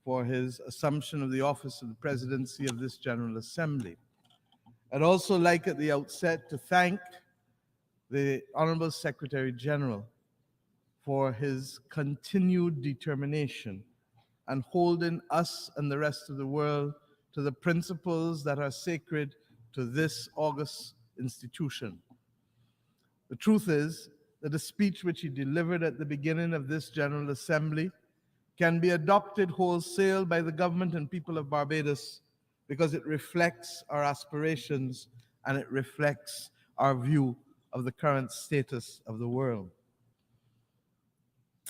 for his assumption of the office of the presidency of this General Assembly. I'd also like at the outset to thank the Honorable Secretary General for his continued determination and holding us and the rest of the world to the principles that are sacred to this august institution. The truth is that the speech which he delivered at the beginning of this General Assembly can be adopted wholesale by the government and people of Barbados because it reflects our aspirations and it reflects our view of the current status of the world.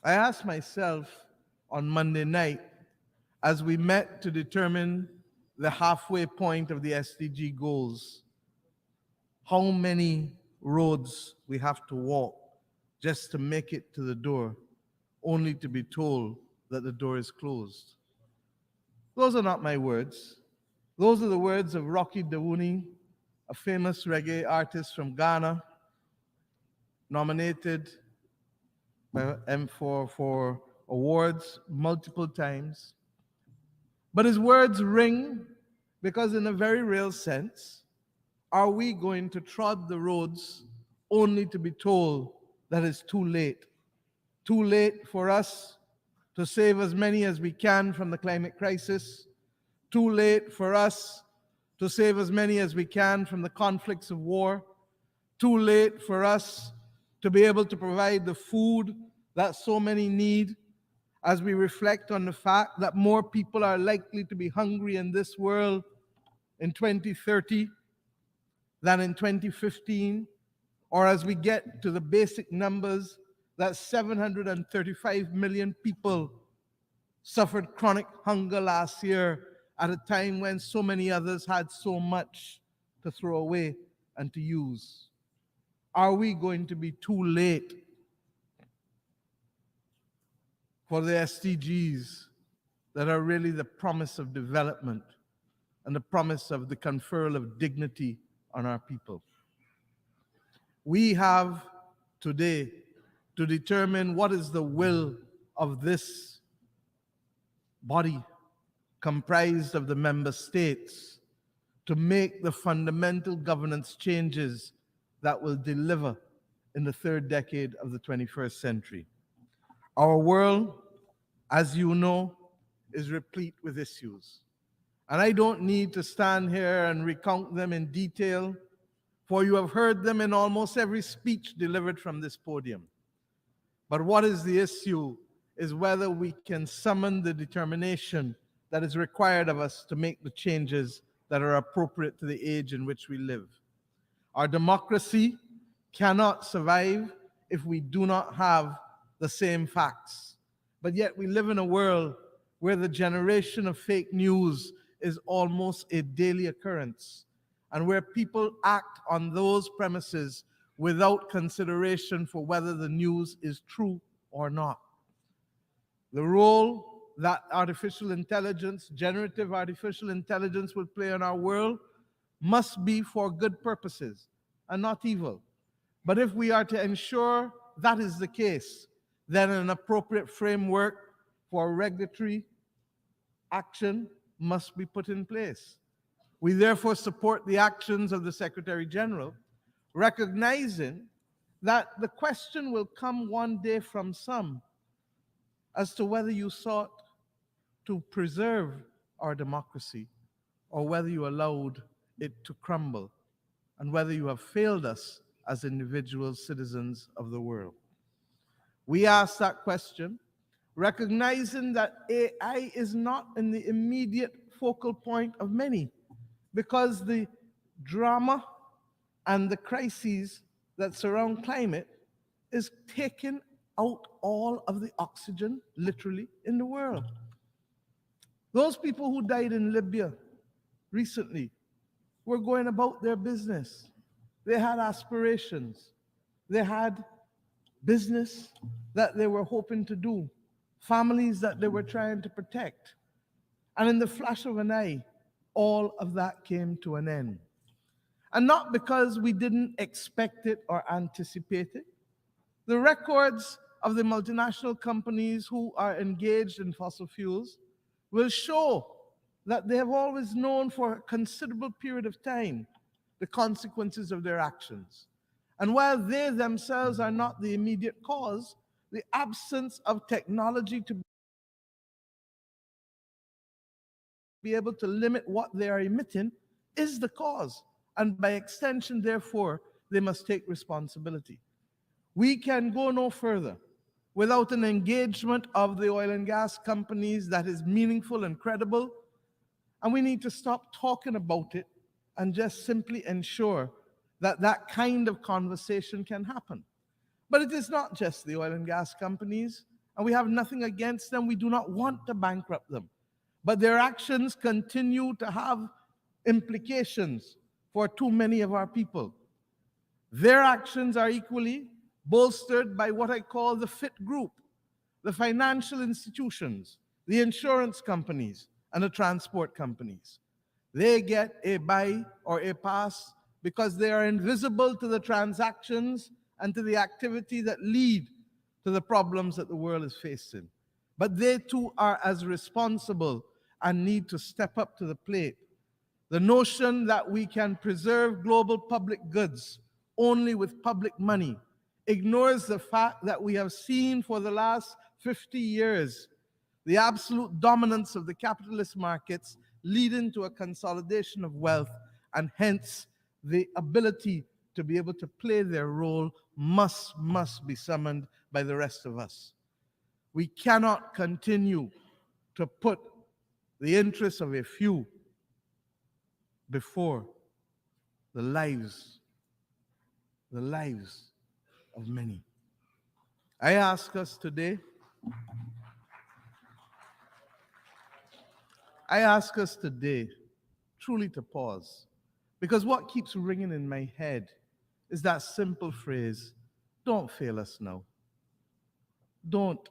I asked myself on Monday night, as we met to determine the halfway point of the SDG goals, how many roads we have to walk just to make it to the door, only to be told that the door is closed. Those are not my words. Those are the words of Rocky Dawuni, a famous reggae artist from Ghana, nominated by M4 for awards multiple times. But his words ring because in a very real sense, are we going to trod the roads only to be told that it's too late? Too late for us to save as many as we can from the climate crisis. Too late for us to save as many as we can from the conflicts of war. Too late for us to be able to provide the food that so many need, as we reflect on the fact that more people are likely to be hungry in this world in 2030 than in 2015, or as we get to the basic numbers that 735 million people suffered chronic hunger last year at a time when so many others had so much to throw away and to use. Are we going to be too late for the SDGs that are really the promise of development and the promise of the conferral of dignity on our people? We have today to determine what is the will of this body comprised of the member states to make the fundamental governance changes that will deliver in the third decade of the 21st century. Our world, as you know, is replete with issues. And I don't need to stand here and recount them in detail, for you have heard them in almost every speech delivered from this podium. But what is the issue is whether we can summon the determination that is required of us to make the changes that are appropriate to the age in which we live. Our democracy cannot survive if we do not have the same facts. But yet we live in a world where the generation of fake news is almost a daily occurrence, and where people act on those premises without consideration for whether the news is true or not. The role that artificial intelligence, generative artificial intelligence will play in our world must be for good purposes and not evil. But if we are to ensure that is the case, then an appropriate framework for regulatory action must be put in place. We therefore support the actions of the Secretary General, recognizing that the question will come one day from some as to whether you sought to preserve our democracy or whether you allowed it to crumble, and whether you have failed us as individual citizens of the world. We ask that question, recognizing that AI is not in the immediate focal point of many, because the drama and the crises that surround climate is taking out all of the oxygen, literally, in the world. Those people who died in Libya recently were going about their business. They had aspirations. They had business that they were hoping to do, families that they were trying to protect. And in the flash of an eye, all of that came to an end. And not because we didn't expect it or anticipate it. The records of the multinational companies who are engaged in fossil fuels will show that they have always known for a considerable period of time the consequences of their actions. And while they themselves are not the immediate cause, the absence of technology to be able to limit what they are emitting is the cause. And by extension, therefore, they must take responsibility. We can go no further without an engagement of the oil and gas companies that is meaningful and credible. And we need to stop talking about it and just simply ensure that that kind of conversation can happen. But it is not just the oil and gas companies, and we have nothing against them. We do not want to bankrupt them. But their actions continue to have implications for too many of our people. Their actions are equally bolstered by what I call the fit group, the financial institutions, the insurance companies, and the transport companies. They get a buy or a pass because they are invisible to the transactions and to the activity that lead to the problems that the world is facing. But they too are as responsible and need to step up to the plate. The notion that we can preserve global public goods only with public money ignores the fact that we have seen for the last 50 years the absolute dominance of the capitalist markets leading to a consolidation of wealth, and hence the ability to be able to play their role must be summoned by the rest of us. We cannot continue to put the interests of a few before the lives of many. I ask us today truly to pause, because what keeps ringing in my head is that simple phrase, don't fail us now. Don't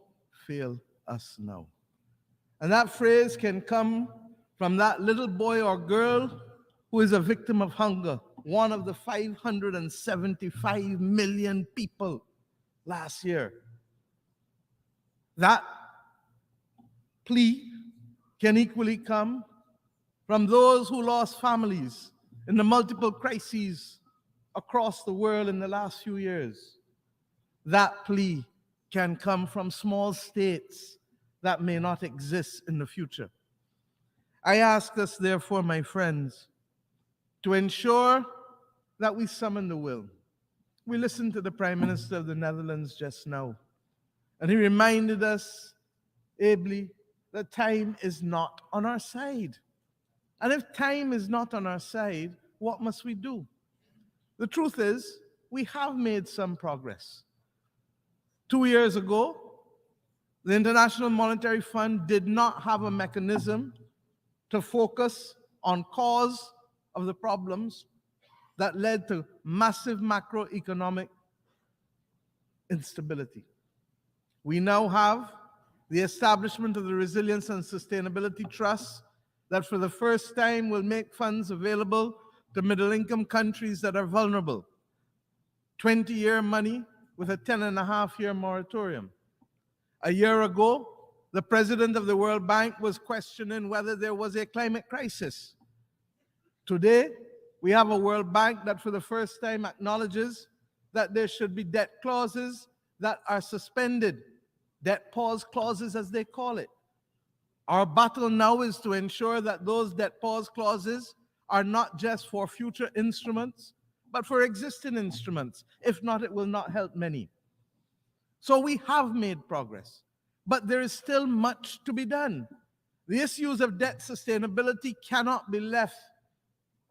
fail us now. And that phrase can come from that little boy or girl who is a victim of hunger, one of the 575 million people last year. That plea can equally come from those who lost families in the multiple crises across the world in the last few years. That plea can come from small states that may not exist in the future. I ask us, therefore, my friends, to ensure that we summon the will. We listened to the Prime Minister of the Netherlands just now, and he reminded us ably that time is not on our side. And if time is not on our side, what must we do? The truth is, we have made some progress. 2 years ago, the International Monetary Fund did not have a mechanism to focus on cause of the problems that led to massive macroeconomic instability. We now have the establishment of the Resilience and Sustainability Trust that for the first time will make funds available to middle-income countries that are vulnerable. 20-year money with a 10.5-year moratorium. A year ago, the president of the World Bank was questioning whether there was a climate crisis. Today, we have a World Bank that for the first time acknowledges that there should be debt clauses that are suspended, debt pause clauses as they call it. Our battle now is to ensure that those debt pause clauses are not just for future instruments, but for existing instruments. If not, it will not help many. So we have made progress, but there is still much to be done. The issues of debt sustainability cannot be left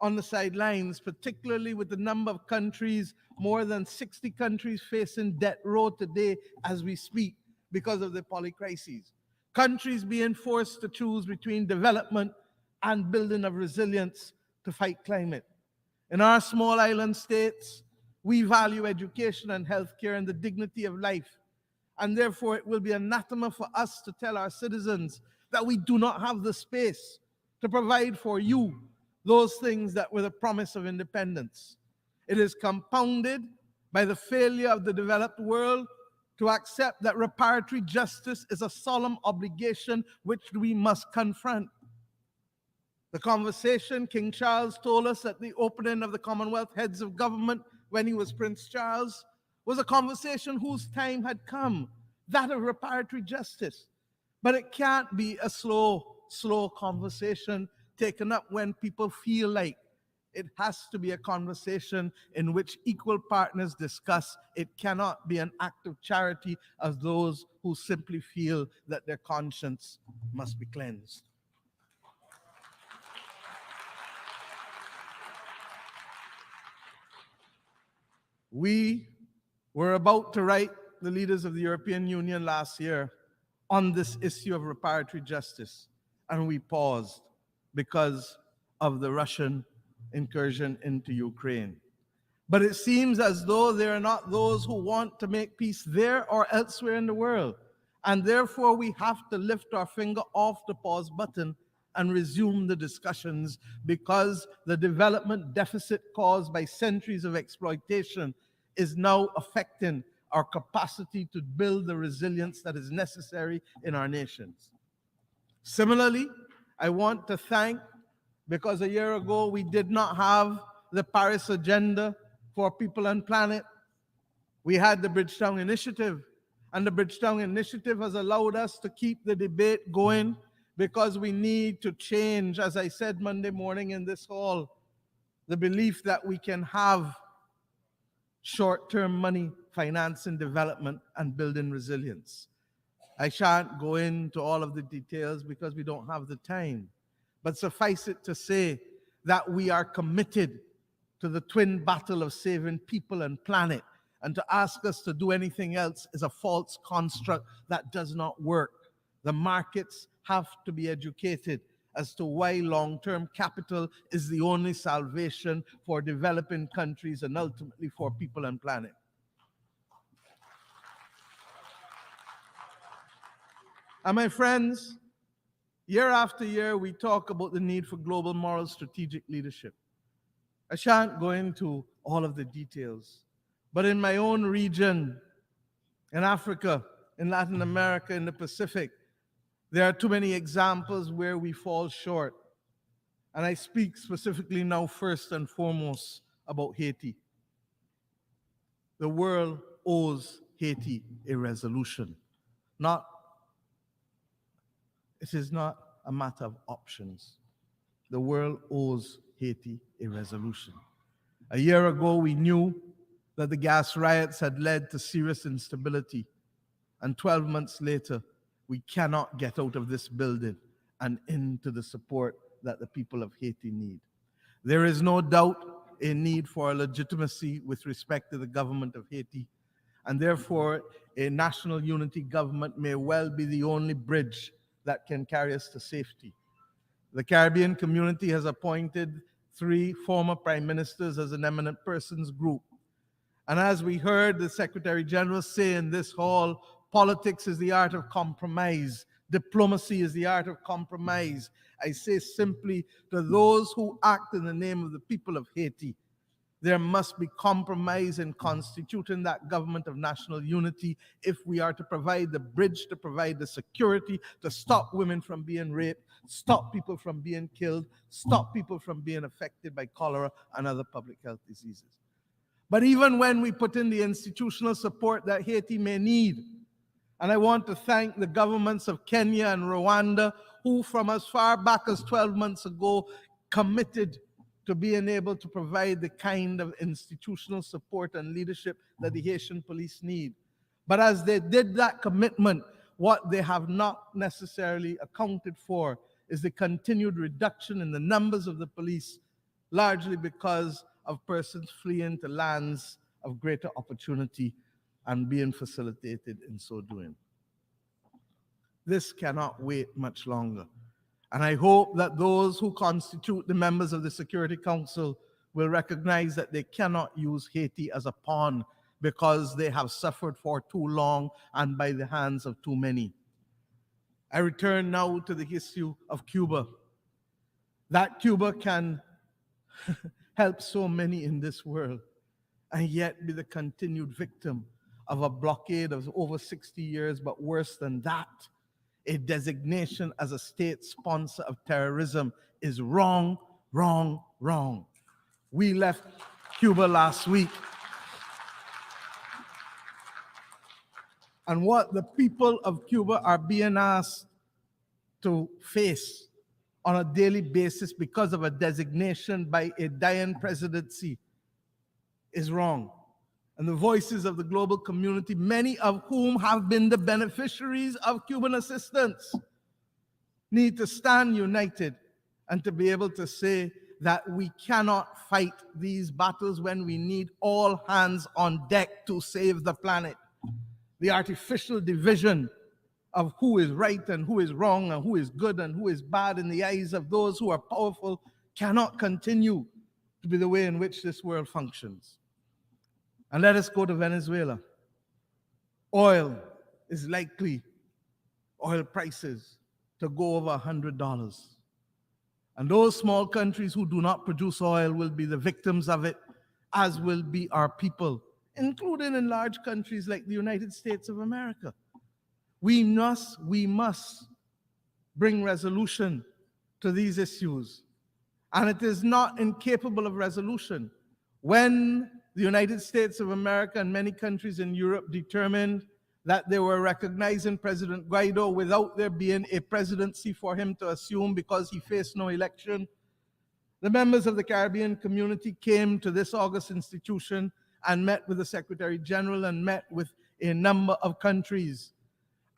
on the sidelines, particularly with the number of countries, more than 60 countries facing debt row today as we speak because of the polycrises. Countries being forced to choose between development and building of resilience to fight climate. In our small island states, we value education and healthcare and the dignity of life. And therefore, it will be anathema for us to tell our citizens that we do not have the space to provide for you those things that were the promise of independence. It is compounded by the failure of the developed world to accept that reparatory justice is a solemn obligation which we must confront. The conversation King Charles told us at the opening of the Commonwealth Heads of Government when he was Prince Charles was a conversation whose time had come, that of reparatory justice. But it can't be a slow conversation taken up when people feel like. It has to be a conversation in which equal partners discuss. It cannot be an act of charity of those who simply feel that their conscience must be cleansed. We were about to write the leaders of the European Union last year on this issue of reparatory justice, and we paused because of the Russian incursion into Ukraine. But it seems as though there are not those who want to make peace there or elsewhere in the world, and therefore we have to lift our finger off the pause button and resume the discussions, because the development deficit caused by centuries of exploitation is now affecting our capacity to build the resilience that is necessary in our nations. Similarly, I want to thank, because a year ago we did not have the Paris Agenda for People and Planet. We had the Bridgetown Initiative, and the Bridgetown Initiative has allowed us to keep the debate going, because we need to change, as I said Monday morning in this hall, the belief that we can have short-term money financing development and building resilience. I shan't go into all of the details because we don't have the time, but suffice it to say that we are committed to the twin battle of saving people and planet, and to ask us to do anything else is a false construct that does not work. The markets have to be educated as to why long-term capital is the only salvation for developing countries and ultimately for people and planet. And my friends, year after year, we talk about the need for global moral strategic leadership. I shan't go into all of the details, but in my own region, in Africa, in Latin America, in the Pacific, there are too many examples where we fall short. And I speak specifically now first and foremost about Haiti. The world owes Haiti a resolution. It is not a matter of options. The world owes Haiti a resolution. A year ago, we knew that the gas riots had led to serious instability. And 12 months later, we cannot get out of this building and into the support that the people of Haiti need. There is no doubt a need for a legitimacy with respect to the government of Haiti, and therefore a national unity government may well be the only bridge that can carry us to safety. The Caribbean community has appointed 3 former prime ministers as an eminent persons group. And as we heard the Secretary General say in this hall, politics is the art of compromise. Diplomacy is the art of compromise. I say simply to those who act in the name of the people of Haiti, there must be compromise in constituting that government of national unity if we are to provide the bridge, to provide the security, to stop women from being raped, stop people from being killed, stop people from being affected by cholera and other public health diseases. But even when we put in the institutional support that Haiti may need, and I want to thank the governments of Kenya and Rwanda, who from as far back as 12 months ago committed to being able to provide the kind of institutional support and leadership that the Haitian police need. But as they did that commitment, what they have not necessarily accounted for is the continued reduction in the numbers of the police, largely because of persons fleeing to lands of greater opportunity and being facilitated in so doing. This cannot wait much longer. And I hope that those who constitute the members of the Security Council will recognize that they cannot use Haiti as a pawn because they have suffered for too long and by the hands of too many. I return now to the issue of Cuba. That Cuba can help so many in this world and yet be the continued victim of a blockade of over 60 years, but worse than that, a designation as a state sponsor of terrorism is wrong, wrong, wrong. We left Cuba last week. And what the people of Cuba are being asked to face on a daily basis because of a designation by a dying presidency is wrong. And the voices of the global community, many of whom have been the beneficiaries of Cuban assistance, need to stand united and to be able to say that we cannot fight these battles when we need all hands on deck to save the planet. The artificial division of who is right and who is wrong and who is good and who is bad in the eyes of those who are powerful cannot continue to be the way in which this world functions. And let us go to Venezuela. Oil is likely, oil prices, to go over $100. And those small countries who do not produce oil will be the victims of it, as will be our people, including in large countries like the United States of America. We must bring resolution to these issues. And it is not incapable of resolution. When the United States of America and many countries in Europe determined that they were recognizing President Guaido without there being a presidency for him to assume because he faced no election, the members of the Caribbean community came to this august institution and met with the Secretary General and met with a number of countries.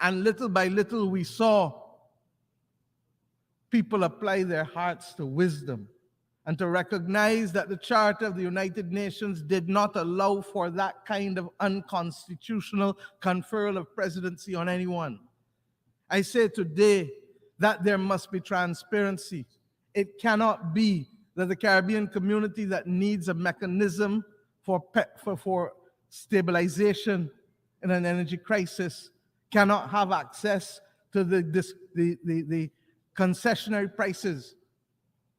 And little by little, we saw people apply their hearts to wisdom and to recognize that the Charter of the United Nations did not allow for that kind of unconstitutional conferral of presidency on anyone. I say today that there must be transparency. It cannot be that the Caribbean community that needs a mechanism for stabilization in an energy crisis cannot have access to the concessionary prices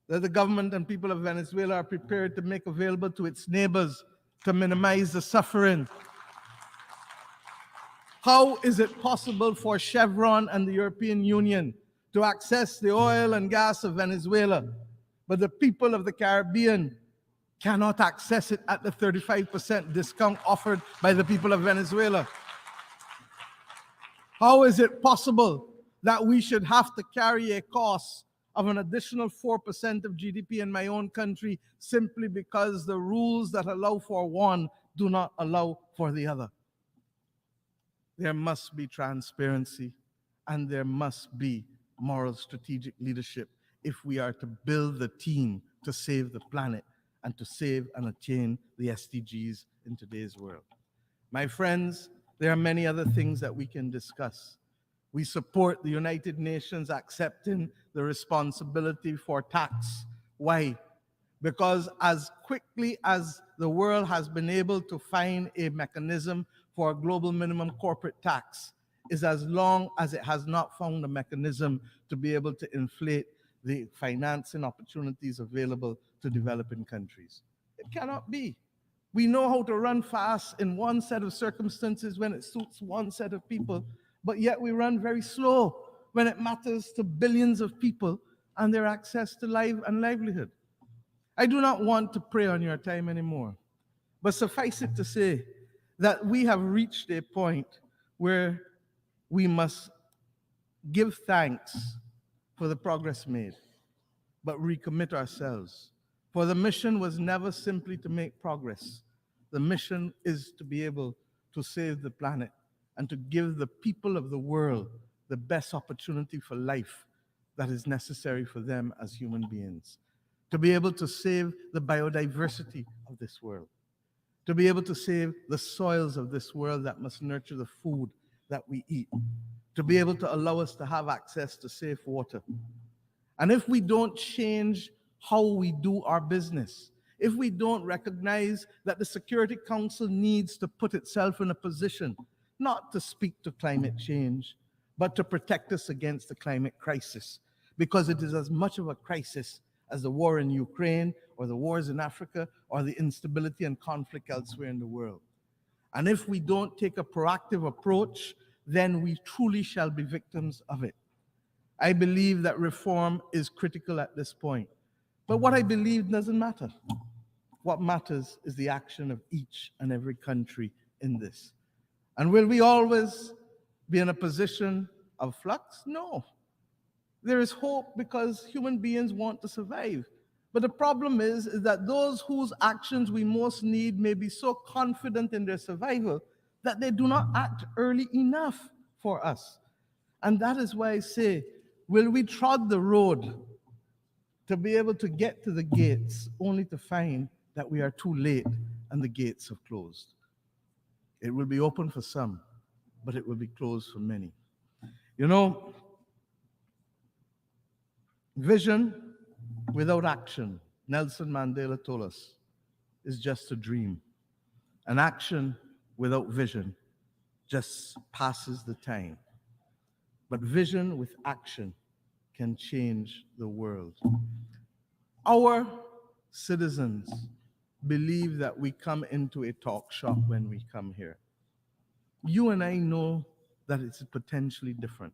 that the government and people of Venezuela are prepared to make available to its neighbors to minimize the suffering. How is it possible for Chevron and the European Union to access the oil and gas of Venezuela, but the people of the Caribbean cannot access it at the 35% discount offered by the people of Venezuela? How is it possible that we should have to carry a cost of an additional 4% of GDP in my own country simply because the rules that allow for one do not allow for the other? There must be transparency and there must be moral strategic leadership if we are to build the team to save the planet and to save and attain the SDGs in today's world. My friends, there are many other things that we can discuss. We support the United Nations accepting the responsibility for tax. Why? Because as quickly as the world has been able to find a mechanism for a global minimum corporate tax is as long as it has not found a mechanism to be able to inflate the financing opportunities available to developing countries. It cannot be. We know how to run fast in one set of circumstances when it suits one set of people, but yet we run very slow when it matters to billions of people and their access to life and livelihood. I do not want to prey on your time anymore, but suffice it to say that we have reached a point where we must give thanks for the progress made, but recommit ourselves. For the mission was never simply to make progress. The mission is to be able to save the planet and to give the people of the world the best opportunity for life that is necessary for them as human beings. To be able to save the biodiversity of this world. To be able to save the soils of this world that must nurture the food that we eat. To be able to allow us to have access to safe water. And if we don't change how we do our business, if we don't recognize that the Security Council needs to put itself in a position not to speak to climate change, but to protect us against the climate crisis, because it is as much of a crisis as the war in Ukraine or the wars in Africa or the instability and conflict elsewhere in the world. And if we don't take a proactive approach, then we truly shall be victims of it. I believe that reform is critical at this point. But what I believe doesn't matter. What matters is the action of each and every country in this. And will we always be in a position of flux? No. There is hope because human beings want to survive. But the problem is that those whose actions we most need may be so confident in their survival that they do not act early enough for us. And that is why I say, will we trod the road to be able to get to the gates only to find that we are too late and the gates have closed? It will be open for some, but it will be closed for many. You know, vision without action, Nelson Mandela told us, is just a dream. An action without vision just passes the time. But vision with action can change the world. Our citizens believe that we come into a talk shop when we come here. You and I know that it's potentially different,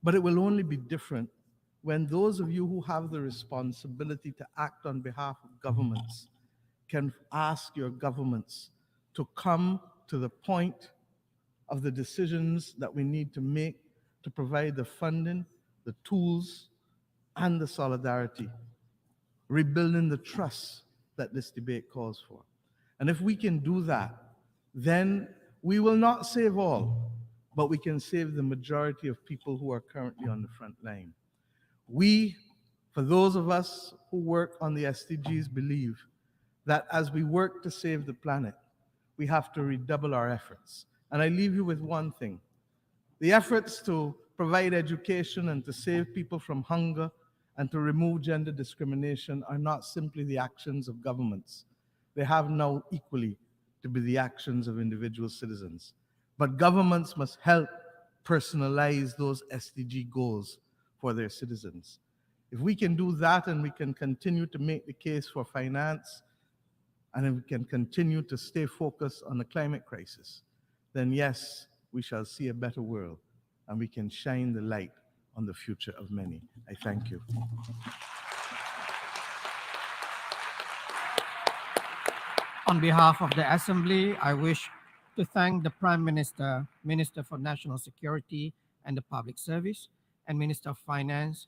but it will only be different when those of you who have the responsibility to act on behalf of governments can ask your governments to come to the point of the decisions that we need to make to provide the funding, the tools, and the solidarity, rebuilding the trust that this debate calls for. And if we can do that, then we will not save all, but we can save the majority of people who are currently on the front line. We, for those of us who work on the SDGs, believe that as we work to save the planet, we have to redouble our efforts. And I leave you with one thing. The efforts to provide education and to save people from hunger and to remove gender discrimination are not simply the actions of governments. They have now equally to be the actions of individual citizens. But governments must help personalize those SDG goals for their citizens. If we can do that and we can continue to make the case for finance, and if we can continue to stay focused on the climate crisis, then yes, we shall see a better world and we can shine the light on the future of many. I thank you. On behalf of the Assembly, I wish to thank the Prime Minister, Minister for National Security and the Public Service, and Minister of Finance,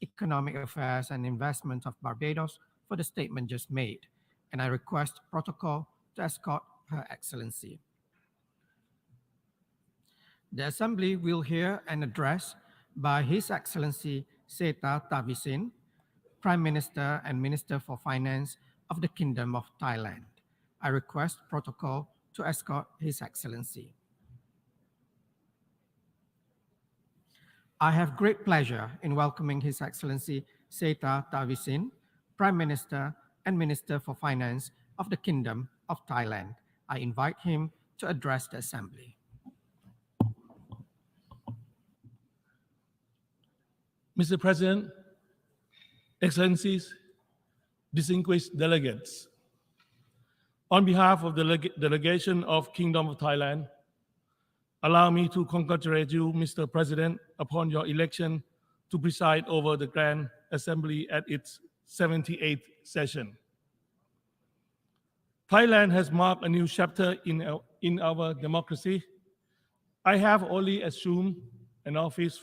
Economic Affairs and Investment of Barbados for the statement just made, and I request protocol to escort Her Excellency. The Assembly will hear an address by His Excellency Seta Tavisin, Prime Minister and Minister for Finance of the Kingdom of Thailand. I request protocol to escort His Excellency. I have great pleasure in welcoming His Excellency Seta Tavisin, Prime Minister and Minister for Finance of the Kingdom of Thailand. I invite him to address the Assembly. Mr. President, Excellencies, distinguished delegates, on behalf of the delegation of Kingdom of Thailand, allow me to congratulate you, Mr. President, upon your election to preside over the Grand Assembly at its 78th session. Thailand has marked a new chapter in our democracy. I have only assumed an office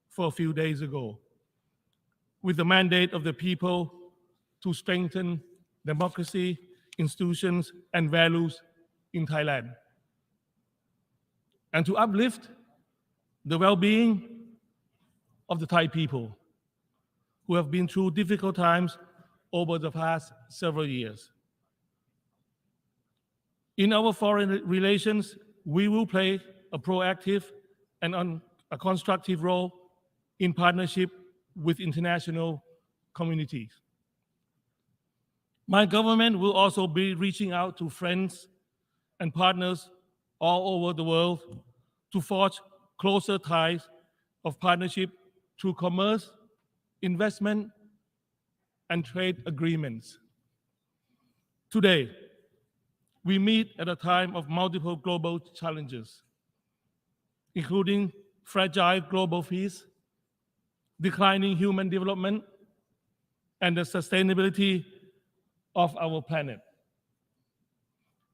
for a few days ago, with the mandate of the people to strengthen democracy, institutions, and values in Thailand, and to uplift the well-being of the Thai people who have been through difficult times over the past several years. In our foreign relations, we will play a proactive and a constructive role in partnership with international communities. My government will also be reaching out to friends and partners all over the world to forge closer ties of partnership through commerce, investment, and trade agreements. Today, we meet at a time of multiple global challenges, including fragile global peace, declining human development, and the sustainability of our planet.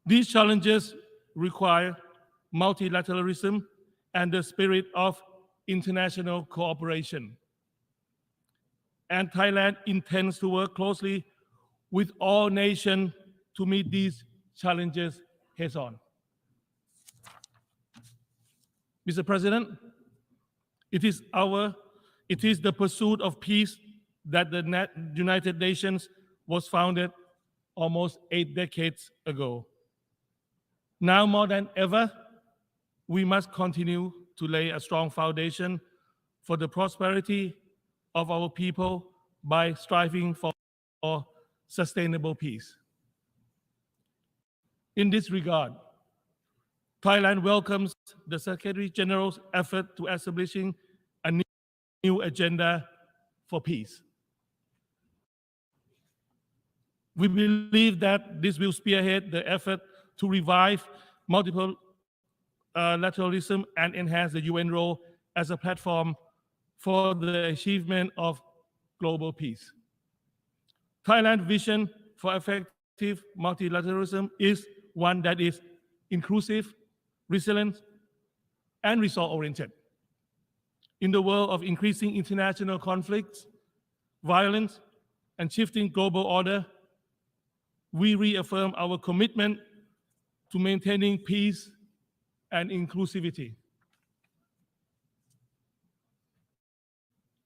These challenges require multilateralism and the spirit of international cooperation. And Thailand intends to work closely with all nations to meet these challenges head-on. Mr. President, it is the pursuit of peace that the United Nations was founded almost 8 decades ago. Now more than ever, we must continue to lay a strong foundation for the prosperity of our people by striving for sustainable peace. In this regard, Thailand welcomes the Secretary General's effort to establishing a new agenda for peace. We believe that this will spearhead the effort to revive multiple lateralism and enhance the UN role as a platform for the achievement of global peace. Thailand's vision for effective multilateralism is one that is inclusive, resilient, and result-oriented. In the world of increasing international conflicts, violence, and shifting global order, we reaffirm our commitment to maintaining peace and inclusivity.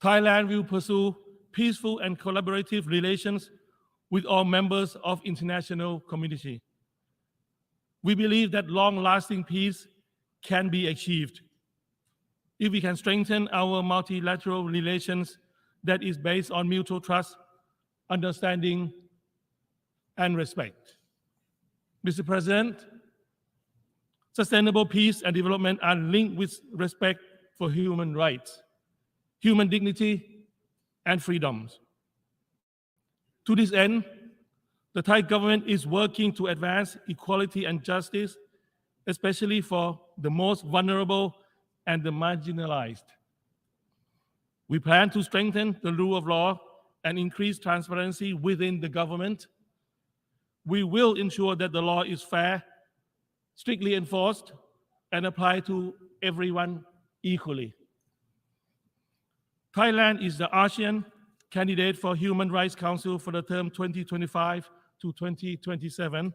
Thailand will pursue peaceful and collaborative relations with all members of international community. We believe that long-lasting peace can be achieved if we can strengthen our multilateral relations that is based on mutual trust, understanding, and respect. Mr. President, sustainable peace and development are linked with respect for human rights, human dignity, and freedoms. To this end, the Thai government is working to advance equality and justice, especially for the most vulnerable and the marginalized. We plan to strengthen the rule of law and increase transparency within the government. We will ensure that the law is fair, strictly enforced, and applied to everyone equally. Thailand is the ASEAN candidate for Human Rights Council for the term 2025 to 2027.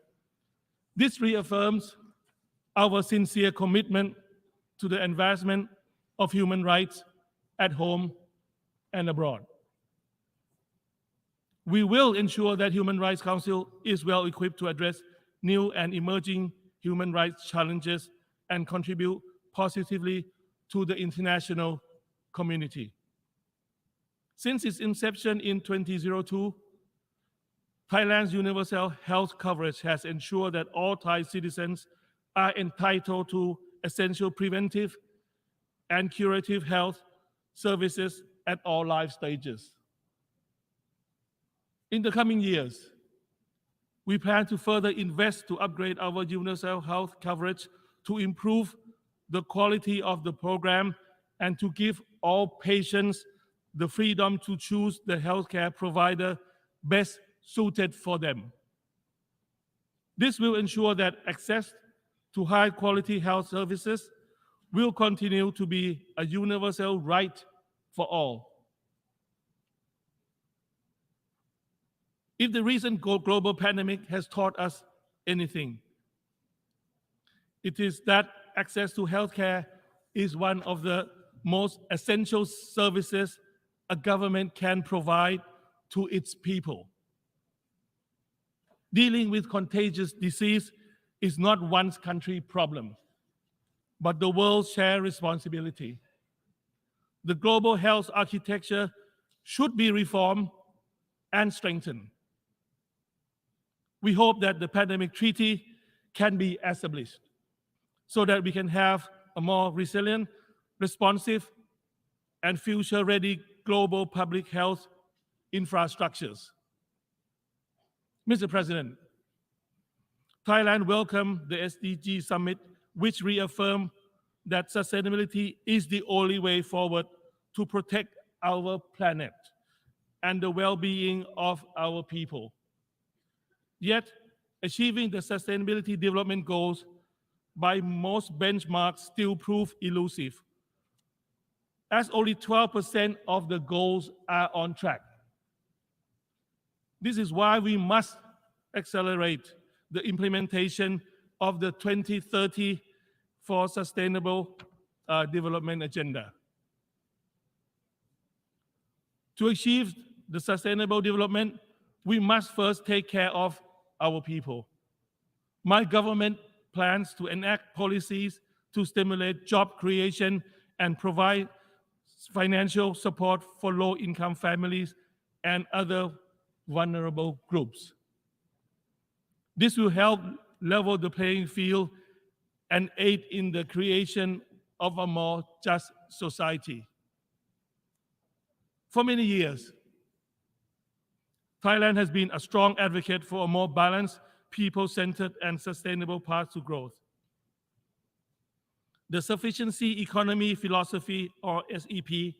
This reaffirms our sincere commitment to the advancement of human rights at home and abroad. We will ensure that Human Rights Council is well equipped to address new and emerging human rights challenges and contribute positively to the international community. Since its inception in 2002, Thailand's universal health coverage has ensured that all Thai citizens are entitled to essential preventive and curative health services at all life stages. In the coming years, we plan to further invest to upgrade our universal health coverage to improve the quality of the program and to give all patients the freedom to choose the healthcare provider best suited for them. This will ensure that access to high-quality health services will continue to be a universal right for all. If the recent global pandemic has taught us anything, it is that access to healthcare is one of the most essential services a government can provide to its people. Dealing with contagious disease is not one country's problem, but the world's shared responsibility. The global health architecture should be reformed and strengthened. We hope that the pandemic treaty can be established so that we can have a more resilient, responsive, and future-ready global public health infrastructures. Mr. President, Thailand welcomed the SDG summit, which reaffirmed that sustainability is the only way forward to protect our planet and the well-being of our people. Yet, achieving the sustainability development goals by most benchmarks still prove elusive, as only 12% of the goals are on track. This is why we must accelerate the implementation of the 2030 for Sustainable Development Agenda. To achieve the sustainable development, we must first take care of our people. My government plans to enact policies to stimulate job creation and provide financial support for low-income families and other vulnerable groups. This will help level the playing field and aid in the creation of a more just society. For many years, Thailand has been a strong advocate for a more balanced, people-centered, and sustainable path to growth. The sufficiency economy philosophy, or SEP,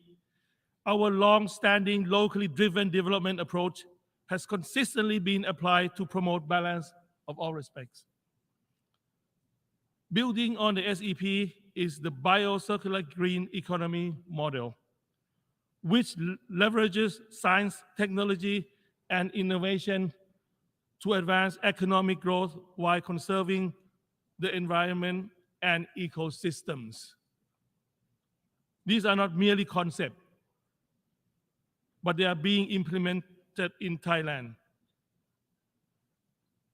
our long-standing locally driven development approach, has consistently been applied to promote balance of all respects. Building on the SEP is the bio-circular green economy model, which leverages science, technology, and innovation to advance economic growth while conserving the environment and ecosystems. These are not merely concepts, but they are being implemented in Thailand.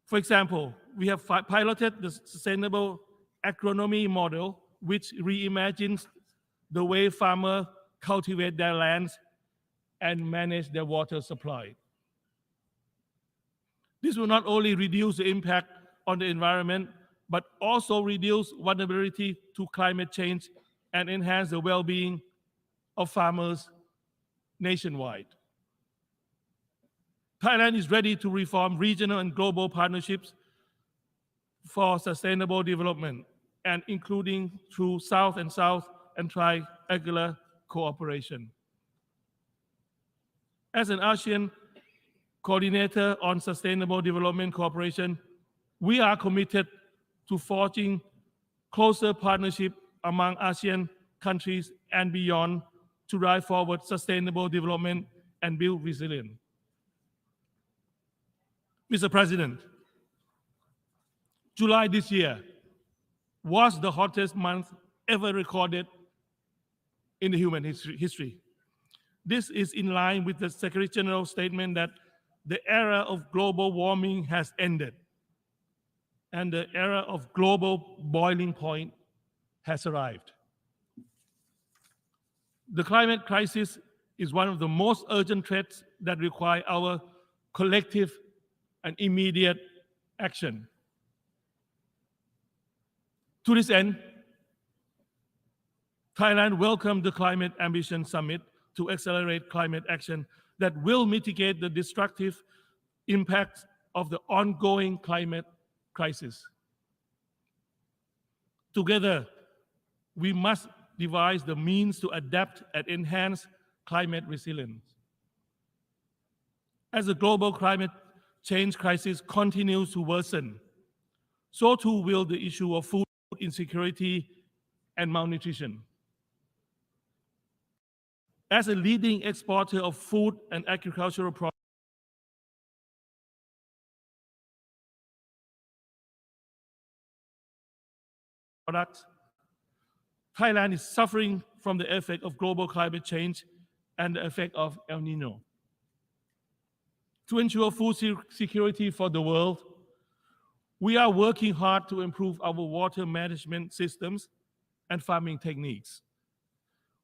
For example, we have piloted the sustainable agronomy model, which reimagines the way farmers cultivate their lands and manage their water supply. This will not only reduce the impact on the environment, but also reduce vulnerability to climate change and enhance the well-being of farmers nationwide. Thailand is ready to reform regional and global partnerships for sustainable development, and including through South and South and triangular cooperation. As an ASEAN coordinator on sustainable development cooperation, we are committed to forging closer partnership among ASEAN countries and beyond to drive forward sustainable development and build resilience. Mr. President, July this year was the hottest month ever recorded in the human history. This is in line with the Secretary General's statement that the era of global warming has ended and the era of global boiling point has arrived. The climate crisis is one of the most urgent threats that require our collective and immediate action. To this end, Thailand welcomed the Climate Ambition Summit to accelerate climate action that will mitigate the destructive impacts of the ongoing climate crisis. Together, we must devise the means to adapt and enhance climate resilience. As the global climate change crisis continues to worsen, so too will the issue of food insecurity and malnutrition. As a leading exporter of food and agricultural products, Thailand is suffering from the effect of global climate change and the effect of El Nino. To ensure food security for the world, we are working hard to improve our water management systems and farming techniques.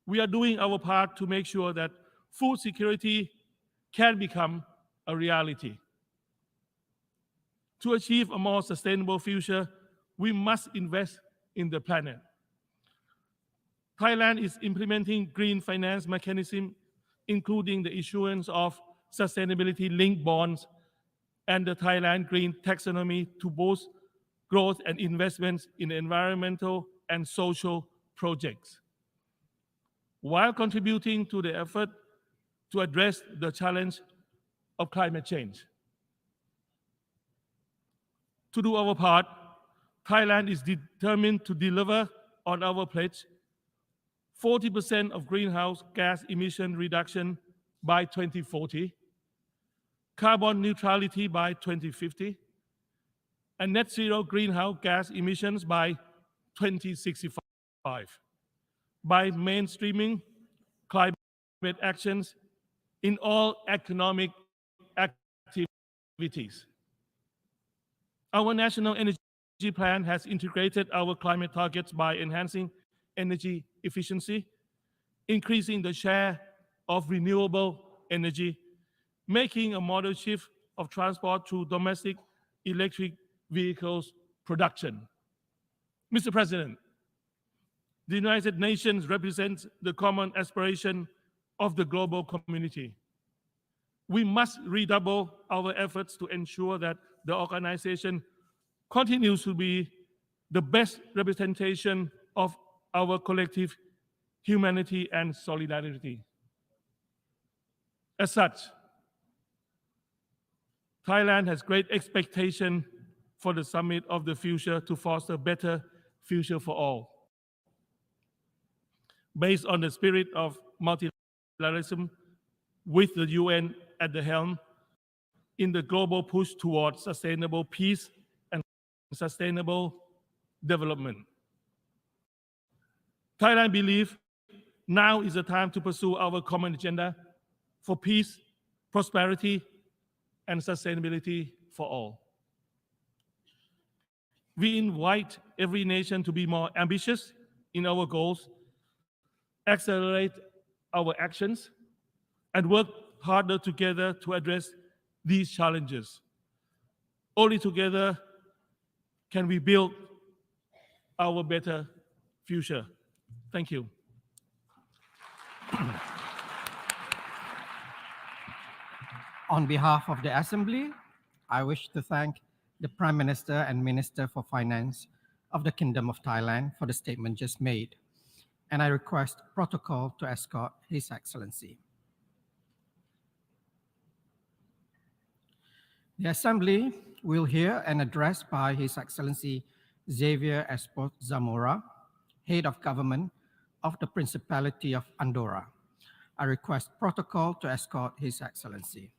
We are doing our part to make sure that food security can become a reality. To achieve a more sustainable future, we must invest in the planet. Thailand is implementing green finance mechanism, including the issuance of sustainability-linked bonds and the Thailand Green Taxonomy to boost growth and investments in environmental and social projects, while contributing to the effort to address the challenge of climate change. To do our part, Thailand is determined to deliver on our pledge 40% of greenhouse gas emission reduction by 2040, carbon neutrality by 2050, and net zero greenhouse gas emissions by 2065 by mainstreaming climate actions in all economic activities. Our national energy plan has integrated our climate targets by enhancing energy efficiency, increasing the share of renewable energy, making a model shift of transport to domestic electric vehicles production. Mr. President, the United Nations represents the common aspiration of the global community. We must redouble our efforts to ensure that the organization continues to be the best representation of our collective humanity and solidarity. As such, Thailand has great expectation for the Summit of the Future to foster a better future for all. Based on the spirit of multilateralism, with the UN at the helm, in the global push towards sustainable peace and sustainable development. Thailand believes now is the time to pursue our common agenda for peace, prosperity, and sustainability for all. We invite every nation to be more ambitious in our goals, accelerate our actions, and work harder together to address these challenges. Only together can we build our better future. Thank you. On behalf of the Assembly, I wish to thank the Prime Minister and Minister for Finance of the Kingdom of Thailand for the statement just made, and I request protocol to escort His Excellency. The Assembly will hear an address by His Excellency Xavier Espot Zamora, Head of Government of the Principality of Andorra. I request protocol to escort His Excellency.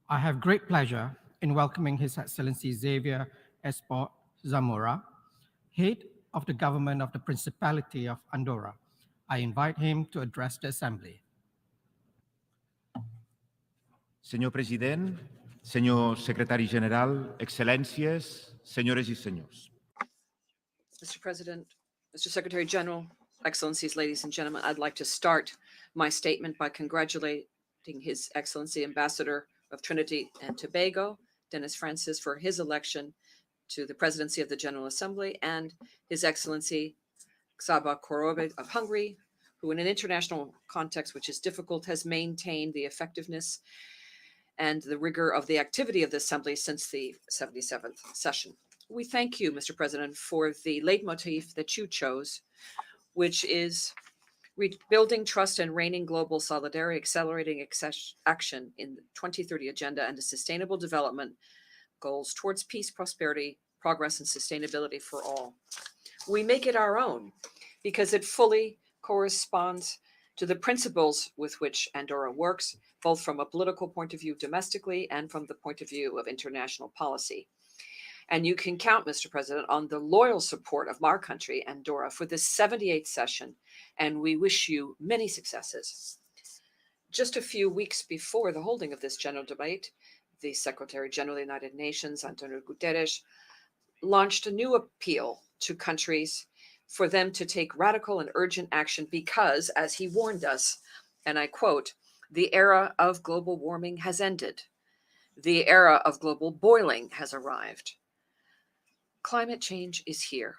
I have great pleasure in welcoming His Excellency Xavier Espot Zamora, Head of the Government of the Principality of Andorra. I invite him to address the Assembly. Senyor President, Senyor Secretari General, Excel·lències, senyores i senyors. Mr. President, Mr. Secretary General, Excellencies, ladies and gentlemen, I'd like to start my statement by congratulating His Excellency Ambassador of Trinity and Tobago, Dennis Francis, for his election to the presidency of the General Assembly, and His Excellency Csaba Korobe of Hungary, who in an international context which is difficult has maintained the effectiveness and the rigor of the activity of the Assembly since the 77th session. We thank you, Mr. President, for the leitmotif that you chose, which is rebuilding trust and reigning global solidarity, accelerating action in the 2030 Agenda and the sustainable development goals towards peace, prosperity, progress, and sustainability for all. We make it our own because it fully corresponds to the principles with which Andorra works, both from a political point of view domestically and from the point of view of international policy. And you can count, Mr. President, on the loyal support of our country, Andorra, for this 78th session, and we wish you many successes. Just a few weeks before the holding of this general debate, the Secretary General of the United Nations, Antonio Guterres, launched a new appeal to countries for them to take radical and urgent action because, as he warned us, and I quote, "The era of global warming has ended. The era of global boiling has arrived. Climate change is here.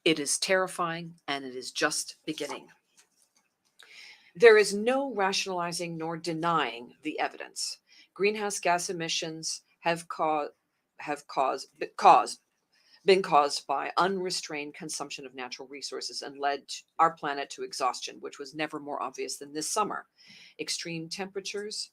It is terrifying, and it is just beginning. There is no rationalizing nor denying the evidence. Greenhouse gas emissions have have been caused by unrestrained consumption of natural resources and led our planet to exhaustion, which was never more obvious than this summer. Extreme temperatures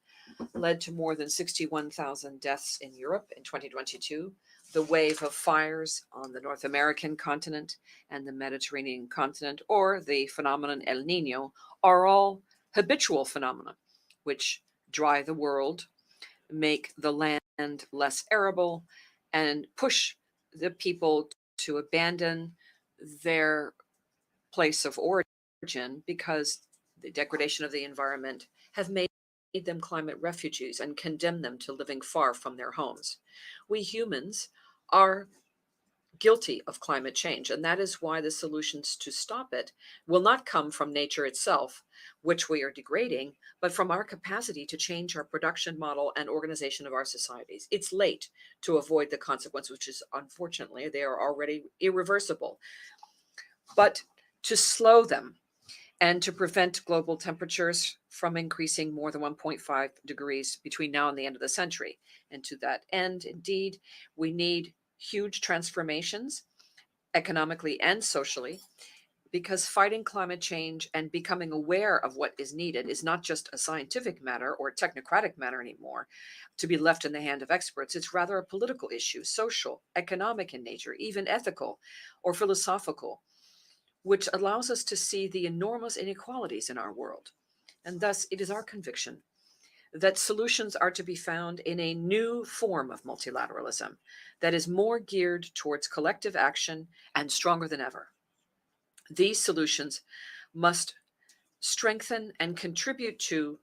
led to more than 61,000 deaths in Europe in 2022. The wave of fires on the North American continent and the Mediterranean continent, or the phenomenon El Nino, are all habitual phenomena which dry the world, make the land less arable, and push the people to abandon their place of origin because the degradation of the environment have made them climate refugees and condemned them to living far from their homes. We humans are guilty of climate change, and that is why the solutions to stop it will not come from nature itself, which we are degrading, but from our capacity to change our production model and organization of our societies. It's late to avoid the consequence, which is unfortunately, they are already irreversible, but to slow them and to prevent global temperatures from increasing more than 1.5 degrees between now and the end of the century. And to that end, indeed, we need huge transformations economically and socially, because fighting climate change and becoming aware of what is needed is not just a scientific matter or a technocratic matter anymore to be left in the hand of experts. It's rather a political issue, social, economic in nature, even ethical or philosophical, which allows us to see the enormous inequalities in our world. And thus, it is our conviction that solutions are to be found in a new form of multilateralism that is more geared towards collective action and stronger than ever. These solutions must strengthen and contribute to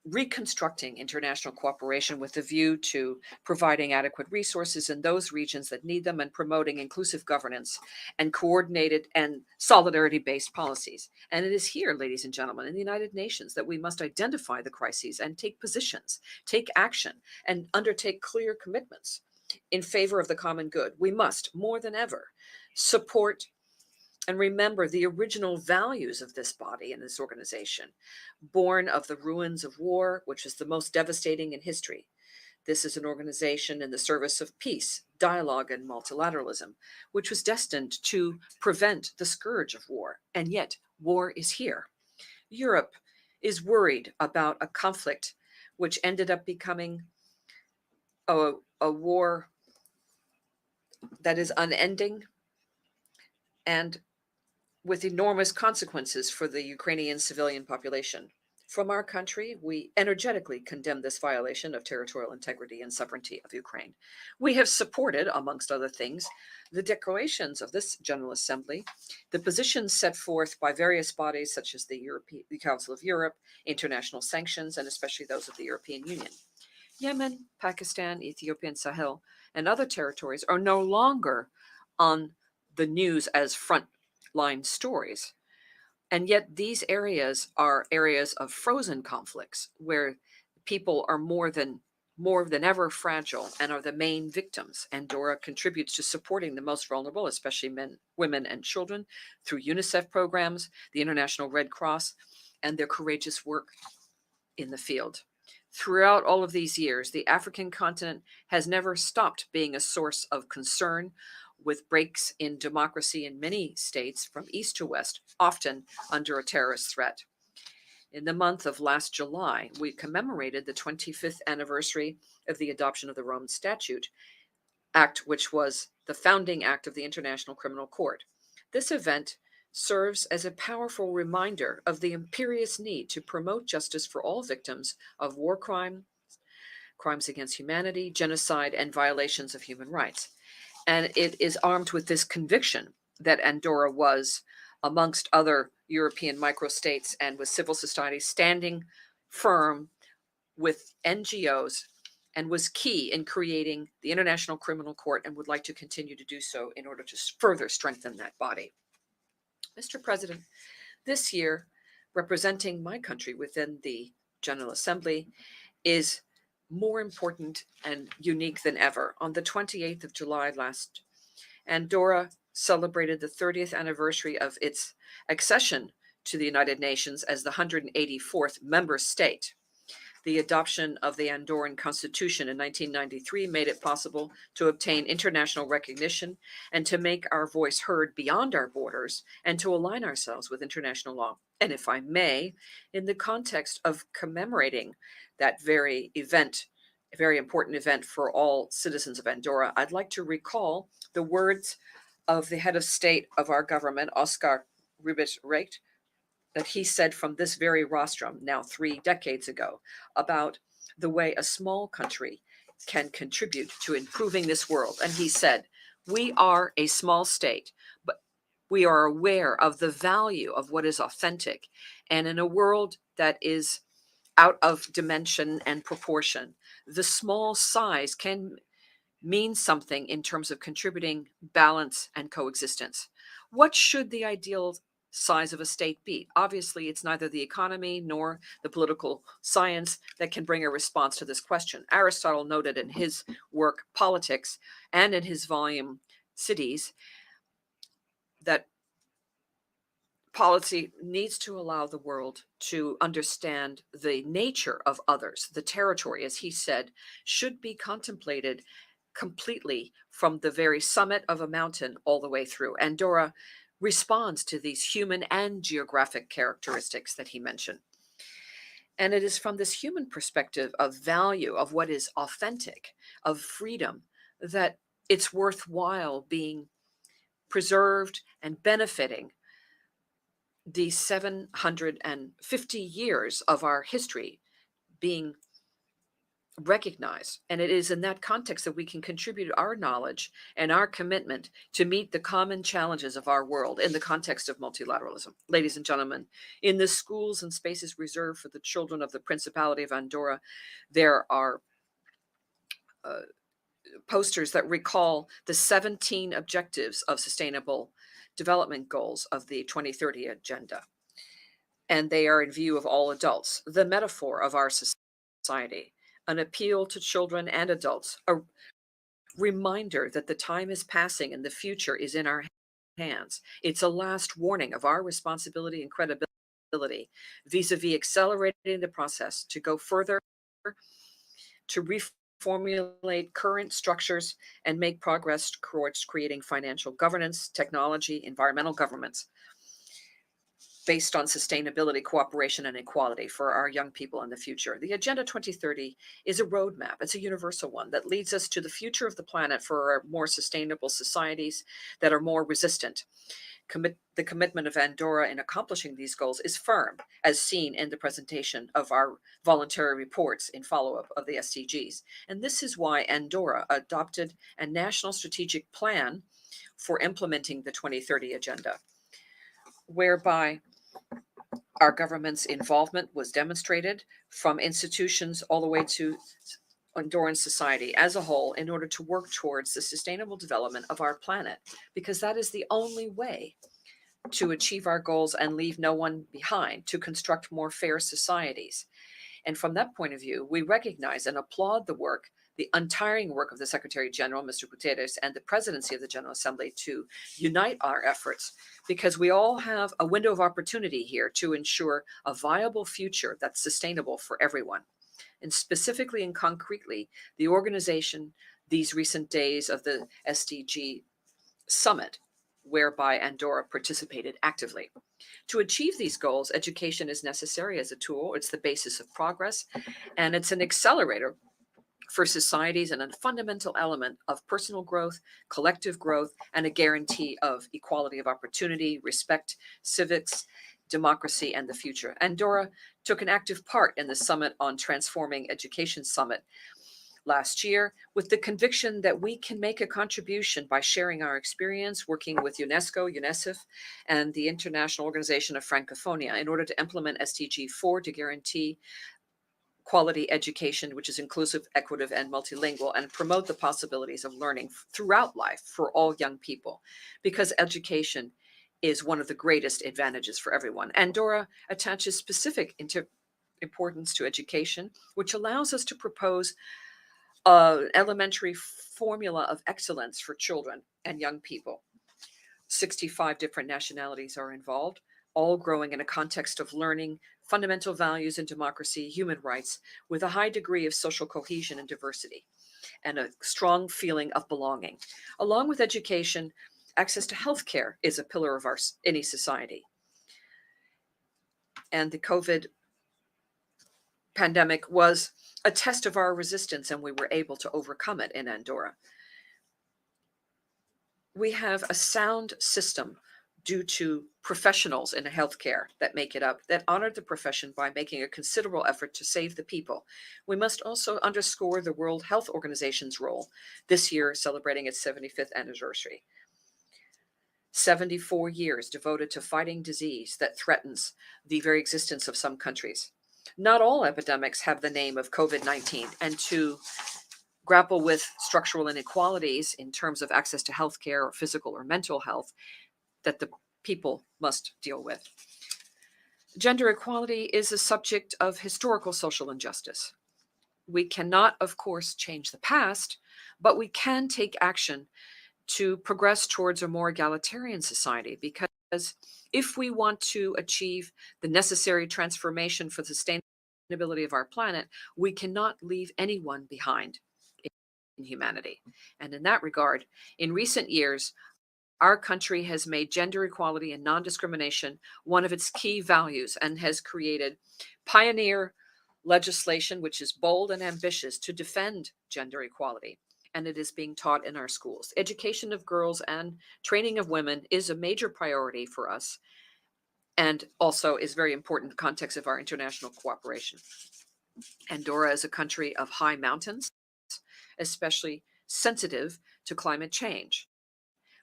reconstructing international cooperation with a view to providing adequate resources in those regions that need them and promoting inclusive governance and coordinated and solidarity-based policies. And it is here, ladies and gentlemen, in the United Nations that we must identify the crises and take positions, take action, and undertake clear commitments in favor of the common good. We must, more than ever, support and remember the original values of this body and this organization, born of the ruins of war, which is the most devastating in history. This is an organization in the service of peace, dialogue, and multilateralism, which was destined to prevent the scourge of war. And yet, war is here. Europe is worried about a conflict which ended up becoming a war that is unending and with enormous consequences for the Ukrainian civilian population. From our country, we energetically condemn this violation of territorial integrity and sovereignty of Ukraine. We have supported, amongst other things, the declarations of this General Assembly, the positions set forth by various bodies such as the Council of Europe, international sanctions, and especially those of the European Union. Yemen, Pakistan, Ethiopia, and Sahel, and other territories are no longer on the news as frontline stories. And yet these areas are areas of frozen conflicts where people are more than ever fragile and are the main victims. Andorra contributes to supporting the most vulnerable, especially men, women, and children, through UNICEF programs, the International Red Cross, and their courageous work in the field. Throughout all of these years, the African continent has never stopped being a source of concern, with breaks in democracy in many states from east to west, often under a terrorist threat. In the month of last July, we commemorated the 25th anniversary of the adoption of the Rome Statute Act, which was the founding act of the International Criminal Court. This event serves as a powerful reminder of the imperious need to promote justice for all victims of war crimes against humanity, genocide, and violations of human rights. And it is armed with this conviction that Andorra was, amongst other European microstates and with civil society, standing firm with NGOs and was key in creating the International Criminal Court and would like to continue to do so in order to further strengthen that body. Mr. President, this year, representing my country within the General Assembly is more important and unique than ever. On the 28th of July last, Andorra celebrated the 30th anniversary of its accession to the United Nations as the 184th member state. The adoption of the Andorran Constitution in 1993 made it possible to obtain international recognition and to make our voice heard beyond our borders and to align ourselves with international law. And if I may, in the context of commemorating that very event, a very important event for all citizens of Andorra, I'd like to recall the words of the head of state of our government, Oscar Ribes-Recht, that he said from this very rostrum now 3 decades ago about the way a small country can contribute to improving this world. And he said, "We are a small state, but we are aware of the value of what is authentic. And in a world that is out of dimension and proportion, the small size can mean something in terms of contributing balance and coexistence." What should the ideal size of a state be? Obviously, it's neither the economy nor the political science that can bring a response to this question. Aristotle noted in his work, Politics, and in his volume, Cities, that policy needs to allow the world to understand the nature of others. The territory, as he said, should be contemplated completely from the very summit of a mountain all the way through. Andorra responds to these human and geographic characteristics that he mentioned. And it is from this human perspective of value, of what is authentic, of freedom, that it's worthwhile being preserved and benefiting these 750 years of our history being recognized. And it is in that context that we can contribute our knowledge and our commitment to meet the common challenges of our world in the context of multilateralism. Ladies and gentlemen, in the schools and spaces reserved for the children of the Principality of Andorra, there are posters that recall the 17 objectives of sustainable development goals of the 2030 agenda. And they are in view of all adults. The metaphor of our society, an appeal to children and adults, a reminder that the time is passing and the future is in our hands. It's a last warning of our responsibility and credibility vis-a-vis accelerating the process to go further, to reformulate current structures and make progress towards creating financial governance, technology, environmental governments based on sustainability, cooperation, and equality for our young people in the future. The Agenda 2030 is a roadmap. It's a universal one that leads us to the future of the planet for more sustainable societies that are more resistant. The commitment of Andorra in accomplishing these goals is firm, as seen in the presentation of our voluntary reports in follow-up of the SDGs. And this is why Andorra adopted a national strategic plan for implementing the 2030 agenda, whereby our government's involvement was demonstrated from institutions all the way to Andorran society as a whole in order to work towards the sustainable development of our planet, because that is the only way to achieve our goals and leave no one behind, to construct more fair societies. And from that point of view, we recognize and applaud the work, the untiring work of the Secretary General, Mr. Guterres, and the presidency of the General Assembly to unite our efforts, because we all have a window of opportunity here to ensure a viable future that's sustainable for everyone. And specifically and concretely, the organization these recent days of the SDG Summit, whereby Andorra participated actively. To achieve these goals, education is necessary as a tool. It's the basis of progress, and it's an accelerator for societies and a fundamental element of personal growth, collective growth, and a guarantee of equality of opportunity, respect, civics, democracy, and the future. Andorra took an active part in the Summit on Transforming Education Summit last year, with the conviction that we can make a contribution by sharing our experience working with UNESCO, UNICEF, and the International Organization of Francophonia in order to implement SDG 4 to guarantee quality education, which is inclusive, equitable, and multilingual, and promote the possibilities of learning throughout life for all young people, because education is one of the greatest advantages for everyone. Andorra attaches specific importance to education, which allows us to propose an elementary formula of excellence for children and young people. 65 different nationalities are involved. all growing in a context of learning fundamental values in democracy, human rights, with a high degree of social cohesion and diversity, and a strong feeling of belonging. Along with education, access to healthcare is a pillar of any society. And the COVID pandemic was a test of our resistance, and we were able to overcome it in Andorra. We have a sound system due to professionals in healthcare that make it up, that honored the profession by making a considerable effort to save the people. We must also underscore the World Health Organization's role this year, celebrating its 75th anniversary. 74 years devoted to fighting disease that threatens the very existence of some countries. Not all epidemics have the name of COVID-19, and to grapple with structural inequalities in terms of access to healthcare or physical or mental health that the people must deal with. Gender equality is a subject of historical social injustice. We cannot, of course, change the past, but we can take action to progress towards a more egalitarian society, because if we want to achieve the necessary transformation for the sustainability of our planet, we cannot leave anyone behind in humanity. And in that regard, in recent years, our country has made gender equality and non-discrimination one of its key values, and has created pioneer legislation which is bold and ambitious to defend gender equality. And it is being taught in our schools. Education of girls and training of women is a major priority for us, and also is very important in the context of our international cooperation. Andorra is a country of high mountains, especially sensitive to climate change,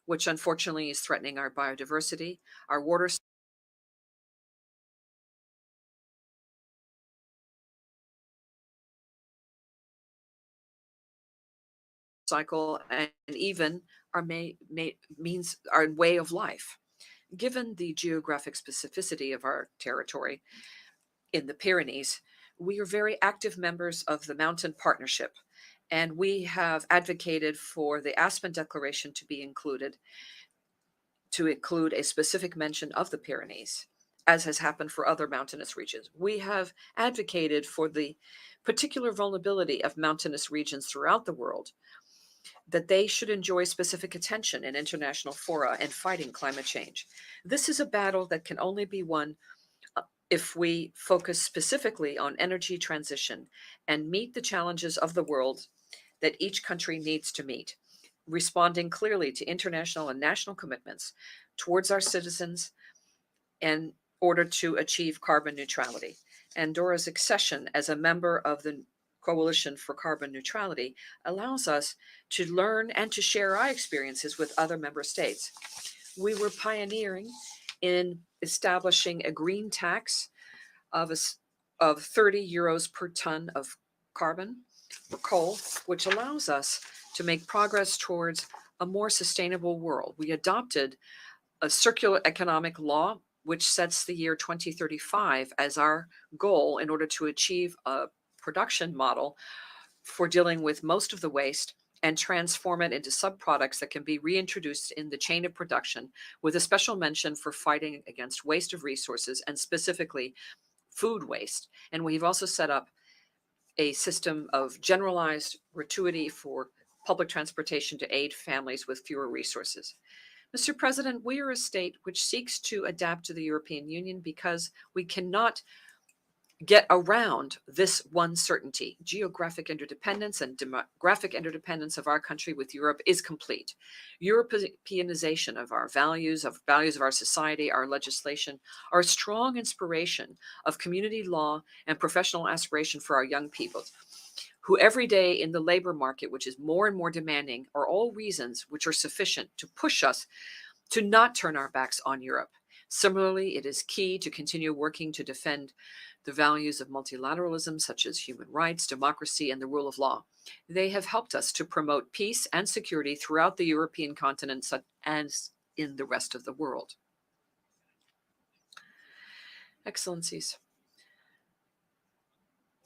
which unfortunately is threatening our biodiversity, our water cycle, and even our means our way of life. Given the geographic specificity of our territory in the Pyrenees, we are very active members of the Mountain Partnership, and we have advocated for the Aspen Declaration to be included, to include a specific mention of the Pyrenees, as has happened for other mountainous regions. We have advocated for the particular vulnerability of mountainous regions throughout the world, that they should enjoy specific attention in international fora in fighting climate change. This is a battle that can only be won if we focus specifically on energy transition and meet the challenges of the world that each country needs to meet, responding clearly to international and national commitments towards our citizens in order to achieve carbon neutrality. Andorra's accession as a member of the Coalition for Carbon Neutrality allows us to learn and to share our experiences with other member states. We were pioneering in establishing a green tax of 30 euros per ton of carbon or coal, which allows us to make progress towards a more sustainable world. We adopted a circular economic law, which sets the year 2035 as our goal in order to achieve a production model for dealing with most of the waste and transform it into subproducts that can be reintroduced in the chain of production, with a special mention for fighting against waste of resources, and specifically food waste. And we've also set up a system of generalized gratuity for public transportation to aid families with fewer resources. Mr. President, we are a state which seeks to adapt to the European Union because we cannot get around this one certainty. Geographic interdependence and demographic interdependence of our country with Europe is complete. Europeanization of our values of our society, our legislation, are a strong inspiration of community law and professional aspiration for our young people, who every day in the labor market, which is more and more demanding, are all reasons which are sufficient to push us to not turn our backs on Europe. Similarly, it is key to continue working to defend the values of multilateralism, such as human rights, democracy, and the rule of law. They have helped us to promote peace and security throughout the European continent and in the rest of the world. Excellencies,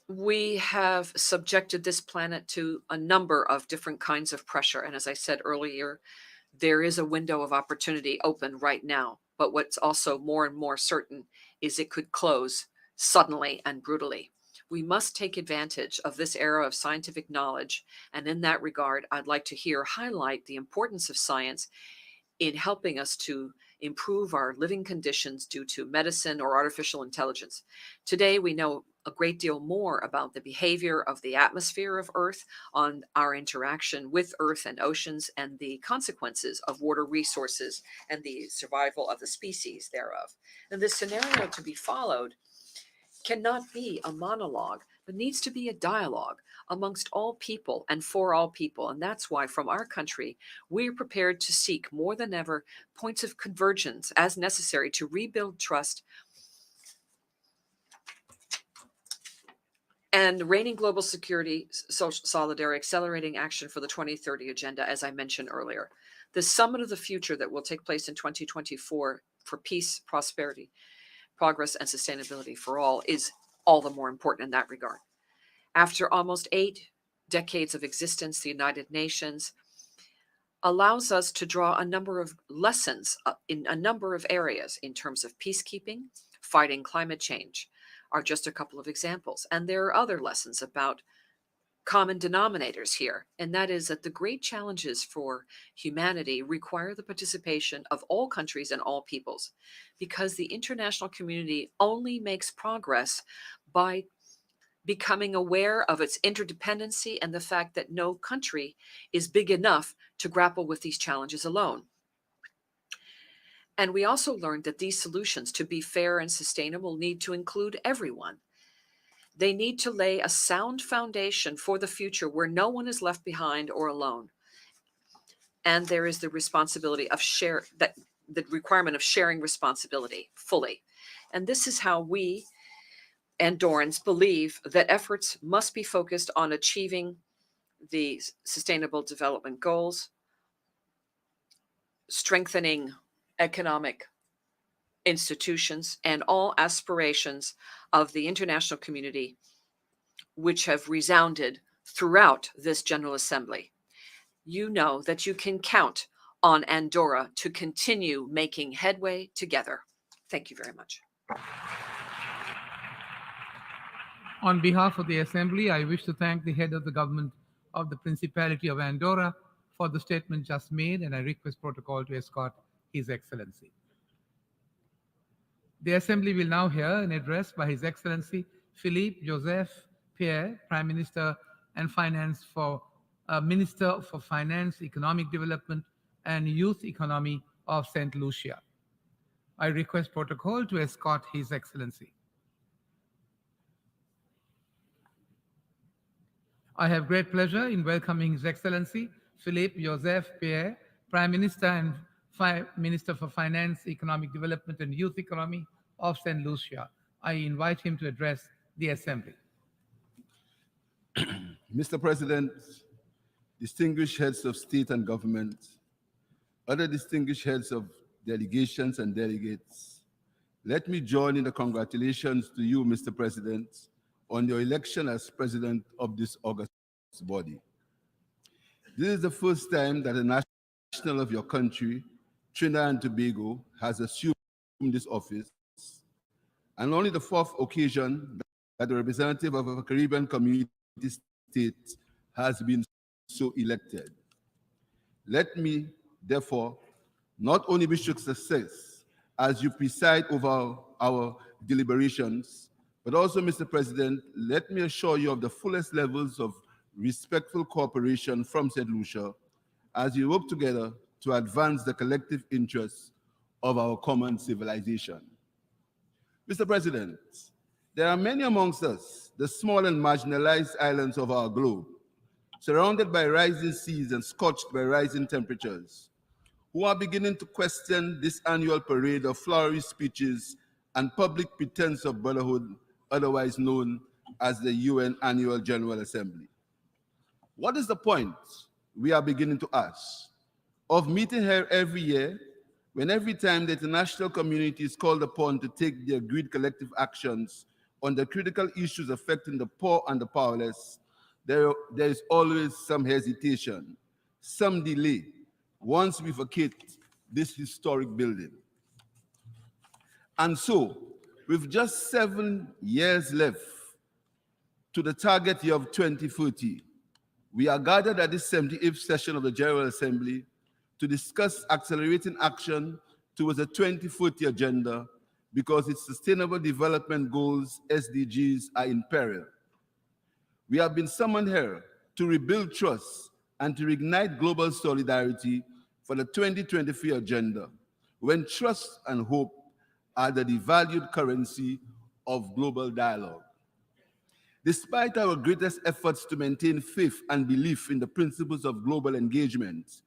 we have subjected this planet to a number of different kinds of pressure. And as I said earlier, there is a window of opportunity open right now But what's also more and more certain is it could close suddenly and brutally. We must take advantage of this era of scientific knowledge. And in that regard, I'd like to highlight the importance of science in helping us to improve our living conditions due to medicine or artificial intelligence. Today, we know a great deal more about the behavior of the atmosphere of Earth, on our interaction with Earth and oceans, and the consequences of water resources and the survival of the species thereof. And this scenario to be followed cannot be a monologue, but needs to be a dialogue amongst all people and for all people. And that's why from our country, we are prepared to seek more than ever points of convergence as necessary to rebuild trust and reigning global security, social solidarity, accelerating action for the 2030 agenda, as I mentioned earlier. The summit of the future that will take place in 2024 for peace, prosperity, progress, and sustainability for all is all the more important in that regard. After almost 8 decades of existence, the United Nations allows us to draw a number of lessons in a number of areas in terms of peacekeeping, fighting climate change, are just a couple of examples. And there are other lessons about common denominators here, and that is that the great challenges for humanity require the participation of all countries and all peoples, because the international community only makes progress by becoming aware of its interdependency and the fact that no country is big enough to grapple with these challenges alone. And we also learned that these solutions, to be fair and sustainable, need to include everyone. They need to lay a sound foundation for the future where no one is left behind or alone. And there is the responsibility of the requirement of sharing responsibility fully. And this is how we Andorrans believe that efforts must be focused on achieving the Sustainable Development Goals, strengthening economic institutions, and all aspirations of the international community, which have resounded throughout this General Assembly. You know that you can count on Andorra to continue making headway together. Thank you very much. On behalf of the Assembly, I wish to thank the head of the government of the Principality of Andorra for the statement just made, and I request protocol to escort His Excellency. The Assembly will now hear an address by His Excellency Philippe Joseph Pierre, Prime Minister and Minister for Finance, Economic Development and Youth Economy of St. Lucia. I request protocol to escort His Excellency. I have great pleasure in welcoming His Excellency Philippe Joseph Pierre, Prime Minister and Minister for Finance, Economic Development and Youth Economy of St. Lucia. I invite him to address the Assembly. Mr. President, distinguished heads of state and government, other distinguished heads of delegations and delegates, let me join in the congratulations to you, Mr. President, on your election as president of this august body. This is the first time that a national of your country, Trinidad and Tobago, has assumed this office, and only the 4th occasion that a representative of a Caribbean community state has been so elected. Let me, therefore, not only wish you success as you preside over our deliberations, but also, Mr. President, let me assure you of the fullest levels of respectful cooperation from St. Lucia as we work together to advance the collective interests of our common civilization. Mr. President, there are many amongst us, the small and marginalized islands of our globe, surrounded by rising seas and scorched by rising temperatures, who are beginning to question this annual parade of flowery speeches and public pretense of brotherhood, otherwise known as the UN Annual General Assembly. What is the point, we are beginning to ask, of meeting here every year when every time the international community is called upon to take the agreed collective actions on the critical issues affecting the poor and the powerless, there is always some hesitation, some delay, once we vacate this historic building? And so, with just 7 years left to the target year of 2030, we are gathered at this 78th session of the General Assembly to discuss accelerating action towards the 2030 agenda because its Sustainable Development Goals, SDGs, are in peril. We have been summoned here to rebuild trust and to reignite global solidarity for the 2023 agenda, when trust and hope are the devalued currency of global dialogue. Despite our greatest efforts to maintain faith and belief in the principles of global engagement,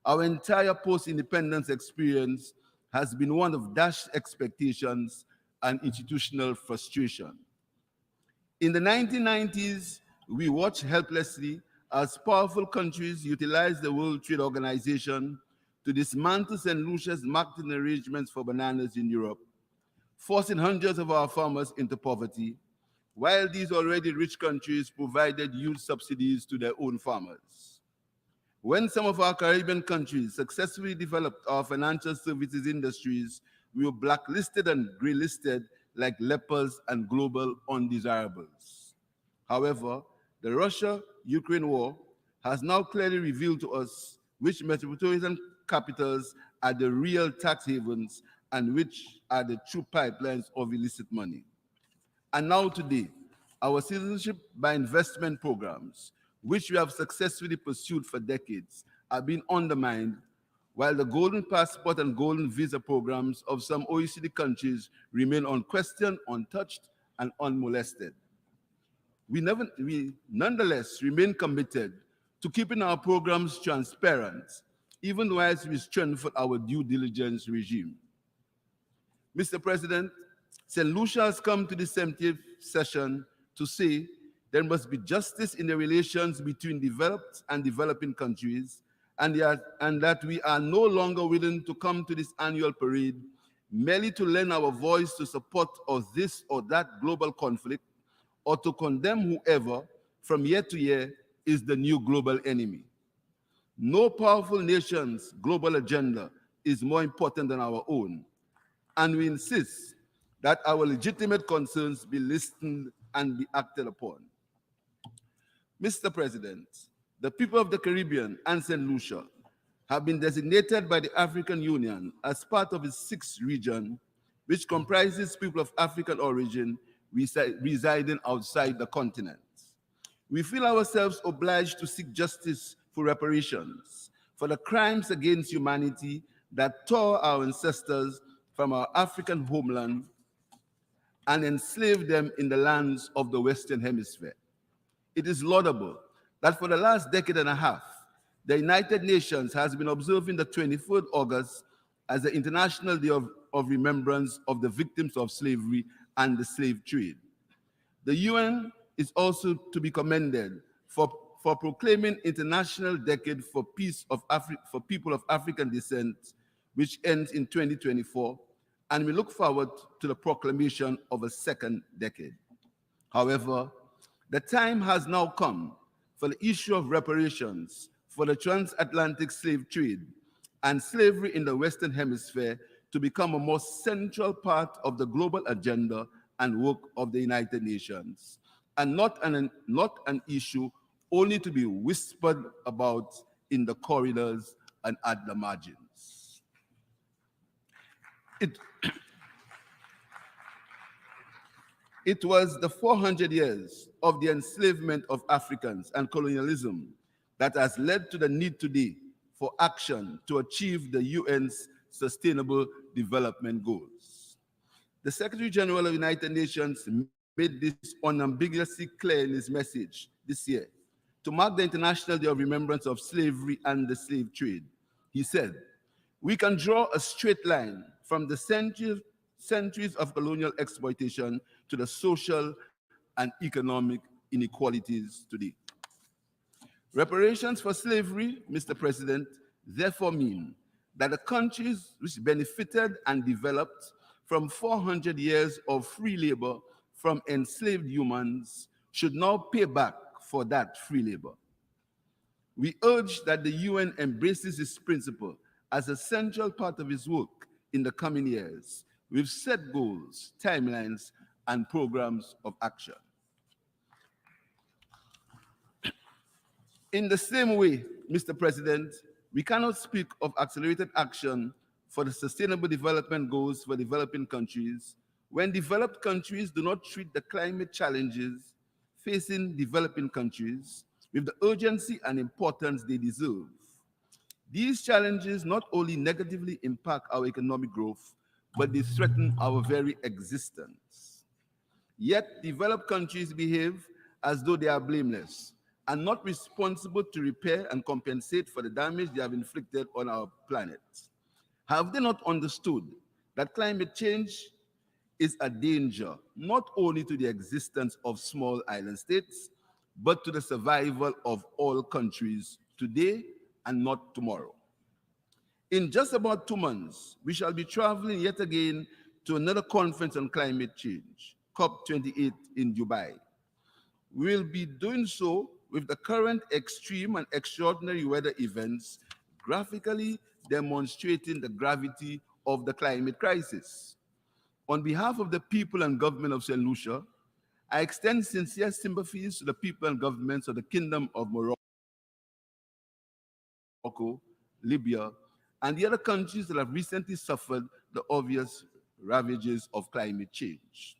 our entire post-independence experience has been one of dashed expectations and institutional frustration. In the 1990s, we watched helplessly as powerful countries utilized the World Trade Organization to dismantle St. Lucia's marketing arrangements for bananas in Europe, forcing hundreds of our farmers into poverty, while these already rich countries provided huge subsidies to their own farmers. When some of our Caribbean countries successfully developed our financial services industries, we were blacklisted and graylisted like lepers and global undesirables. However, the Russia-Ukraine war has now clearly revealed to us which metropolitan capitals are the real tax havens and which are the true pipelines of illicit money. And now today, our citizenship by investment programs, which we have successfully pursued for decades, are being undermined, while the golden passport and golden visa programs of some OECD countries remain unquestioned, untouched, and unmolested. We nonetheless remain committed to keeping our programs transparent, even whilst we strengthen our due diligence regime. Mr. President, St. Lucia has come to the 70th session to say there must be justice in the relations between developed and developing countries, and that we are no longer willing to come to this annual parade merely to lend our voice to support of this or that global conflict, or to condemn whoever from year to year is the new global enemy. No powerful nation's global agenda is more important than our own, and we insist that our legitimate concerns be listened and be acted upon. Mr. President, the people of the Caribbean and St. Lucia have been designated by the African Union as part of its sixth region, which comprises people of African origin residing outside the continent. We feel ourselves obliged to seek justice for reparations for the crimes against humanity that tore our ancestors from our African homeland and enslaved them in the lands of the Western Hemisphere. It is laudable that for the last decade and a half, the United Nations has been observing the 23rd August as the International Day of Remembrance of the victims of slavery and the slave trade. The UN is also to be commended for proclaiming International Decade for Peace for People of African Descent, which ends in 2024, and we look forward to the proclamation of a second decade. However, the time has now come for the issue of reparations for the transatlantic slave trade and slavery in the Western Hemisphere to become a more central part of the global agenda and work of the United Nations, and not an issue only to be whispered about in the corridors and at the margins. It was the 400 years of the enslavement of Africans and colonialism that has led to the need today for action to achieve the UN's Sustainable Development Goals. The Secretary General of the United Nations made this unambiguously clear in his message this year to mark the International Day of Remembrance of Slavery and the Slave Trade. He said, "We can draw a straight line from the centuries of colonial exploitation to the social and economic inequalities today." Reparations for slavery, Mr. President, therefore mean that the countries which benefited and developed from 400 years of free labor from enslaved humans should now pay back for that free labor. We urge that the UN embraces this principle as a central part of its work in the coming years, with set goals, timelines, and programs of action. In the same way, Mr. President, we cannot speak of accelerated action for the Sustainable Development Goals for developing countries when developed countries do not treat the climate challenges facing developing countries with the urgency and importance they deserve. These challenges not only negatively impact our economic growth, but they threaten our very existence. Yet, developed countries behave as though they are blameless and not responsible to repair and compensate for the damage they have inflicted on our planet. Have they not understood that climate change is a danger not only to the existence of small island states, but to the survival of all countries today and not tomorrow? In just about 2 months, we shall be traveling yet again to another conference on climate change, COP28 in Dubai. We'll be doing so with the current extreme and extraordinary weather events graphically demonstrating the gravity of the climate crisis. On behalf of the people and government of St. Lucia, I extend sincere sympathies to the people and governments of the Kingdom of Morocco, Libya, and the other countries that have recently suffered the obvious ravages of climate change.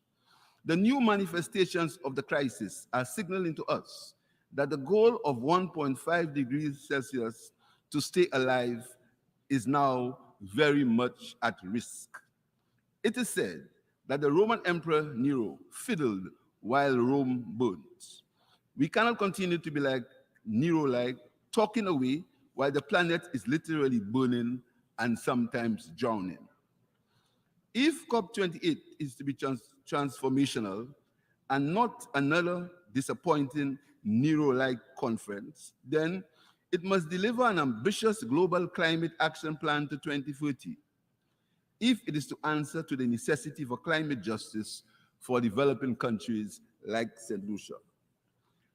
The new manifestations of the crisis are signaling to us that the goal of 1.5 degrees Celsius to stay alive is now very much at risk. It is said that the Roman Emperor Nero fiddled while Rome burnt. We cannot continue to be like Nero-like, talking away while the planet is literally burning and sometimes drowning. If COP28 is to be transformational and not another disappointing Nero-like conference, then it must deliver an ambitious global climate action plan to 2030 if it is to answer to the necessity for climate justice for developing countries like St. Lucia.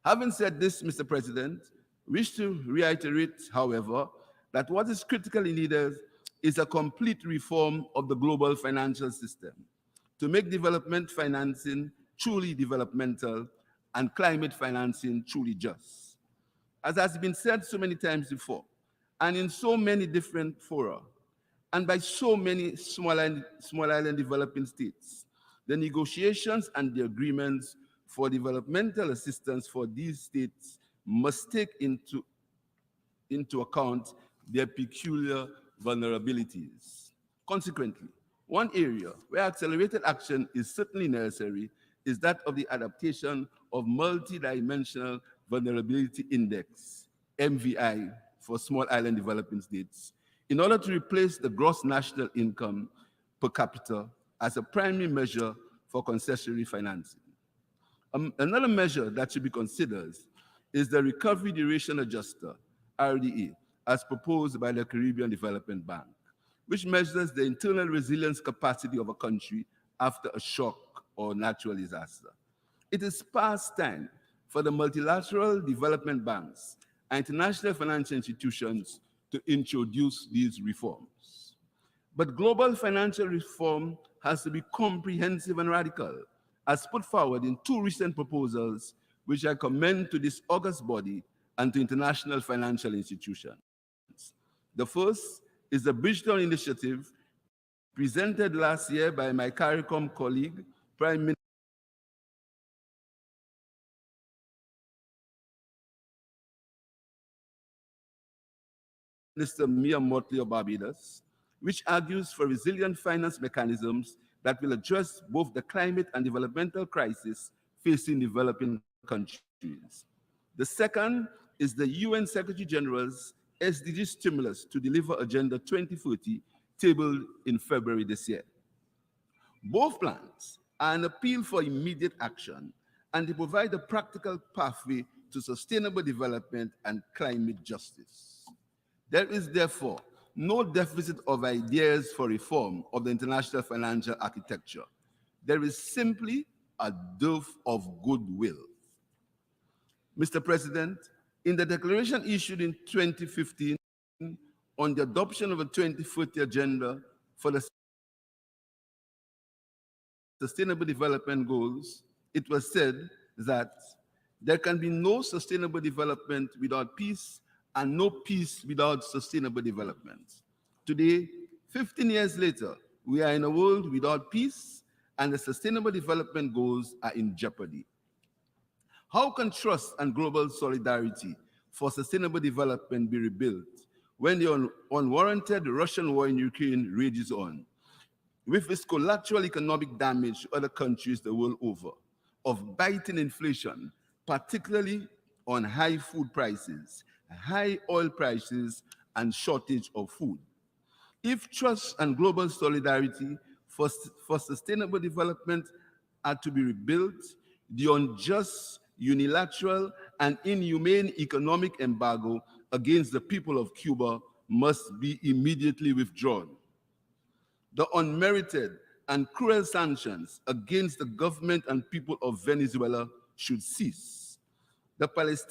Having said this, Mr. President, I wish to reiterate, however, that what is critically needed is a complete reform of the global financial system to make development financing truly developmental and climate financing truly just. As has been said so many times before, and in so many different fora, and by so many small island developing states, the negotiations and the agreements for developmental assistance for these states must take into account their peculiar vulnerabilities. Consequently, one area where accelerated action is certainly necessary is that of the adaptation of multidimensional vulnerability index, MVI, for small island developing states, in order to replace the gross national income per capita as a primary measure for concessionary financing. Another measure that should be considered is the Recovery Duration Adjuster, RDA, as proposed by the Caribbean Development Bank, which measures the internal resilience capacity of a country after a shock or natural disaster. It is past time for the multilateral development banks and international financial institutions to introduce these reforms. But global financial reform has to be comprehensive and radical, as put forward in 2 recent proposals, which I commend to this august body and to international financial institutions. The first is the Bridgetown Initiative, presented last year by my CARICOM colleague, Prime Minister Mia Motley of Barbados, which argues for resilient finance mechanisms that will address both the climate and developmental crisis facing developing countries. The second is the UN Secretary General's SDG stimulus to deliver Agenda 2030, tabled in February this year. Both plans are an appeal for immediate action, and they provide a practical pathway to sustainable development and climate justice. There is therefore no deficit of ideas for reform of the international financial architecture. There is simply a dearth of goodwill. Mr. President, in the declaration issued in 2015 on the adoption of a 2030 agenda for the Sustainable Development Goals, it was said that there can be no sustainable development without peace and no peace without sustainable development. Today, 15 years later, we are in a world without peace and the Sustainable Development Goals are in jeopardy. How can trust and global solidarity for sustainable development be rebuilt when the unwarranted Russian war in Ukraine rages on, with its collateral economic damage to other countries the world over, of biting inflation, particularly on high food prices, high oil prices, and shortage of food? If trust and global solidarity for sustainable development are to be rebuilt, the unjust, unilateral, and inhumane economic embargo against the people of Cuba must be immediately withdrawn. The unmerited and cruel sanctions against the government and people of Venezuela should cease. The Palestinians